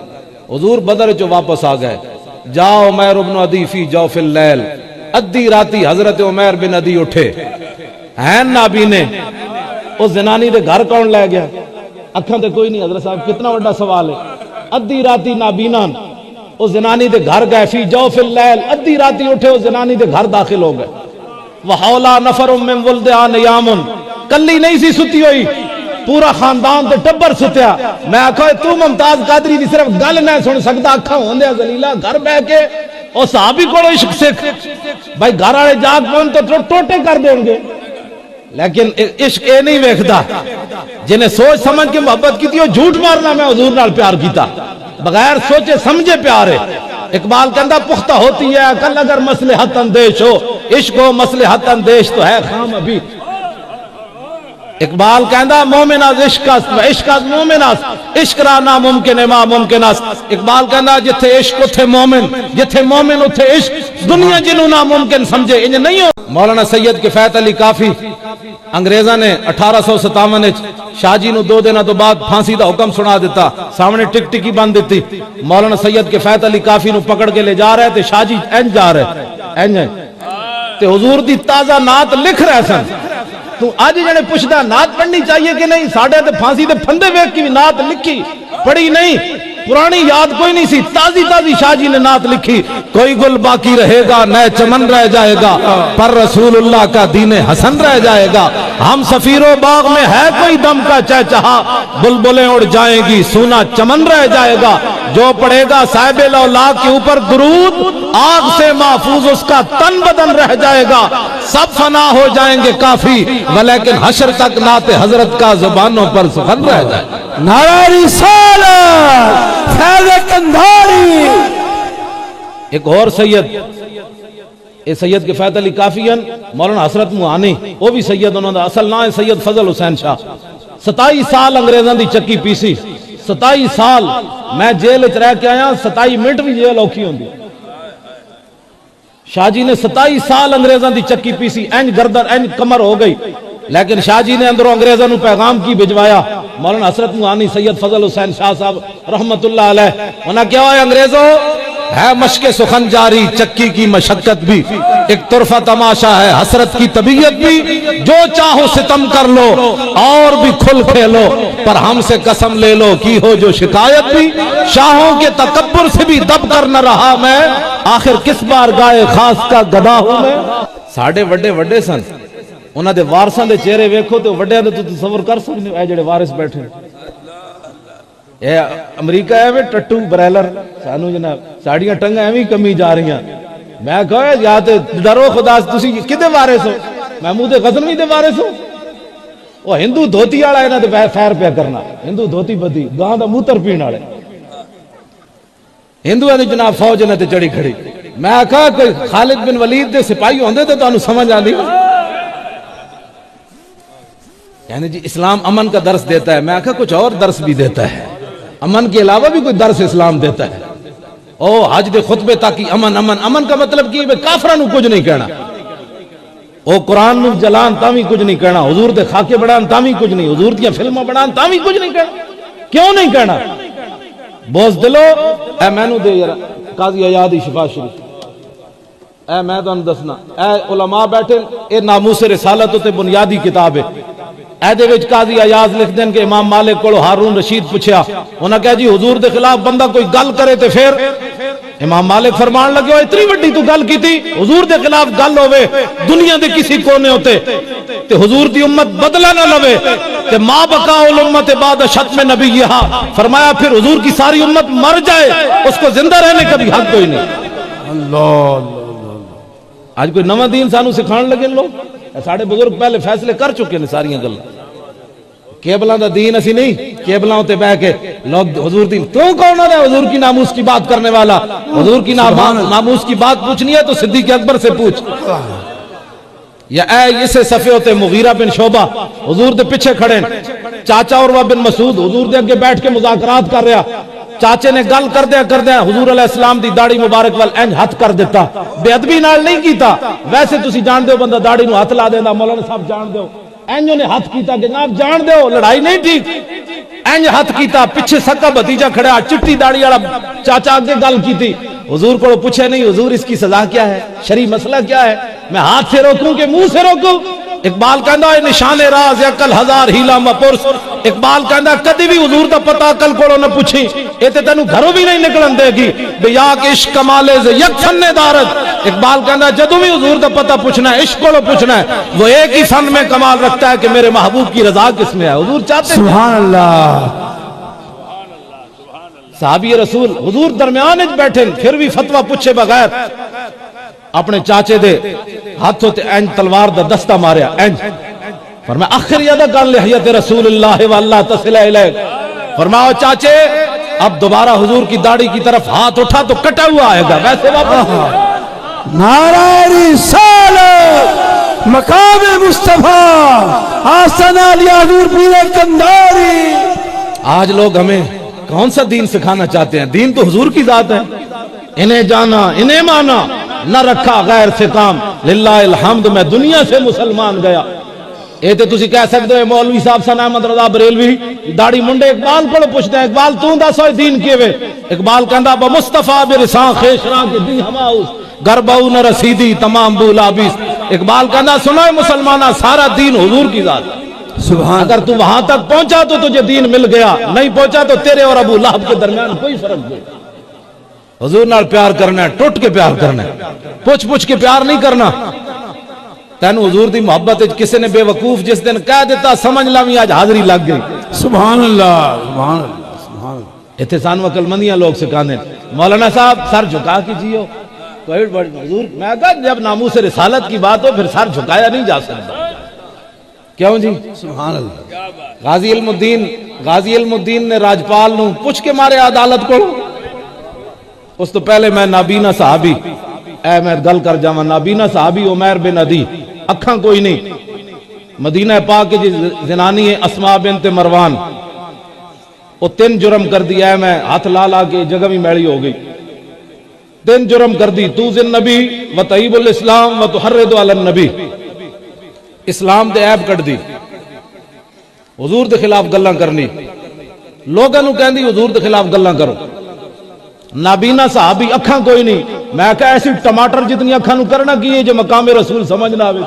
حضور بدر جو واپس آ گئے، جاؤ عمیر بن عدی فی جوف اللیل، ادھی راتی حضرت عمیر بن عدی اٹھے ہیں نابینے، اس زنانی دے گھر کون لے گیا؟ اکھاں تے کوئی نہیں، حضرت صاحب کتنا بڑا سوال ہے، ادھی راتی نابینا اس زنانی دے گھر گئے، فی جوف اللیل، ادھی راتی اٹھے اس زنانی دے گھر داخل ہو گئے، وحولا نفر من ولدہا نیام، کلی نہیں سی ستی ہوئی، پورا خاندان تے ٹبر ستیا، میں آکھا تو ممتاز قادری دی صرف گل نہ سن سکتا، اکھاں ہوندے ذلیلہ گھر بہ کے اور صحابی کو عشق سکھ، بھائی گھر والے جاگ پہن تو ٹوٹے کر دیں گے، لیکن عشق اے نہیں ویکھدا، جنہیں سوچ سمجھ کے محبت کی تھی وہ جھوٹ مارنا میں حضور نال پیار کیتا، بغیر سوچے سمجھے پیار ہے۔ اقبال کہندا پختہ ہوتی ہے عقل اگر مصلحت اندیش ہو، عشق ہو مصلحت اندیش تو ہے خام ابھی۔ اقبال کہندا مومن از عشق است و عشق از مومن است، عشق را ناممکن ما ممکن است۔ اقبال کہندا جتھے عشق اتھے مومن، جتھے مومن اتھے عشق، دنیا جنوں ناممکن سمجھے انج نہیں ہو۔ مولانا سید کفایت علی کافی انگریزاں نے 1857 وچ شاہ جی نو 2 دنوں تو بعد پھانسی دا حکم سنا دیتا، سامنے ٹک ٹکی بند دیتی، مولانا سید کفایت علی کافی نو پکڑ کے لے جا رہے تے شاہ جی اینج جا رہے اینج تے حضور دی تازہ نعت لکھ رہے سن، تو آج جنے پوچھدا نعت پڑھنی چاہیے کہ نہیں، ساڑھے تے پھانسی دے پھندے ویکھ کی نعت لکھی پڑھی نہیں، پرانی یاد کوئی نہیں سی، تازی تازی شاہ جی نے نعت لکھی، کوئی گل باقی رہے گا نئے چمن رہ جائے گا، پر رسول اللہ کا دین حسن رہ جائے گا، ہم سفیروں باغ میں ہے کوئی دم کا چہچہا، بلبلیں اڑ جائیں گی سونا چمن رہ جائے گا، جو پڑھے گا صاحب لولا کے اوپر درود، آگ سے محفوظ اس کا تن بدن رہ جائے گا، سب فنا ہو جائیں گے کافی ولیکن حشر تک نعت حضرت کا زبانوں پر سخن رہ جائے گا۔ نعرہ رسالت، فیض کندھاری۔ ایک اور سید، اے سید کفایت علی کافی ہیں، مولانا حسرت موہانی، وہ بھی سید، انہوں نے اصل نام ہے سید فضل حسین شاہ، 27 سال انگریزاں دی چکی پیسی، 27 سال میں جیل وچ رہ کے آیا، 27 منٹ بھی جیل اوکھی ہوندی، شاہ جی نے 27 سال انگریزاں دی چکی پیسی، اینج گردن اینج کمر ہو گئی، لیکن شاہ جی نے اندروں انگریزوں نو پیغام کی بھجوایا، مولانا حسرت موہانی سید فضل حسین شاہ صاحب رحمت اللہ علیہ، انہاں کیا ہوئے انگریزوں، ہے مشق سخن جاری چکی کی مشقت بھی، ایک طرفہ تماشا ہے حسرت کی طبیعت بھی، جو چاہو ستم کر لو اور بھی کھل کھیلو، پر ہم سے قسم لے لو کی ہو جو شکایت بھی، شاہوں کے تکبر سے بھی دب کر نہ رہا میں، آخر کس بار گائے خاص کا گدا ہوں میں۔ ساڑھے وڈے وڈے سن، انہاں دے وارثاں دے چہرے ویکھو تے وڈیاں دے تو تصور کر سکدے ہو، اے جڑے وارث بیٹھے اے امریکہ ایویں ٹٹو برائلر سانو جناب ساڑیاں ٹنگاں ایویں کمی جا رہی ہیں. میں کہا یا تے ڈرو خدا تسی کدے وارث ہو؟ محمود غزنوی دے وارث ہو؟ وہ ہندو دھوتی والا انہاں تے فیر پیا کرنا، ہندو دھوتی بدی گاں دا موتر پین والے ہندوؤں دی جناب فوج انہاں تے چڑھی کھڑی. میں کہا کوئی خالد بن ولید دے سپاہی ہوندے تے تانوں سمجھ آندی. یعنی جی اسلام امن کا درس دیتا ہے، میں کہا کچھ اور درس بھی دیتا ہے، امن کے علاوہ بھی کوئی درس اسلام دیتا ہے. او حج دے خطبے تاکہ امن امن امن کا مطلب کی کافراں نو کچھ نہیں کہنا، او قرآن نو جلان تاوی کچھ نہیں کہنا، حضور دے خاکے بڑھان تاوی کچھ نہیں، حضور دیاں فلماں بڑھان تاوی کچھ نہیں کہنا. کیوں نہیں کہنا؟ بوز دلو اے مینوں دے یار قاضی عیاض دی شفا شریف، اے میں تانوں دسنا اے علماء بیٹھے، اے ناموس رسالت تے بنیادی کتاب ہے. اے دے وچ قاضی عیاض لکھ دین کہ امام مالک کولو ہارون رشید پوچھیا، انہاں کہا جی حضور دے خلاف بندہ کوئی گل کرے تے پھر امام مالک فرمان لگے ہو اتنی وڈی تو گل کیتی، حضور دے خلاف گل ہوے دنیا دے کسی کونے ہوتے تے حضور دی امت بدلہ نہ لوے تے ما بقاء الامت بعد شتم نبیھا، فرمایا پھر حضور کی ساری امت مر جائے اس کو زندہ رہنے کا بھی حق کوئی نہیں. اللہ آج کوئی نواں دین سانو سکھان لگے لوگ، ساڑھے بزرگ پہلے فیصلے کر چکے ہیں ساریاں گلاں. کیبلاں دا دین اسی نہیں، کیبلاں تے بیٹھ کے لوگ حضور دین تو کون ہے حضور کی ناموس کی بات کرنے والا؟ حضور کی ناموس کی بات پوچھنی ہے تو صدیق اکبر سے پوچھ. یا اے اسے صفے ہوتے مغیرہ بن شعبہ حضور دے پیچھے کھڑے، چاچا عروہ بن مسعود حضور دے اگے بیٹھ کے مذاکرات کر رہا، چاچے نے گل کردیا حضور علیہ السلام دی داڑھی مبارک وال انج ہاتھ کر دیتا، بے ادبی نال نہیں کیتا. ویسے تسی جان دیو بندہ داڑھی نو ہاتھ لا دیندا، مولانا صاحب جان دیو انج نے ہاتھ کیتا کہ جناب جان دیو لڑائی نہیں ٹھیک، انج ہاتھ کیتا. پیچھے سکا بھتیجا کھڑا چٹی داڑھی والا چاچا اگے گل کیتی، حضور کو پوچھے نہیں حضور اس کی سزا کیا ہے، شرعی مسئلہ کیا ہے، میں ہاتھ سے روکوں کہ منہ سے روکوں؟ اقبال کہندا ہے نشان راز عقل ہزار ہیلا مپرس. اقبال کہندا کدی بھی حضور دا پتہ عقل کولوں نہ پوچھی، اے تے تینوں گھروں بھی نہیں نکلن دے گی. بیا کہ عشق کمال ز یک فن دارت، اقبال کہندا جدوں بھی حضور دا پتہ پوچھنا ہے عشق کولوں پوچھنا ہے، وہ ایک ہی فن میں کمال رکھتا ہے کہ میرے محبوب کی رضا کس میں ہے. حضور چاہتے ہیں سبحان اللہ. صحابی رسول حضور درمیان وچ بیٹھے پھر بھی فتویٰ پوچھے بغیر اپنے چاچے دے ہاتھوں تے انج تلوار دا دستہ ماریا انج، فرمایا اخر یدک عن لحیۃ رسول اللہ واللہ تصل الیک، فرمایا چاچے اب دوبارہ حضور کی داڑھی کی طرف ہاتھ اٹھا تو کٹا ہوا آئے گا، ویسے واپس. نعرہ رسالت مقام مصطفیٰ حسن علی حضور پیر کنداری. آج لوگ ہمیں کون سا دین سکھانا چاہتے ہیں؟ دین تو حضور کی ذات ہے، انہیں جانا انہیں مانا، نہ رکھا غیر سے کام، للہ الحمد میں دنیا سے مسلمان گیا. اے تے تسی کہہ سکتے ہو مولوی صاحب سن احمد رضا بریلوی داڑھی منڈے اقبال کو پوچھتے ہیں اقبال تو دس ہوئے دین کیوے؟ اقبال کہندا با مصطفیٰ برساں خیشراں کے دی ہماؤس گرباؤ نہ رسیدی تمام بولابیس. اقبال کہندا سنو مسلمانہ سارا دین حضور کی ذات ہے. سبحان اگر تو وہاں تک پہنچا تو تجھے دین مل گیا، نہیں پہنچا تو تیرے اور ابو لہب کے درمیان کوئی فرق نہیں. حضور نال پیار کرنا ہے، ٹوٹ کے پیار کرنا ہے، پوچھ کے پیار نہیں کرنا. تینو حضور دی محبت کسی نے بے وقوف جس دن کہہ دیتا سمجھ لاویں آج حاضری لگ گئی. سبحان اللہ سبحان اللہ سبحان اللہ. اتنے سانو عقل مندیاں لوگ سکھانے مولانا صاحب سر جھکا کیجیے کوئی بڑی حضور. میں کہا جب ناموس رسالت کی بات ہو پھر سر جھکایا نہیں جا سکتا. کیوں جی؟ سبحان اللہ. غازی علم الدین نے راجپال نو پوچھ کے مارے عدالت کو. اس تو پہلے میں نابینا صحابی اے میں گل کر جاواں نابینا صحابی عمیر بن عدی اکھاں کوئی نہیں مدینہ پاک کی زنانی ہے اسماء بنت مروان، وہ 3 جرم کر دیا ہے، میں ہاتھ لا کے جگہ بھی میلی ہو گئی. 3 جرم کر دی، توزن نبی و طیب الاسلام و تحرد علی النبی، اسلام دے عیب کٹ دی، حضور دے خلاف گلاں کرنی، لوگاں نو کہندی حضور دے خلاف گلاں کرو. نابینا صحابی اکھاں کوئی نہیں، میں کہا ایسی ٹماٹر جتنی اکھاں نو کرنا کی ہے جو مقام رسول سمجھ نہ آوے،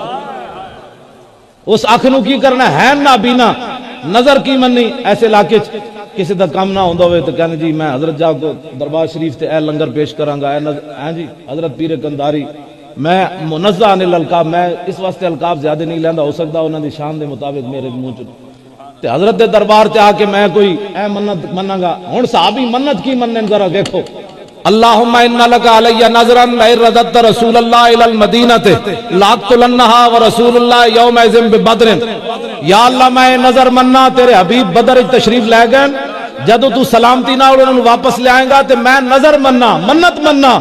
اس اکھ نو کی کرنا ہے نابینا، نظر کی مننی. ایسے علاقے کسی دا کام نہ ہوندا ہوئے تو کہنے جی میں حضرت جا کو دربار شریف تے اے لنگر پیش کراں گا، اے جی حضرت پیر کنداری میں منزہ عن الالقاب، میں اس واسطے القاب زیادہ نہیں لیندہ، ہو سکتا انہوں دی شان دے مطابق میرے منہ چ تے حضرت دے دربار تے آ کے میں کوئی اے منت مننا گا۔ ہن صحابی منت کی منن ذرا دیکھو، اللہم ان لک علی نظرا لئن رددت رسول اللہ الی المدینہ لاقتلنھا ورسول اللہ یومئذ ببدر، یا اللہ میں نظر مننا تیرے حبیب بدر وچ تشریف لے گئے، جدو تو سلامتی نال انہوں واپس لے آئیں گا تے میں نظر مننا منت مننا